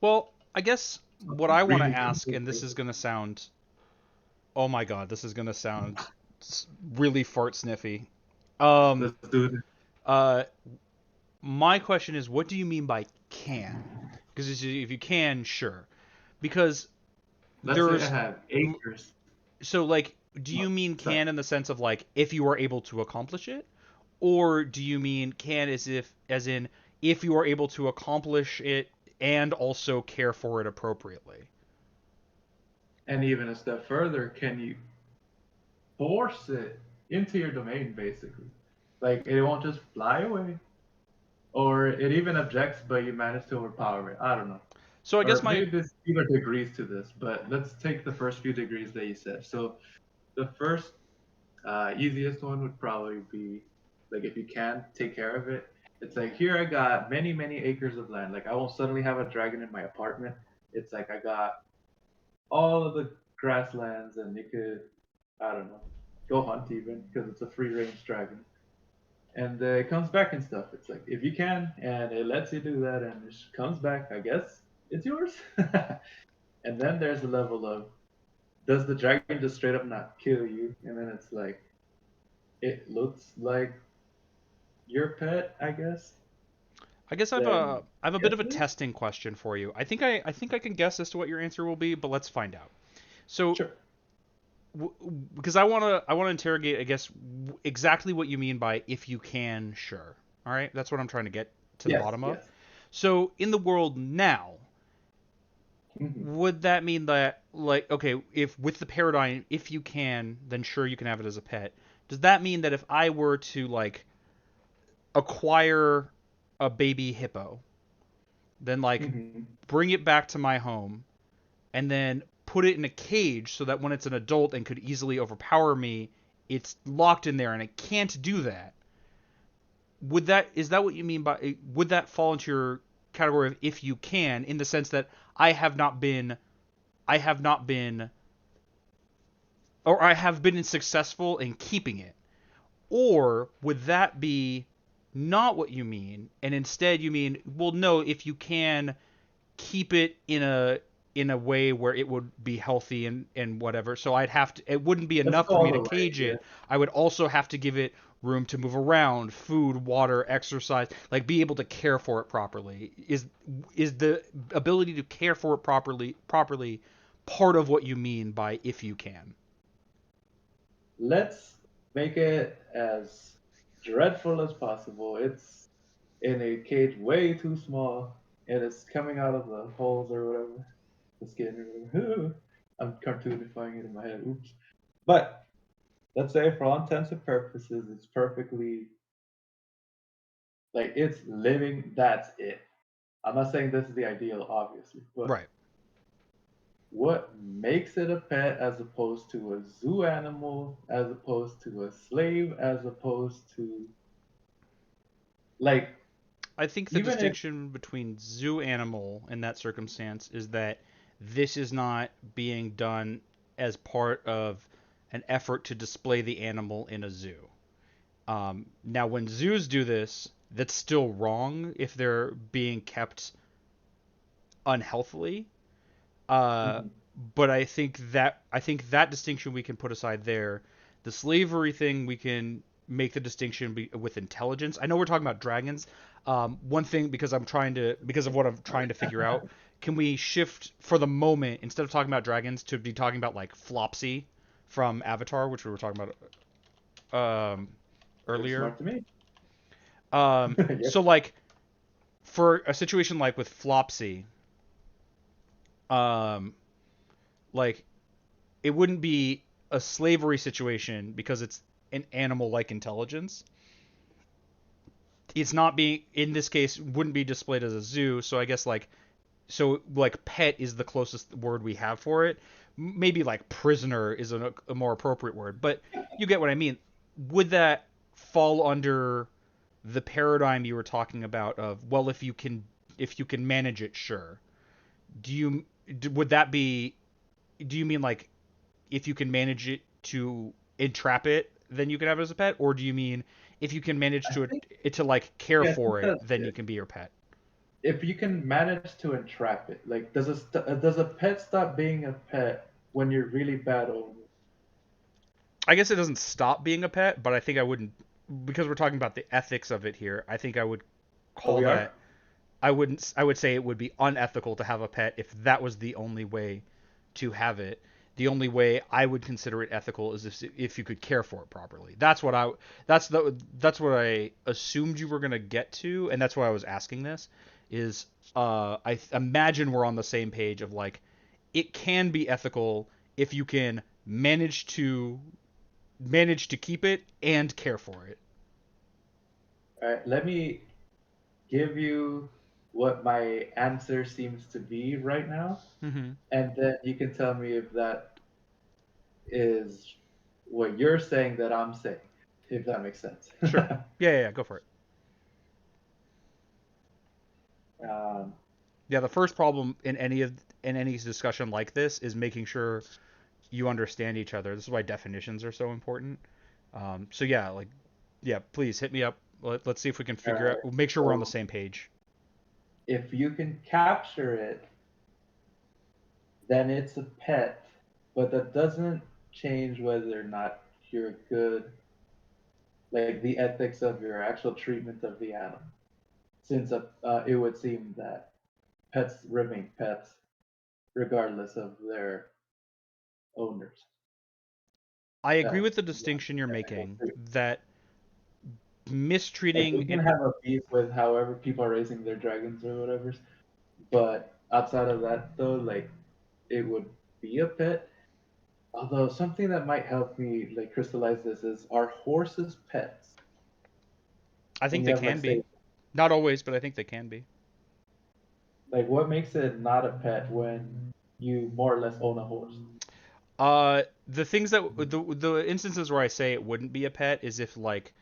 well, I guess what something I want to really ask, and this is gonna sound, oh my god, this is gonna sound really fart sniffy. Um, let's do this. uh, my question is, what do you mean by can? Because if you can, sure. Because Let's say I there's have acres. so like, do you Oh, mean sorry. can in the sense of like if you are able to accomplish it, or do you mean can as in if you are able to accomplish it and also care for it appropriately? And even a step further, can you force it into your domain basically? Like it won't just fly away, or it even objects, but you manage to overpower it. I don't know. So I guess Or my maybe there's either degrees to this, but let's take the first few degrees that you said. So the first easiest one would probably be like if you can take care of it. It's like here I got many many acres of land. Like I won't suddenly have a dragon in my apartment. It's like I got all of the grasslands, and you could I don't know go hunt even because it's a free range dragon, and it comes back and stuff. It's like if you can, and it lets you do that, and it comes back. I guess it's yours. And then there's a level of does the dragon just straight up not kill you, and then it's like it looks like your pet, I guess, I guess then I have a bit yes, of a it. testing question for you. I think I can guess as to what your answer will be, but let's find out. So Sure. because I want to interrogate, I guess, exactly what you mean by if you can, sure. All right, that's what I'm trying to get to the Yes, bottom of. yes. So in the world now, Hmm. would that mean that like okay, if with the paradigm, if you can, then sure you can have it as a pet. Does that mean that if I were to like acquire a baby hippo, then like Hmm. bring it back to my home and then put it in a cage so that when it's an adult and could easily overpower me, it's locked in there and it can't do that. Would that is that what you mean by would that fall into your category of if you can, in the sense that I have not been I have not been or I have been successful in keeping it? Or would that be not what you mean, and instead you mean, well, no, if you can keep it in a way where it would be healthy and whatever. So I'd have to. It wouldn't be Let's enough go for me all to the way. cage Yeah. it. I would also have to give it room to move around, food, water, exercise, like be able to care for it properly. Is the ability to care for it properly part of what you mean by if you can? Let's make it as dreadful as possible. It's in a cage way too small, and it's coming out of the holes or whatever, the skin or whatever. I'm cartoonifying it in my head. Oops. But let's say, for all intents and purposes, it's perfectly like it's living. That's it. I'm not saying this is the ideal, obviously, but Right. what makes it a pet as opposed to a zoo animal, as opposed to a slave, as opposed to like I think the even if distinction between zoo animal in that circumstance is that this is not being done as part of an effort to display the animal in a zoo. Now, when zoos do this, that's still wrong if they're being kept unhealthily. Uh, mhm, but I think that distinction we can put aside there. The slavery thing we can make the distinction with intelligence. I know we're talking about dragons. One thing because of what I'm trying to figure out, can we shift for the moment instead of talking about dragons to be talking about like Flopsy from Avatar, which we were talking about seems earlier. smart to me. So Yep. like for a situation like with Flopsy, um, like it wouldn't be a slavery situation because it's an animal like intelligence. It's not being in this case wouldn't be displayed as a zoo, so I guess like pet is the closest word we have for it. Maybe like prisoner is a more appropriate word, but you get what I mean. Would that fall under the paradigm you were talking about of, well, if you can manage it, sure. Do you would that be do you mean like if you can manage it to entrap it, then you can have it as a pet, or do you mean if you can manage I think it to like care yeah, I think for it, that's then you good. can be your pet? If you can manage to entrap it, like does a pet stop being a pet when you're really bad owner? I guess it doesn't stop being a pet, but I think I wouldn't, because we're talking about the ethics of it here. I think I would Oh, call we that. are. I wouldn't. I would say it would be unethical to have a pet if that was the only way to have it. The only way I would consider it ethical is if you could care for it properly. That's what I assumed you were gonna get to, and that's why I was asking this. Is imagine we're on the same page of like it can be ethical if you can manage to keep it and care for it. All right, let me give you what my answer seems to be right now, Mm-hmm. and then you can tell me if that is what you're saying that I'm saying, if that makes sense. Sure. Yeah, go for it. um, Yeah, the first problem in any discussion like this is making sure you understand each other. This is why definitions are so important. So yeah, like yeah, please hit me up. Let's see if we can all figure right, out. We'll make sure we're on the so same page. if you can capture it, then it's a pet, but that doesn't change whether or not you're good, like the ethics of your actual treatment of the animal. Since it would seem that pets remain pets regardless of their owners. I agree That with the one distinction you're technical making truth. that Like mistreating we can an have a beef with however people are raising their dragons or whatever, but outside of that though, like it would be a pet. Although something that might help me like crystallize this is, are horses pets? I When think you they have like can be. say Not always, but I think they can be. like what makes it not a pet when you more or less own a horse. The things that the instances where I say it wouldn't be a pet is if like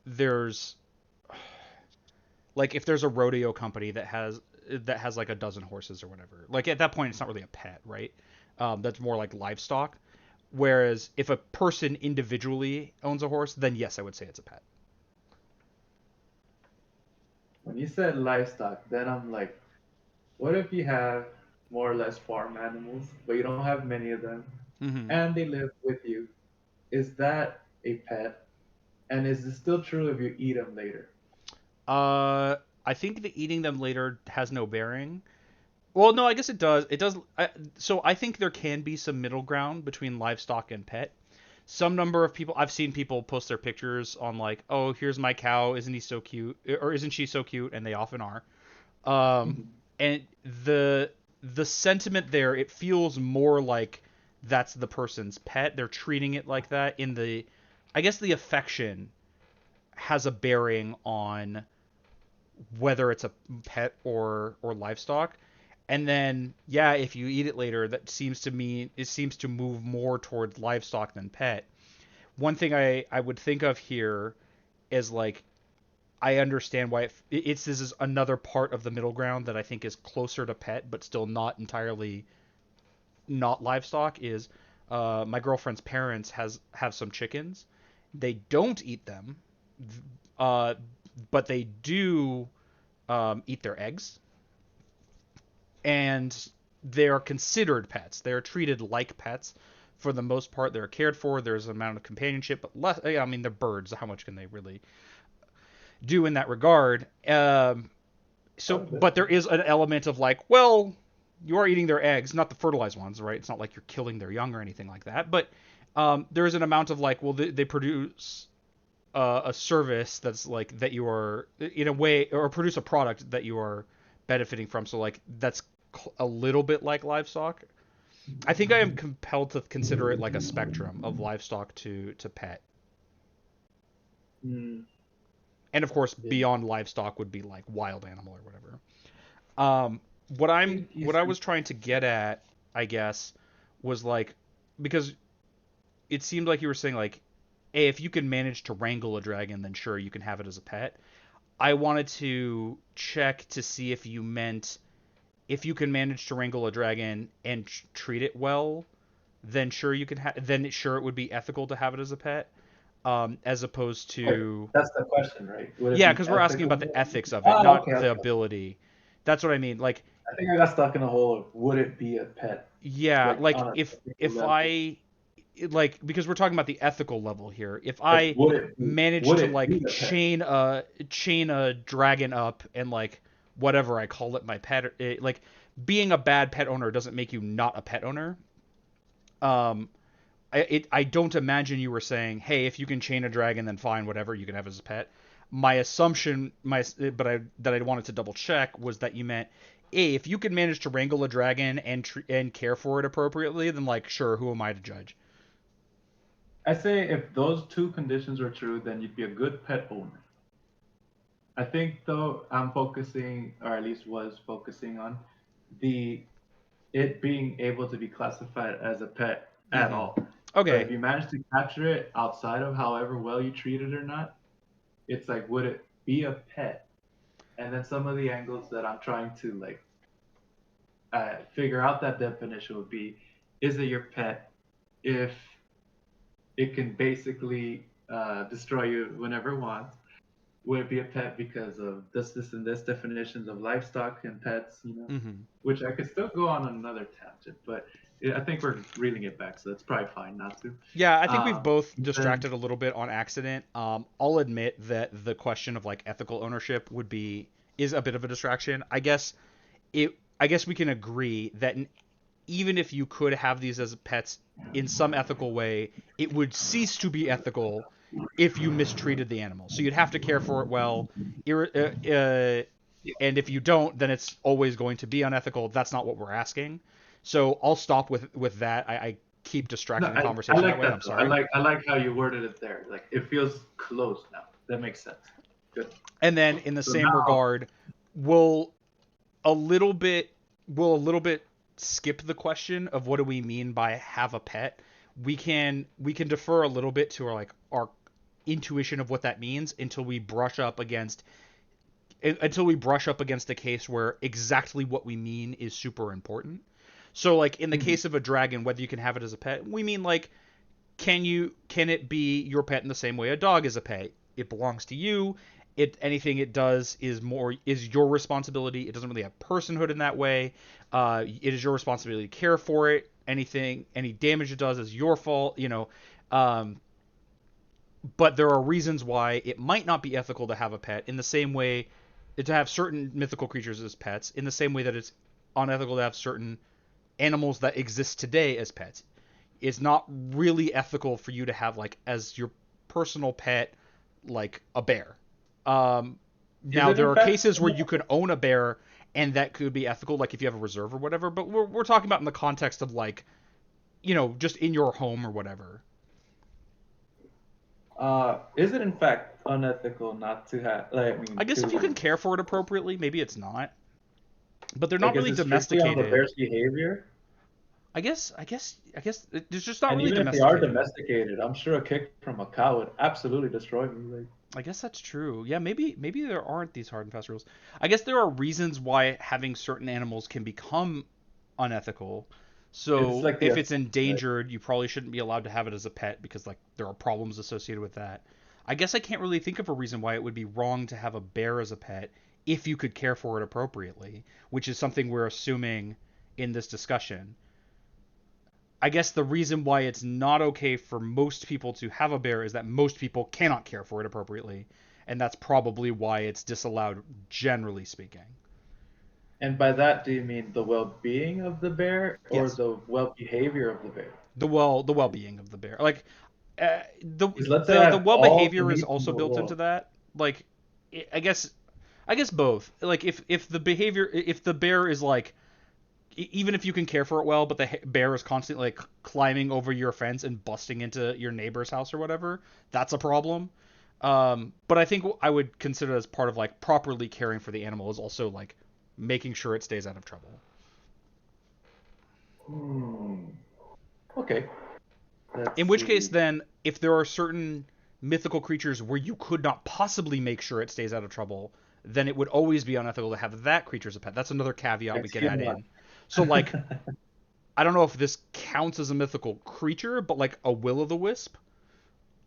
there's like if there's a rodeo company that has like a dozen horses or whatever. Like at that point, it's not really a pet, right? That's more like livestock. Whereas if a person individually owns a horse, then yes, I would say it's a pet. When you said livestock, then I'm like, what if you have more or less farm animals, but you don't have many of them, Hmm. and they live with you? Is that a pet? And is it still true if you eat them later? Uh, I think that eating them later has no bearing. Well, no, I guess it does. It does. So I think there can be some middle ground between livestock and pet. Some number of people I've seen people post their pictures on like, oh, here's my cow, isn't he so cute, or isn't she so cute, and they often are. Um, Mhm. and the sentiment there, it feels more like that's the person's pet. They're treating it like that. I guess the affection has a bearing on whether it's a pet or livestock. And then yeah, if you eat it later, that seems to mean it seems to move more towards livestock than pet. One thing I would think of here is like I understand why it's this is another part of the middle ground that I think is closer to pet but still not entirely not livestock is my girlfriend's parents has have some chickens. They don't eat them, uh, but they do eat their eggs, and they're considered pets. They're treated like pets for the most part. They're cared for. There's an amount of companionship, but less. I mean, they're birds. How much can they really do in that regard? So, Quite a bit. but there is an element of like, well, you are eating their eggs, not the fertilized ones, right? It's not like you're killing their young or anything like that. But there is an amount of like, well, they produce a service that's like that you are in a way, or produce a product that you are benefiting from. So like that's a little bit like livestock. I think I am compelled to consider it like a spectrum of livestock to pet, Mm, and of course yeah. beyond livestock would be like wild animal or whatever. I think you What I said was trying to get at, I guess, was like because it seemed like you were saying like, hey, if you can manage to wrangle a dragon, then sure you can have it as a pet. I wanted to check to see if you meant if you can manage to wrangle a dragon and treat it well, then sure you can then sure it would be ethical to have it as a pet, as opposed wait, to that's the question, right? Would it yeah, be because we're asking about ethical? the ethics of it, Oh, not okay, the okay. ability. That's what I mean. Like I think I got stuck in a hole of would it be a pet, yeah, like like on a technical if level? I like because we're talking about the ethical level here. If Like, I manage would to it be like a pet? chain a dragon up and like whatever I call it my pet like being a bad pet owner doesn't make you not a pet owner. Um I don't imagine you were saying, "Hey, if you can chain a dragon then fine, whatever, you can have as a pet." My assumption but I that I wanted to double check was that you meant hey, if you can manage to wrangle a dragon and care for it appropriately, then like sure, who am I to judge? I say if those two conditions were true, then you'd be a good pet owner. I think though I'm focusing, or at least was focusing on the it being able to be classified as a pet at Mm-hmm. all. So if Okay. you manage to capture it outside of however well you treat it or not, it's like would it be a pet? And then some of the angles that I'm trying to like figure out that definition would be: is it your pet if it can basically destroy you whenever it wants? Would it be a pet because of this, and this definitions of livestock and pets? Mm-hmm. Which I could still go on another tangent, but I think we're reeling it back, so that's probably fine not to. Yeah, I think we've both Then distracted a little bit on accident. I'll admit that the question of like ethical ownership is a bit of a distraction. I guess we can agree that even if you could have these as pets in some ethical way, it would cease to be ethical if you mistreated the animal. So you'd have to care for it well. And if you don't, then it's always going to be unethical. That's not what we're asking. So I'll stop with that. I keep no, distracting the I conversation that like way. that I'm though. sorry. I like how you worded it there. Like it feels close now. That makes sense. Good. And then in the So same now, regard, will a little bit will a little bit skip the question of what do we mean by have a pet, we can defer a little bit to our intuition of what that means until we brush up against the case where exactly what we mean is super important. So like in the Mhm. case of a dragon, whether you can have it as a pet, we mean like can it be your pet in the same way a dog is a pet? It belongs to you. Anything it does is your responsibility. It doesn't really have personhood in that way. It is your responsibility to care for it. Any damage it does is your fault. Um, but there are reasons why it might not be ethical to have a pet in the same way to have certain mythical creatures as pets in the same way that it's unethical to have certain animals that exist today as pets. It's not really ethical for you to have like as your personal pet like a bear. Is Now it there in are fact? cases where you could own a bear and that could be ethical, like if you have a reserve or whatever. But we're talking about in the context of like just in your home or whatever. Is it in fact unethical not to have? Like, I mean, I guess if you can to care for it appropriately, maybe it's not. But they're not like, is really it strictly on the domesticated. bear's behavior? I guess it's just not And really even if they are domesticated. domesticated, I'm sure a kick from a cow would absolutely destroy me. Like, I guess that's true. Yeah, maybe there aren't these hard and fast rules. I guess there are reasons why having certain animals can become unethical. it's So like the if it's effect, right? endangered, you probably shouldn't be allowed to have it as a pet because like there are problems associated with that. I guess I can't really think of a reason why it would be wrong to have a bear as a pet if you could care for it appropriately, which is something we're assuming in this discussion. I guess the reason why it's not okay for most people to have a bear is that most people cannot care for it appropriately, and that's probably why it's disallowed generally speaking. And by that, do you mean the well-being of the bear or Yes, the well-behavior of the bear? the well-being of the bear. Like the Because let's say I the have well all the behavior is needs in also the built into world. that. Like I guess both. Like if the bear is like even if you can care for it well, but the bear is constantly like climbing over your fence and busting into your neighbor's house or whatever, that's a problem. But I think I would consider as part of like properly caring for the animal is also like making sure it stays out of trouble. Hmm. Okay. Let's In which case, see. then, if there are certain mythical creatures where you could not possibly make sure it stays out of trouble, then it would always be unethical to have that creature as a pet. That's another caveat we could Mexican add one. in. So, like, I don't know if this counts as a mythical creature, but like a will o' the wisp,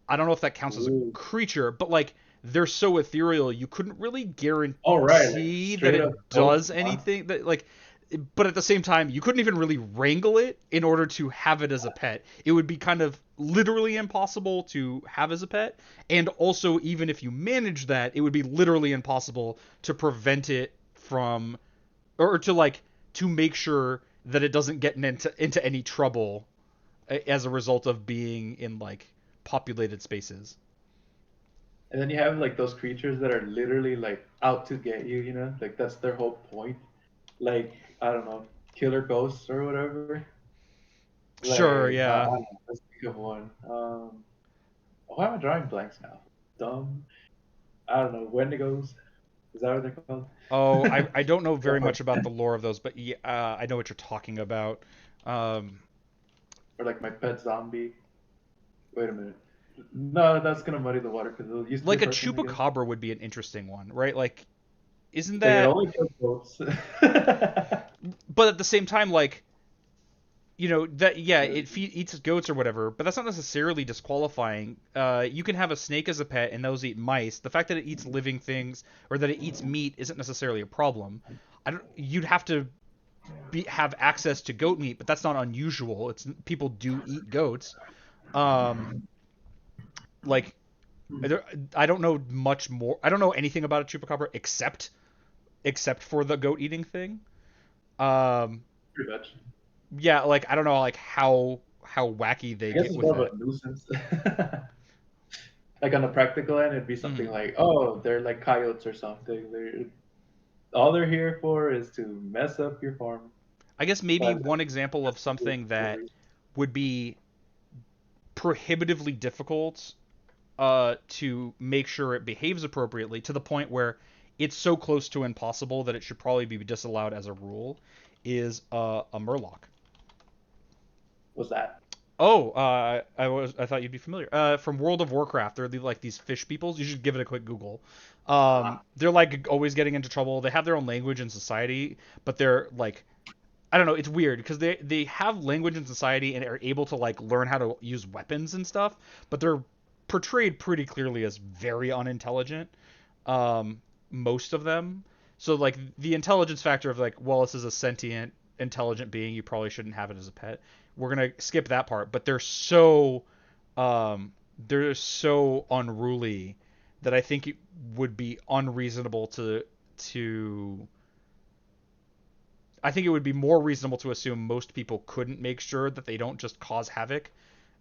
I don't know if that counts as a Ooh. creature, but like they're so ethereal, you couldn't really All right, like guarantee that straight up it ghost does monster. anything that like but at the same time, you couldn't even really wrangle it in order to have it as a pet. It would be kind of literally impossible to have as a pet, and also even if you manage that, it would be literally impossible to prevent it from or to like to make sure that it doesn't get into any trouble as a result of being in like populated spaces. And then you have like those creatures that are literally like out to get you, like that's their whole point. Like, I don't know, killer ghosts or whatever. Sure, Like, I yeah. don't know, let's think of one. Why am I drawing blanks now? Dumb. I don't know, Wendigos. Is that what they're called? Oh, I don't know very or, much about the lore of those, but yeah, I know what you're talking about. Um, or like my pet zombie. Wait a minute. No, that's gonna muddy the water because it used to be a like a person, I guess. chupacabra would be an interesting one, right? Like, isn't Like it that? only kills goats. But at the same time, like, that yeah, eats goats or whatever, but that's not necessarily disqualifying. You can have a snake as a pet, and those eat mice. The fact that it eats living things or that it eats meat isn't necessarily a problem. I don't. You'd have to have access to goat meat, but that's not unusual. It's people do eat goats. Um, like I don't know much more. I don't know anything about a chupacabra except for the goat eating thing. Um, Pretty much. yeah, like I don't know like how wacky they I guess get it's with more of it. a nuisance. Like on the practical end, it'd be something Mm. like, oh, they're like coyotes or something. They're all they're here for is to mess up your farm. I guess maybe But one example of that's the something that story. would be prohibitively difficult to make sure it behaves appropriately to the point where it's so close to impossible that it should probably be disallowed as a rule is a murloc. What's that? Oh, I thought you'd be familiar. From World of Warcraft, they're like these fish peoples. You should give it a quick Google. Ah, They're like always getting into trouble. They have their own language in society, but they're like, I don't know. It's weird because they have language in society and are able to like learn how to use weapons and stuff, but they're portrayed pretty clearly as very unintelligent. Um, Most of them. So like the intelligence factor of like, well, this is a sentient, intelligent being. You probably shouldn't have it as a pet. We're gonna skip that part. But they're so unruly that I think it would be unreasonable to I think it would be more reasonable to assume most people couldn't make sure that they don't just cause havoc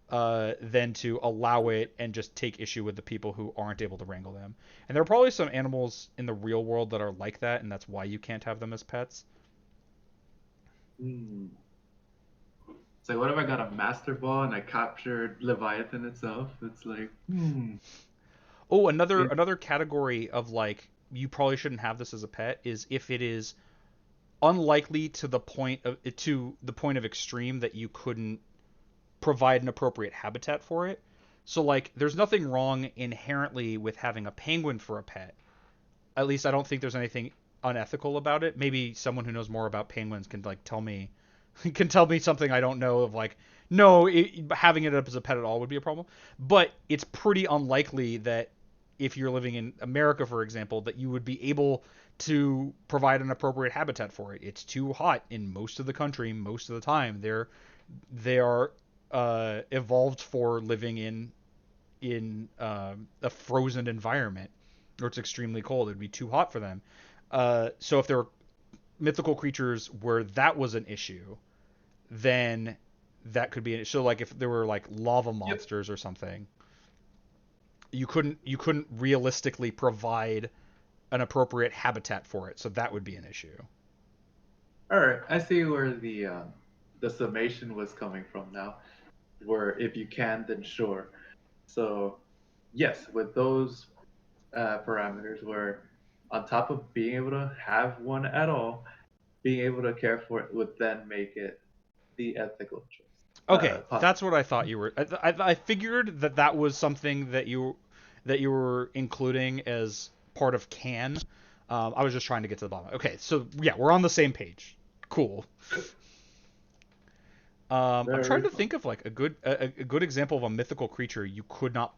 than to allow it and just take issue with the people who aren't able to wrangle them. And there are probably some animals in the real world that are like that, and that's why you can't have them as pets. hmm. It's like, what if I got a master ball and I captured Leviathan itself? It's like, Oh, it, another category of like you probably shouldn't have this as a pet is if it is unlikely to the point of extreme that you couldn't provide an appropriate habitat for it. So like there's nothing wrong inherently with having a penguin for a pet. At least I don't think there's anything unethical about it. Maybe someone who knows more about penguins can like tell me can tell me something I don't know of like no, having it up as a pet at all would be a problem. But it's pretty unlikely that if you're living in America, for example, that you would be able to provide an appropriate habitat for it. It's too hot in most of the country most of the time. They are evolved for living in a frozen environment or it's extremely cold. It'd be too hot for them. So if there were mythical creatures where that was an issue, then that could be an issue. So like if there were like lava yep. monsters or something, you couldn't realistically provide an appropriate habitat for it. So that would be an issue. All right, I see where the summation was coming from now. Where if you can, then sure. So yes, with those parameters, where on top of being able to have one at all, being able to care for it would then make it the ethical choice. Okay, Possible. that's what I thought you were. I figured that that was something that you were including as part of can. I was just trying to get to the bottom. Okay, so yeah, we're on the same page. Cool. I'm trying Very to fun. think of like a good example of a mythical creature you could not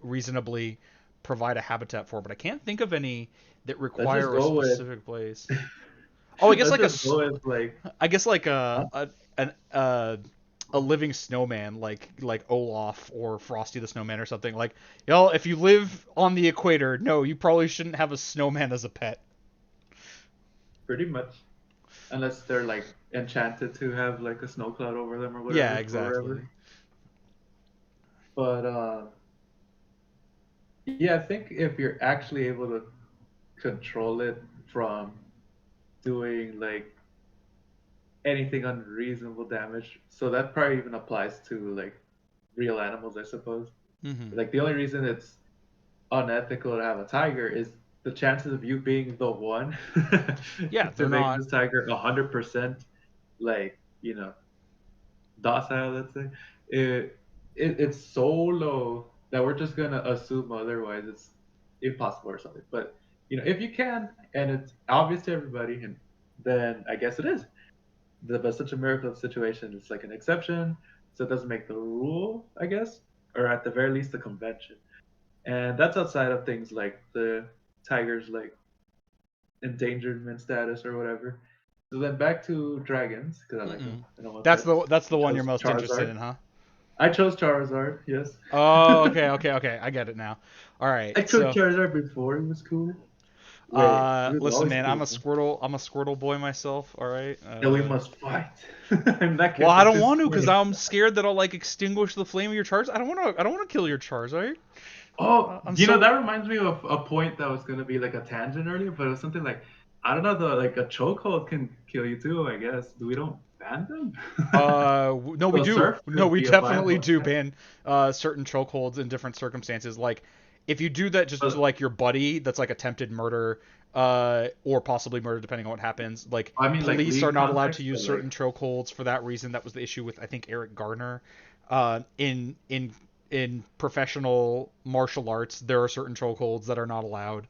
reasonably provide a habitat for, but I can't think of any that Let's just require a go with specific place. Oh, let's just go with like I guess like huh? a living snowman like Olaf or Frosty the Snowman or something. Like, y'all, if you live on the equator, no, you probably shouldn't have a snowman as a pet. Pretty much, unless they're like enchanted to have like a snow cloud over them or Yeah, whatever forever. exactly. But yeah, I think if you're actually able to control it from doing like anything unreasonable damage, so that probably even applies to like real animals, I suppose. Hmm. Like the only reason it's unethical to have a tiger is the chances of you being the one Yeah, to they're make not. this tiger 100% like docile, let's say, it's so low that we're just gonna assume otherwise it's impossible or something. But if you can, and it's obvious to everybody, and then I guess it is. But such a miracle situation is like an exception, so it doesn't make the rule, I guess, or at the very least the convention. And that's outside of things like the tiger's like endangerment status or whatever. So then back to dragons because I like them Mm-mm. and I want That's pets. the I one you're chose most interested Charizard. in, huh? I chose Charizard. Yes, Oh, okay. I get it now. All right, I took so Charizard before he was cool. Wait, he was listen, always man, cool. Huh? I'm a Squirtle boy myself. All right. Then we must fight. In that Well, case, I I'm don't just want to because kidding. I'm scared that I'll like extinguish the flame of your Charizard. I don't want to kill your Charizard. Oh, I'm so that reminds me of a point that was gonna be like a tangent earlier, but it was something like I don't know, the like a chokehold can kill you too. I guess we don't ban them. no, we So do. surf No, could we be a definitely viable. do ban certain chokeholds in different circumstances. Like If you do that just to But like your buddy, that's like attempted murder, or possibly murder, depending on what happens. Like I mean, like police are league not allowed to context, use but like certain chokeholds for that reason. That was the issue with I think Eric Garner. In professional martial arts, there are certain chokeholds that are not allowed.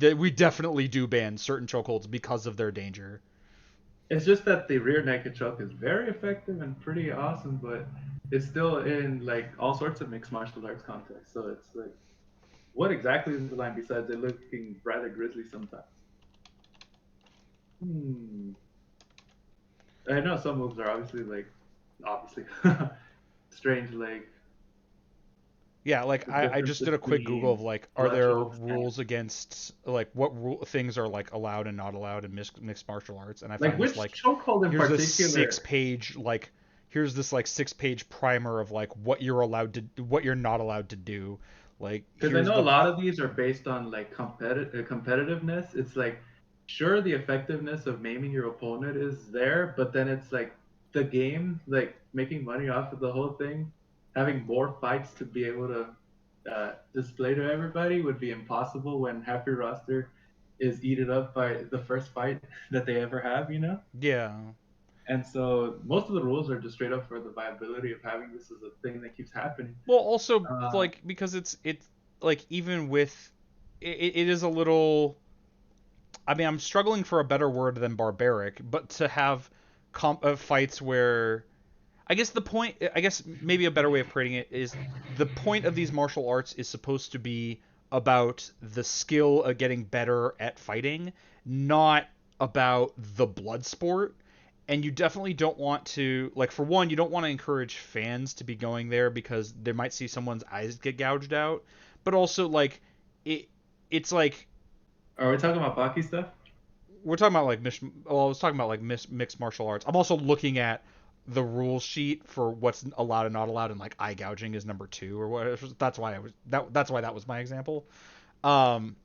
We definitely do ban certain chokeholds because of their danger. it's just that the rear naked choke is very effective and pretty awesome, but it's still in like all sorts of mixed martial arts context. So it's like, what exactly is the line besides it looking rather grisly sometimes? Hmm. I know some moves are obviously strange, like Yeah, like the I difference just did a quick Google of between like, are blood there chokes and rules against like things are like allowed and not allowed in mixed martial arts? And I like found this which like, chokehold in here's this particular. 6 page like, here's this like 6 page primer of like what you're allowed to, what you're not allowed to do. Like Because I here's know a the lot of these are based on like competitiveness. It's like sure the effectiveness of maiming your opponent is there, but then it's like the game, like making money off of the whole thing, having more fights to be able to display to everybody would be impossible when half your roster is eaten up by the first fight that they ever have, you know? yeah. And so most of the rules are just straight up for the viability of having this as a thing that keeps happening. Well, also Uh, like because it's like even with it is a little. I mean, I'm struggling for a better word than barbaric, but to have fights where I guess the point, I guess maybe a better way of putting it is the point of these martial arts is supposed to be about the skill of getting better at fighting, not about the blood sport. And you definitely don't want to, like, for one, you don't want to encourage fans to be going there because they might see someone's eyes get gouged out. But also, like, it, it's like are we talking about Baki stuff? we're talking about like well, I was talking about like mixed martial arts. I'm also looking at the rule sheet for what's allowed and not allowed, and like eye gouging is number 2 or what. That's why that's why that was my example. Um,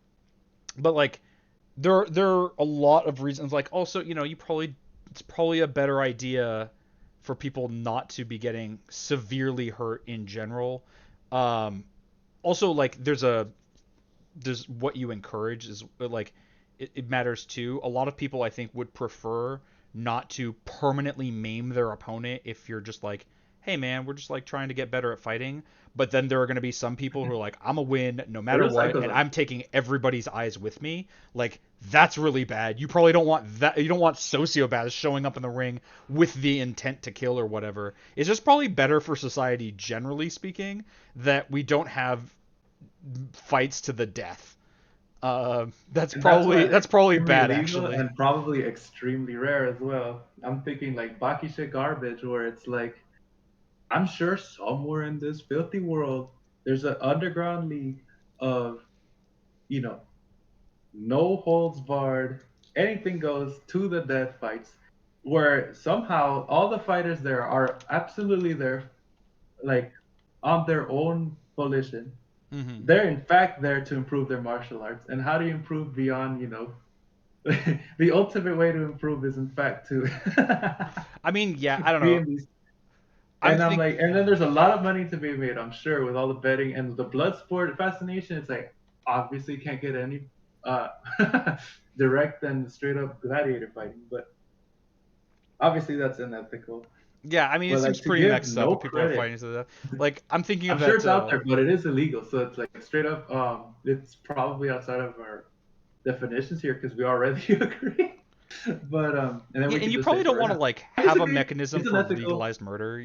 but like there are a lot of reasons. Like also, you probably it's probably a better idea for people not to be getting severely hurt in general. Um, also like there's what you encourage is like it matters too. A lot of people I think would prefer not to permanently maim their opponent if you're just like, hey man, we're just like trying to get better at fighting. But then there are going to be some people who are like, I'm a win no The matter real what, psychos and like I'm taking everybody's eyes with me. Like that's really bad. You probably don't want that. You don't want sociopaths showing up in the ring with the intent to kill or whatever. It's just probably better for society generally speaking that we don't have fights to the death. That's and that's why probably they're that's probably extremely bad illegal actually. and probably extremely rare as well. I'm thinking like Baki shit garbage where it's like I'm sure somewhere in this filthy world there's an underground league of, you know, no holds barred, anything goes to the death fights where somehow all the fighters there are absolutely there like on their own volition. Hmm. They're in fact there to improve their martial arts. And how do you improve beyond, the ultimate way to improve is in fact to I mean, yeah, I don't be know. in these. I'm And I'm think like, and then there's a lot of money to be made, I'm sure, with all the betting and the blood sport fascination. It's like obviously can't get any uh direct and straight up gladiator fighting, but obviously that's unethical. yeah, I mean it But seems like to pretty give messed up no if people are credit, fighting to the death. Like I'm thinking of I'm sure that. it's out there, but it is illegal. So it's like straight up, it's probably outside of our definitions here because we already agree. But and then Yeah, we and could you just say probably don't want to forever. like I have a disagree. mechanism It's for unethical. legalized murder.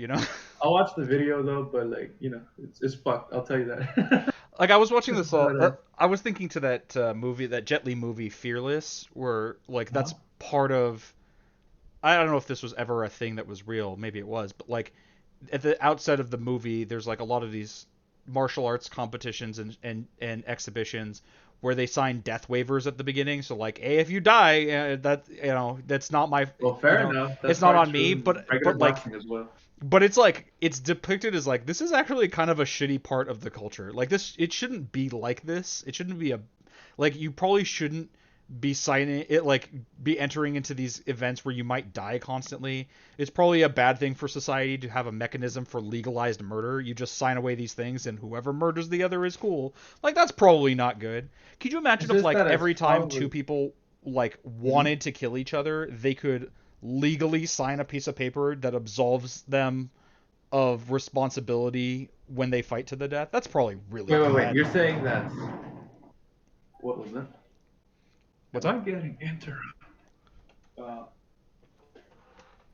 I'll watch the video though, but like it's fucked. I'll tell you that. Like I was watching this. But I was thinking to that movie, that Jet Li movie, Fearless, where like uh, that's part of. I don't know if this was ever a thing that was real. Maybe it was, but like at the outset of the movie, there's like a lot of these martial arts competitions and exhibitions where they sign death waivers at the beginning. So like, hey, if you die, that that's not my, well, fair enough. That's it's not probably on true me. in regular But like, boxing as well. but it's like it's depicted as like this is actually kind of a shitty part of the culture. Like this, it shouldn't be like this. It shouldn't be a like you probably shouldn't be signing it, like be entering into these events where you might die constantly. It's probably a bad thing for society to have a mechanism for legalized murder. You just sign away these things and whoever murders the other is cool. Like that's probably not good. Could you imagine It's if just like that it's every time two probably. people like Mhm. wanted to kill each other, they could legally sign a piece of paper that absolves them of responsibility when they fight to the death? That's probably really Wait. bad. You're saying that's what was it? What's Am I up? getting interrupted? Uh,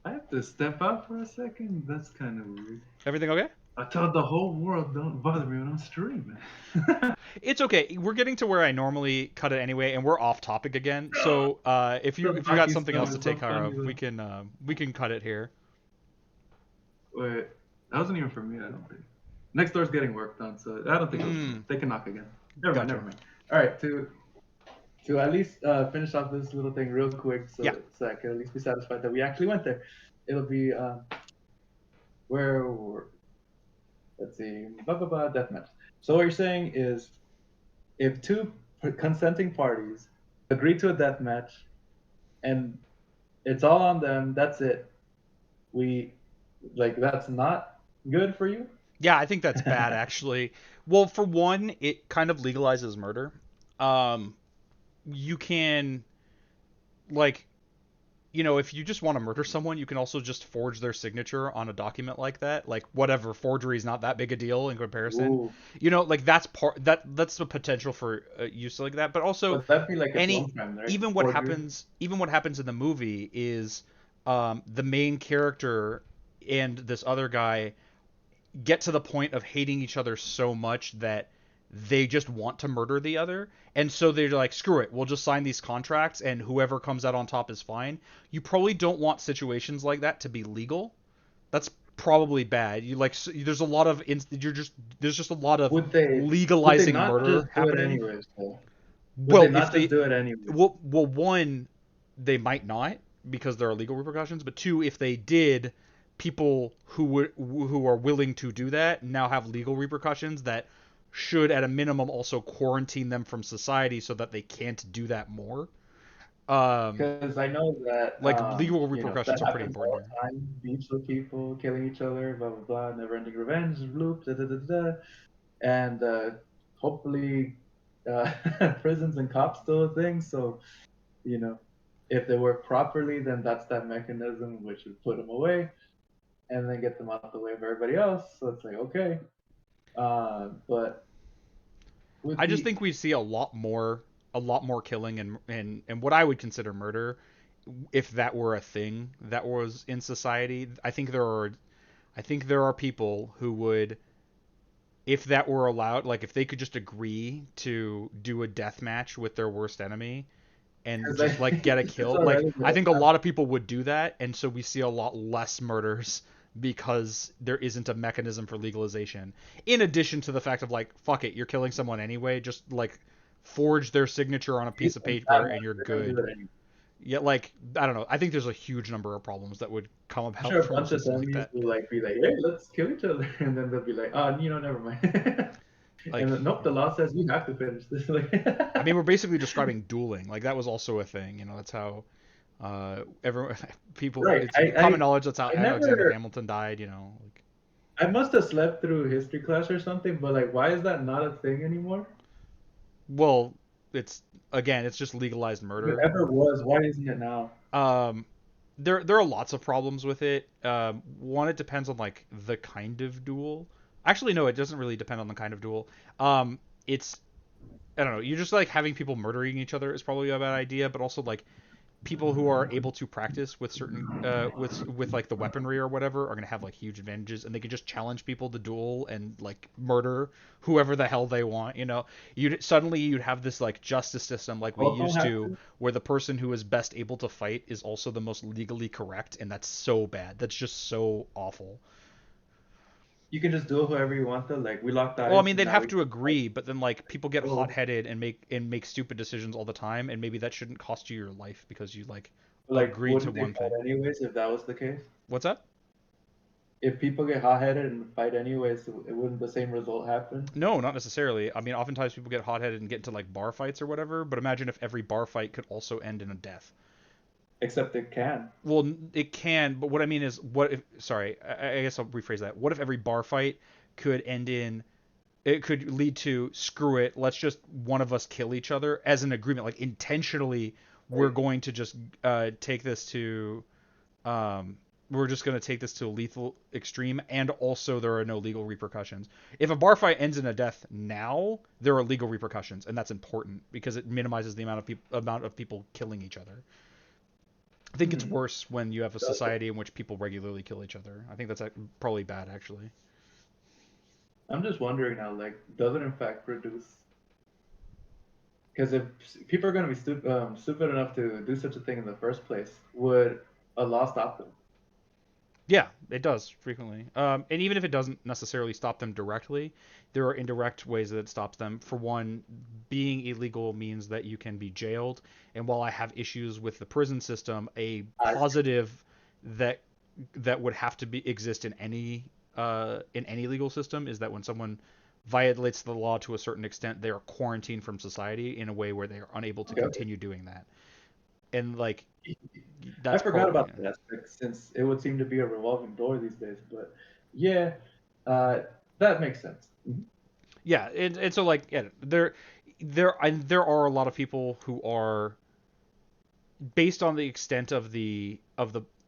I have to step out for a second. That's kind of weird. Everything okay? I thought the whole world don't bother me when I'm streaming. It's okay. We're getting to where I normally cut it anyway, and we're off topic again. So The if you got hockey something stuff else to is take so care funny of, though. we can cut it here. Wait, that wasn't even for me. I don't think. Next door's getting worked on, so I don't think it was for me. Hmm. They can knock again. Never mind. Never Gotcha. mind. All right, to at least finish off this little thing real quick, Yeah. so I can at least be satisfied that we actually went there. It'll be where let's see, deathmatch. So what you're saying is, if two consenting parties agree to a deathmatch and it's all on them, that's it. We like that's not good for you. Yeah, I think that's bad actually. Well, for one, it kind of legalizes murder. Um, you can like if you just want to murder someone, you can also just forge their signature on a document like that. Like whatever, forgery is not that big a deal in comparison. Ooh, Like that's the potential for use like that. But also, but that'd be like its any own crime, right? even Forgery. what happens in the movie is the main character and this other guy get to the point of hating each other so much that they just want to murder the other. And so they're like, screw it, we'll just sign these contracts and whoever comes out on top is fine. You probably don't want situations like that to be legal. That's probably bad. You like there's a lot of there's just a lot of Would they would they legalizing not just murder do it happening. anyways though? Would they Well, if not just they do it anyways? one, they might not because there are legal repercussions, but two, if they did, people who are willing to do that now have legal repercussions that should at a minimum also quarantine them from society so that they can't do that more. Um, Because I know that like legal that repercussions are pretty happens important all here. the time. Beefs with people, killing each other, blah blah blah, never-ending revenge, loop, da da da da, and hopefully uh, prisons and cops still a thing. So you know, if they work properly, then that's that mechanism which would put them away and then get them out the way of everybody else. So it's like okay, but with I just the think we see a lot more killing and what I would consider murder if that were a thing that was in society. I think there are people who would, if that were allowed, like if they could just agree to do a death match with their worst enemy and because just like get a it's kill, like already I been think a lot of people would do that, and so we see a lot less murders because there isn't a mechanism for legalization. In addition to the fact of like, fuck it, you're killing someone anyway, just like forge their signature on a piece of decent that paper much, and you're they're gonna do good. it anyway. Yet, like, I don't know. I think there's a huge number of problems that would come I'm about sure a from a bunch of system like dummies that. will like be like, "Hey, let's kill each other," and then they'll be like, "Oh, never mind." Like, And then, nope, the law says you have to finish this. Like, I mean, we're basically describing dueling. Like that was also a thing. That's how everyone people. right? It's common knowledge that's how I Alexander never, Hamilton died. Like I must have slept through history class or something. But like, why is that not a thing anymore? well, it's again, it's just legalized If it murder. ever was, why isn't it now? Um, there are lots of problems with it. One, it depends on like the kind of duel. Actually, no, it doesn't really depend on the kind of duel. It's I don't know. You're just like having people murdering each other is probably a bad idea, but also like people who are able to practice with certain with like the weaponry or whatever are going to have like huge advantages, and they can just challenge people to duel and like murder whoever the hell they want. You'd have this like justice system like we Both don't used have to, to. where the person who is best able to fight is also the most legally correct, and that's so bad. That's just so awful. You can just do whoever you want though. Like we locked Well, I eyes mean, and they'd now have we to can fight. agree, but then like people get Oh, hot-headed and make stupid decisions all the time, and maybe that shouldn't cost you your life because you like but like, agreed to wouldn't they one thing. fight anyways if that was the case? What's that? if people get hot-headed and fight anyways, it wouldn't the same result happen? No, not necessarily. I mean, oftentimes people get hot-headed and get into like bar fights or whatever. But imagine if every bar fight could also end in a death. Except it can. Well, it can, but what I mean is, what if? Sorry, I guess I'll rephrase that. What if every bar fight could end in? It could lead to screw it. Let's just one of us kill each other as an agreement, like intentionally. We're Right. going to just take this to. We're just going to take this to a lethal extreme, and also there are no legal repercussions. If a bar fight ends in a death now, there are legal repercussions, and that's important because it minimizes the amount of people killing each other. I think it's Hmm. worse when you have a Okay. society in which people regularly kill each other. I think that's probably bad, actually. I'm just wondering now, like, does it in fact produce? Because if people are going to be stupid enough to do such a thing in the first place, would a law stop them? Yeah, it does frequently. And even if it doesn't necessarily stop them directly, there are indirect ways that it stops them. For one, being illegal means that you can be jailed. And while I have issues with the prison system, a I positive that that would have to be exist in any legal system is that when someone violates the law to a certain extent, they are quarantined from society in a way where they are unable to okay, okay. continue doing that. And like I that's forgot probably about that aspect since it would seem to be a revolving door these days. But yeah, uh, that makes sense. Mhm. yeah, and so like yeah, there are a lot of people who are based on the extent of the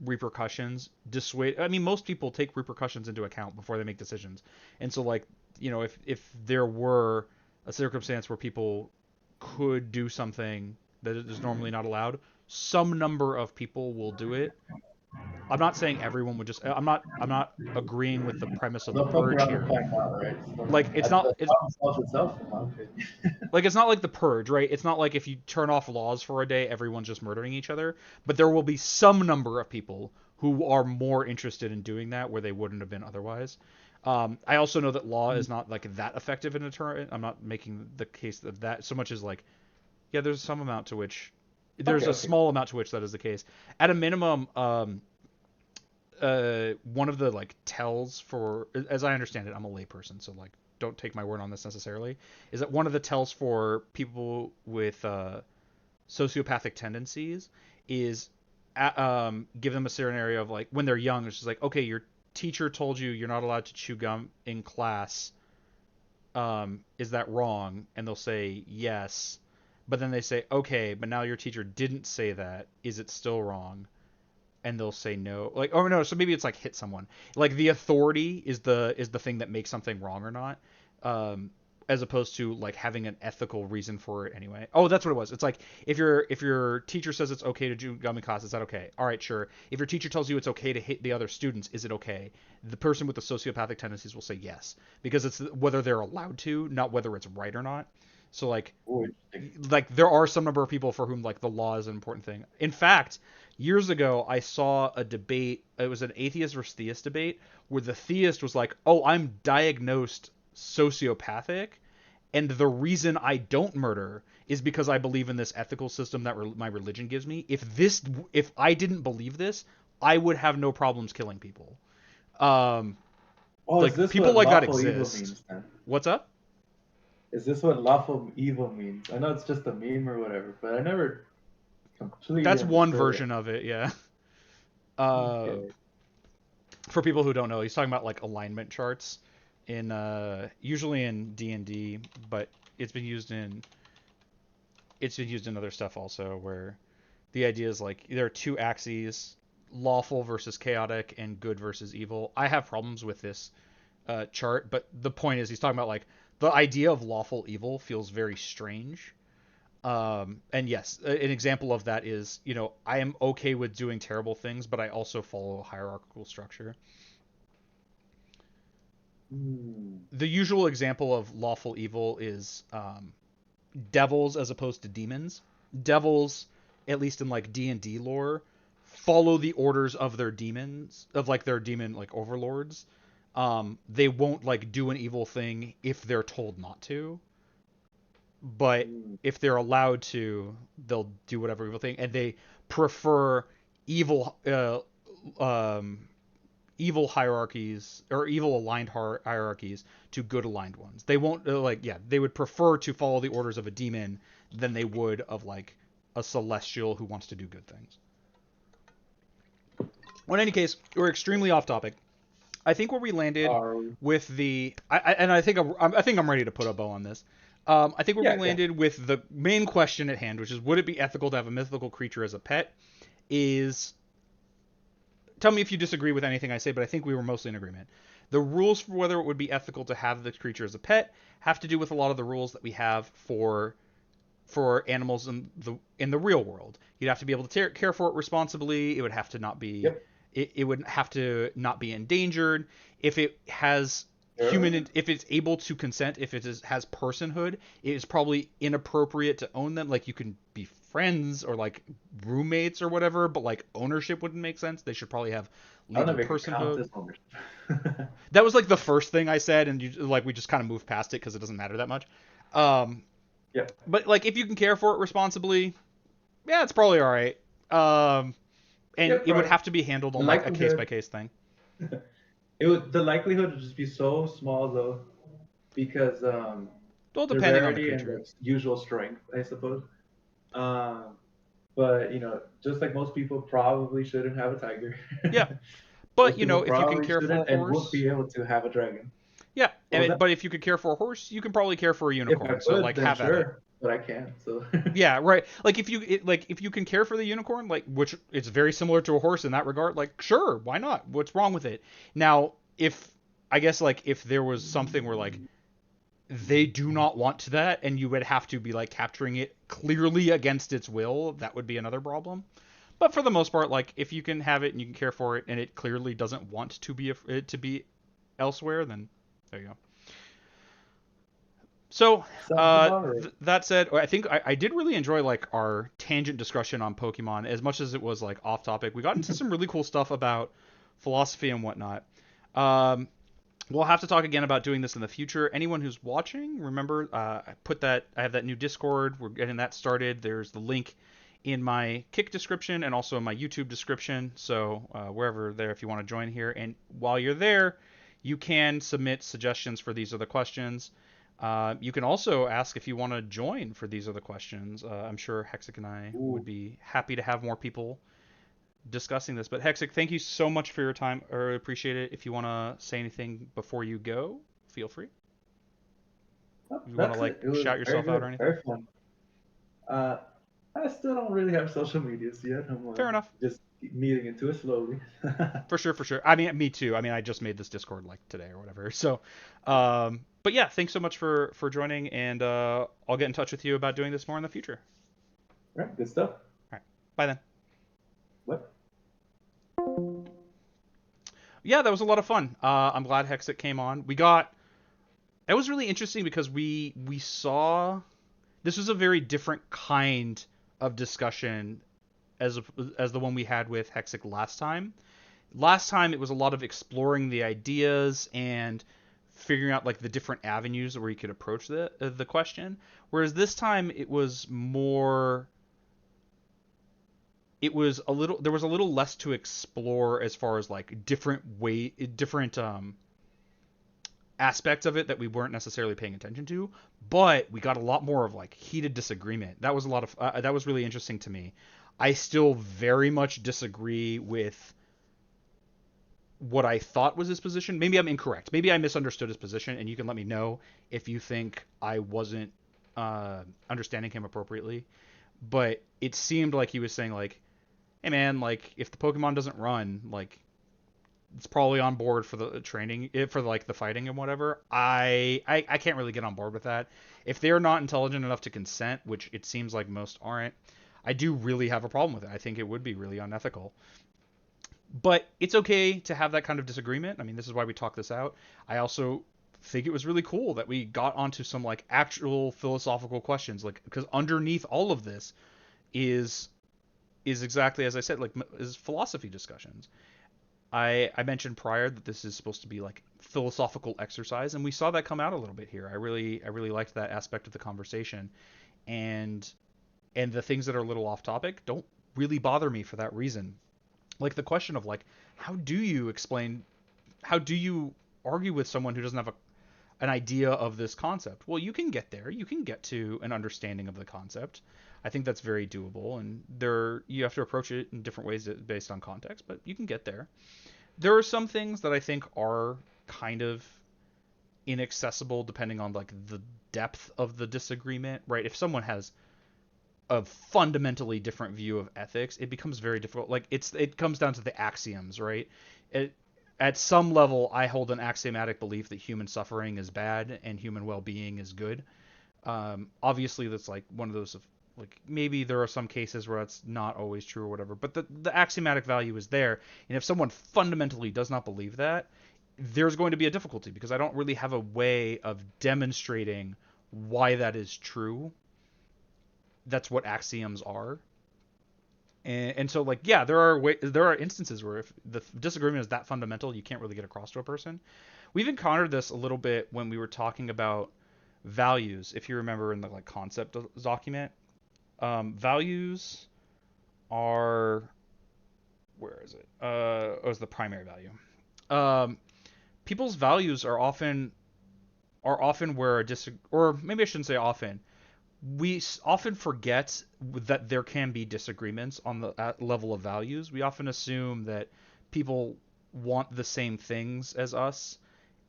repercussions dissuade. I mean, most people take repercussions into account before they make decisions, and so like if there were a circumstance where people could do something that is normally not allowed, some number of people will do it. I'm not saying everyone would just. I'm not agreeing with the premise of the They'll poke purge around and here. find out, right? So Like it's not the it's problem solves itself, in my opinion. like it's not like the purge, right? It's not like if you turn off laws for a day, everyone's just murdering each other. But there will be some number of people who are more interested in doing that where they wouldn't have been otherwise. I also know that law is not like that effective in a deterrent. I'm not making the case of that so much as like, yeah, there's some amount to which, there's Okay, a okay. small amount to which that is the case. At a minimum, one of the like tells for, as I understand it, I'm a layperson, so like don't take my word on this necessarily, is that one of the tells for people with sociopathic tendencies is give them a scenario of like when they're young, it's just like, okay, your teacher told you you're not allowed to chew gum in class. Is that wrong? And they'll say yes, but then they say, okay, but now your teacher didn't say that. Is it still wrong? And they'll say no, like, or no, so maybe it's like hit someone, like the authority is the thing that makes something wrong or not, um as opposed to like having an ethical reason for it anyway. Oh, that's what it was. It's like if your teacher says it's okay to do gum in class, is that okay? All right, sure. If your teacher tells you it's okay to hit the other students, is it okay? The person with the sociopathic tendencies will say yes, because it's whether they're allowed to, not whether it's right or not. So Ooh, interesting. like there are some number of people for whom like the law is an important thing. In fact, years ago I saw a debate. It was an atheist versus theist debate where the theist was like, "Oh, I'm diagnosed sociopathic, and the reason I don't murder is because I believe in this ethical system that my religion gives me. If I didn't believe this, I would have no problems killing people." Um, Oh, is like this people what like that lawful evil exist. means then? What's up? Is this what lawful evil means? I know it's just a meme or whatever, but I never completely That's one understood it. version of it, yeah. Uh, Okay. for people who don't know, he's talking about like alignment charts in usually in D&D, but it's been used in it's been used in other stuff also where the idea is like there are two axes, lawful versus chaotic and good versus evil. I have problems with this chart, but the point is he's talking about like the idea of lawful evil feels very strange. And yes, an example of that is, I am okay with doing terrible things, but I also follow a hierarchical structure. Hmm. The usual example of lawful evil is devils as opposed to demons. Devils, at least in like D&D lore, follow the orders of their demons, of like their demon like overlords. They won't like do an evil thing if they're told not to, but Hmm. if they're allowed to, they'll do whatever evil thing, and they prefer evil um evil hierarchies or evil aligned hierarchies to good aligned ones. They won't like yeah, they would prefer to follow the orders of a demon than they would of like a celestial who wants to do good things. Well, in any case, we're extremely off topic. I think where we landed Are with the and I think I'm ready to put a bow on this. I think where we yeah, yeah. landed with the main question at hand, which is would it be ethical to have a mythical creature as a pet, is tell me if you disagree with anything I say, but I think we were mostly in agreement. The rules for whether it would be ethical to have the creature as a pet have to do with a lot of the rules that we have for animals in the real world. You'd have to be able to care for it responsibly. It would have to not be Yep. it would have to not be endangered. If it has Sure. if it's able to consent, if has personhood, it is probably inappropriate to own them. Like you can be friends or like roommates or whatever, but like ownership wouldn't make sense. They should probably have I don't know legal if it could count personhood. as ownership. That was like the first thing I said, and we just kind of moved past it because it doesn't matter that much. Um, Yep. but like if you can care for it responsibly, yeah, it's probably all right. And Yep. it would Right. have to be handled The on like a case by likelihood, case thing. the likelihood would just be so small though, because Well, the depending on the rarity and creature. the usual strength, I suppose. Um, but just like most people probably shouldn't have a tiger. Yeah, but Most people if you can probably care for a shouldn't and won't horse, be able to have a dragon. yeah. What was that? But if you could care for a horse, you can probably care for a If I unicorn. So could, like, then have at it. sure, but I can't. So Yeah, right. Like if you can care for the unicorn, like which it's very similar to a horse in that regard, like sure, why not? What's wrong with it? Now, if I guess like if there was something where like they do not want that and you would have to be like capturing it clearly against its will, that would be another problem. But for the most part, like if you can have it and you can care for it and it clearly doesn't want to be elsewhere, then there you go. So, sounds about right. that said, I think I did really enjoy like our tangent discussion on Pokemon as much as it was like off topic. We got into some really cool stuff about philosophy and whatnot. Um, we'll have to talk again about doing this in the future. Anyone who's watching, remember, I have that new Discord. We're getting that started. There's the link in my Kick description and also in my YouTube description. So wherever there, if you want to join here, and while you're there, you can submit suggestions for these other questions. You can also ask if you want to join for these other questions. I'm sure Hexic and I would Ooh. be happy to have more people discussing this. But Hexic, thank you so much for your time. I really appreciate it. If you want to say anything before you go, feel free. Oh, You want to that's like it. It was shout very yourself out or good, anything? very fun. Uh, I still don't really have social medias yet. I'm Fair enough. just meeting into it slowly. For sure, for sure. I mean, me too. I mean, I just made this Discord like today or whatever. So, but yeah, thanks so much for joining, and I'll get in touch with you about doing this more in the future. Right, good stuff. All right, bye then. What? Yeah, that was a lot of fun. I'm glad Hexic came on. We got that was really interesting because we saw this was a very different kind of discussion as as the one we had with Hexic last time. Last time it was a lot of exploring the ideas and figuring out like the different avenues where you could approach the question. Whereas this time it was a little there was a little less to explore as far as like different aspects of it that we weren't necessarily paying attention to, but we got a lot more of like heated disagreement. That was a lot of that was really interesting to me. I still very much disagree with what I thought was his position. Maybe I'm incorrect. Maybe I misunderstood his position, and you can let me know if you think I wasn't understanding him appropriately. But it seemed like he was saying like, "Hey man, like if the Pokemon doesn't run, like it's probably on board for the training, for like the fighting and whatever." I can't really get on board with that. If they're not intelligent enough to consent, which it seems like most aren't, I do really have a problem with it. I think it would be really unethical. But it's okay to have that kind of disagreement. I mean, this is why we talk this out. I also think it was really cool that we got onto some like actual philosophical questions, like because underneath all of this is exactly as I said, like is philosophy discussions. I mentioned prior that this is supposed to be like philosophical exercise, and we saw that come out a little bit here. I really liked that aspect of the conversation, and the things that are a little off topic don't really bother me for that reason. Like the question of like how do you explain? How do you argue with someone who doesn't have an idea of this concept? Well, you can get there. You can get to an understanding of the concept. I think that's very doable, and there you have to approach it in different ways based on context, but you can get there. There are some things that I think are kind of inaccessible depending on like the depth of the disagreement, right? If someone has a fundamentally different view of ethics, it becomes very difficult. Like it comes down to the axioms, right? It, at some level, I hold an axiomatic belief that human suffering is bad and human well-being is good. Obviously, that's like one of those of like maybe there are some cases where that's not always true or whatever, but the axiomatic value is there. And if someone fundamentally does not believe that, there's going to be a difficulty because I don't really have a way of demonstrating why that is true. That's what axioms are. And so like yeah, there are instances where if the disagreement is that fundamental, you can't really get across to a person. We've encountered this a little bit when we were talking about values. If you remember in the like concept document, values are where is it? Oh, it's the primary value. Um, People's values are often where a or maybe I shouldn't say often. We often forget that there can be disagreements on the level of values. We often assume that people want the same things as us,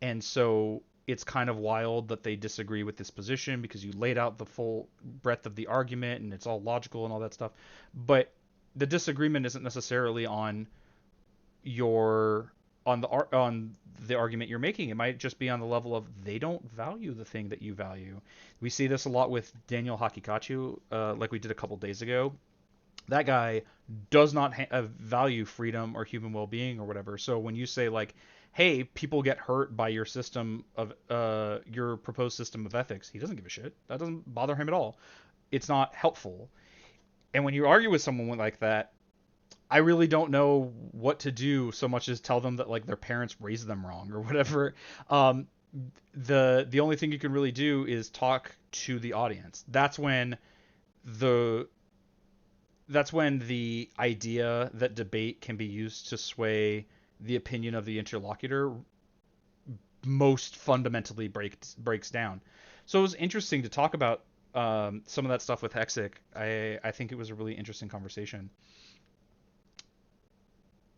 and so it's kind of wild that they disagree with this position because you laid out the full breadth of the argument and it's all logical and all that stuff. But the disagreement isn't necessarily your on the argument you're making. It might just be on the level of they don't value the thing that you value. We see this a lot with Daniel Hakikachu, like we did a couple days ago. That guy does not value freedom or human well-being or whatever. So when you say like, "Hey, people get hurt by your system of your proposed system of ethics," he doesn't give a shit. That doesn't bother him at all. It's not helpful. And when you argue with someone like that, I really don't know what to do so much as tell them that like their parents raised them wrong or whatever. Um, the only thing you can really do is talk to the audience. The that's when the idea that debate can be used to sway the opinion of the interlocutor most fundamentally breaks down. So it was interesting to talk about some of that stuff with Hexic. I think it was a really interesting conversation.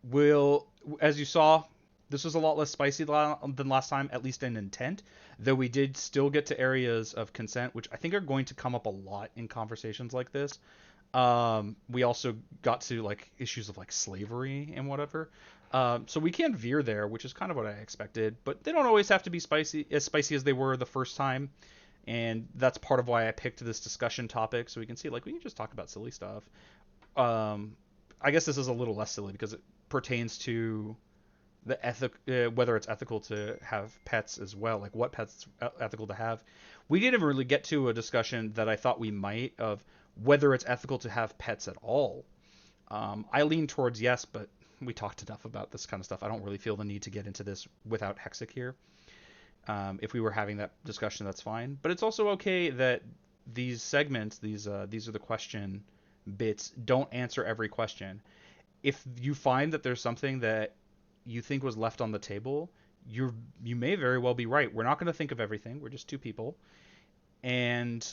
Will, as you saw, this was a lot less spicy than last time, at least in intent. Though we did still get to areas of consent, which I think are going to come up a lot in conversations like this. We also got to like issues of like slavery and whatever. So we can veer there, which is kind of what I expected. But they don't always have to be spicy as they were the first time. And that's part of why I picked this discussion topic, so we can see like we can just talk about silly stuff. Um, I guess this is a little less silly because it pertains to the whether it's ethical to have pets as well, like what pets ethical to have. We didn't really get to a discussion that I thought we might of whether it's ethical to have pets at all. I lean towards yes, but we talked enough about this kind of stuff. I don't really feel the need to get into this without Hexic here. If we were having that discussion, that's fine. But it's also okay that these segments, these are the question bits, don't answer every question. If you find that there's something that you think was left on the table, you may very well be right. We're not going to think of everything. We're just two people, and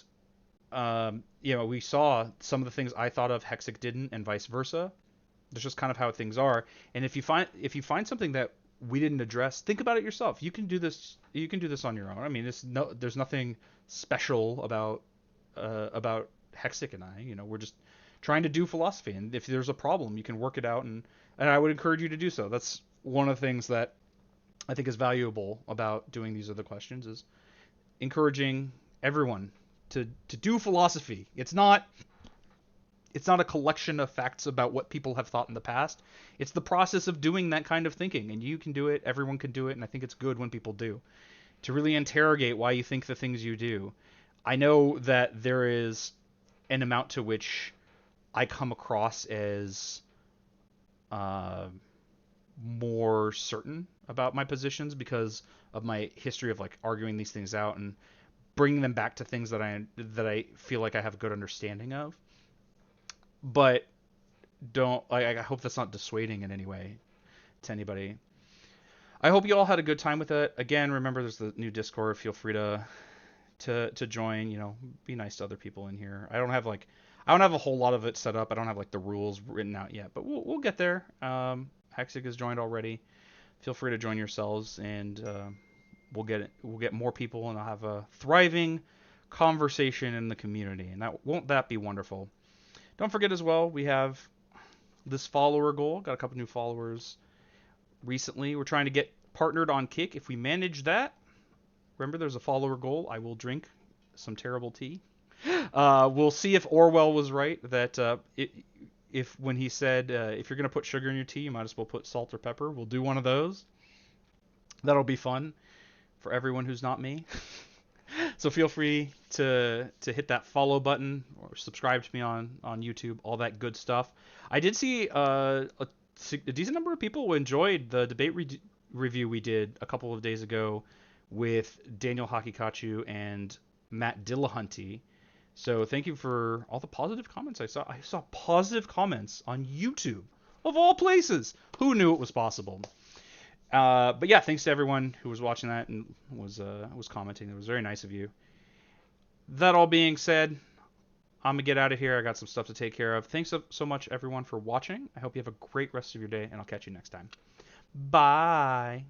we saw some of the things I thought of Hexic didn't, and vice versa. That's just kind of how things are. And if you find something that we didn't address, think about it yourself. You can do this. You can do this on your own. I mean, there's nothing special about Hexic and I. We're just trying to do philosophy, and if there's a problem, you can work it out, and I would encourage you to do so. That's one of the things that I think is valuable about doing these other questions is encouraging everyone to do philosophy. It's not a collection of facts about what people have thought in the past. It's the process of doing that kind of thinking, and you can do it, everyone can do it, and I think it's good when people do. To really interrogate why you think the things you do. I know that there is an amount to which I come across as uh, more certain about my positions because of my history of like arguing these things out and bringing them back to things that I feel like I have a good understanding of. But don't I hope that's not dissuading in any way. to anybody. I hope you all had a good time with it. Again, remember there's the new Discord. Feel free to join. Be nice to other people in here. I don't have a whole lot of it set up. I don't have like the rules written out yet, but we'll get there. Hexic has joined already. Feel free to join yourselves, and we'll get more people, and I'll have a thriving conversation in the community. And won't that be wonderful? Don't forget as well, we have this follower goal. Got a couple new followers recently. We're trying to get partnered on Kick. If we manage that, remember there's a follower goal. I will drink some terrible tea. We'll see if Orwell was right that if when he said if you're gonna put sugar in your tea, you might as well put salt or pepper. We'll do one of those. That'll be fun for everyone who's not me. So feel free to hit that follow button or subscribe to me on YouTube, all that good stuff. I did see a decent number of people who enjoyed the debate review we did a couple of days ago with Daniel Hakikachu and Matt Dillahunty. So thank you for all the positive comments I saw. I saw positive comments on YouTube, of all places. Who knew it was possible? But yeah, thanks to everyone who was watching that and was commenting. It was very nice of you. That all being said, I'm gonna get out of here. I got some stuff to take care of. Thanks so much, everyone, for watching. I hope you have a great rest of your day, and I'll catch you next time. Bye.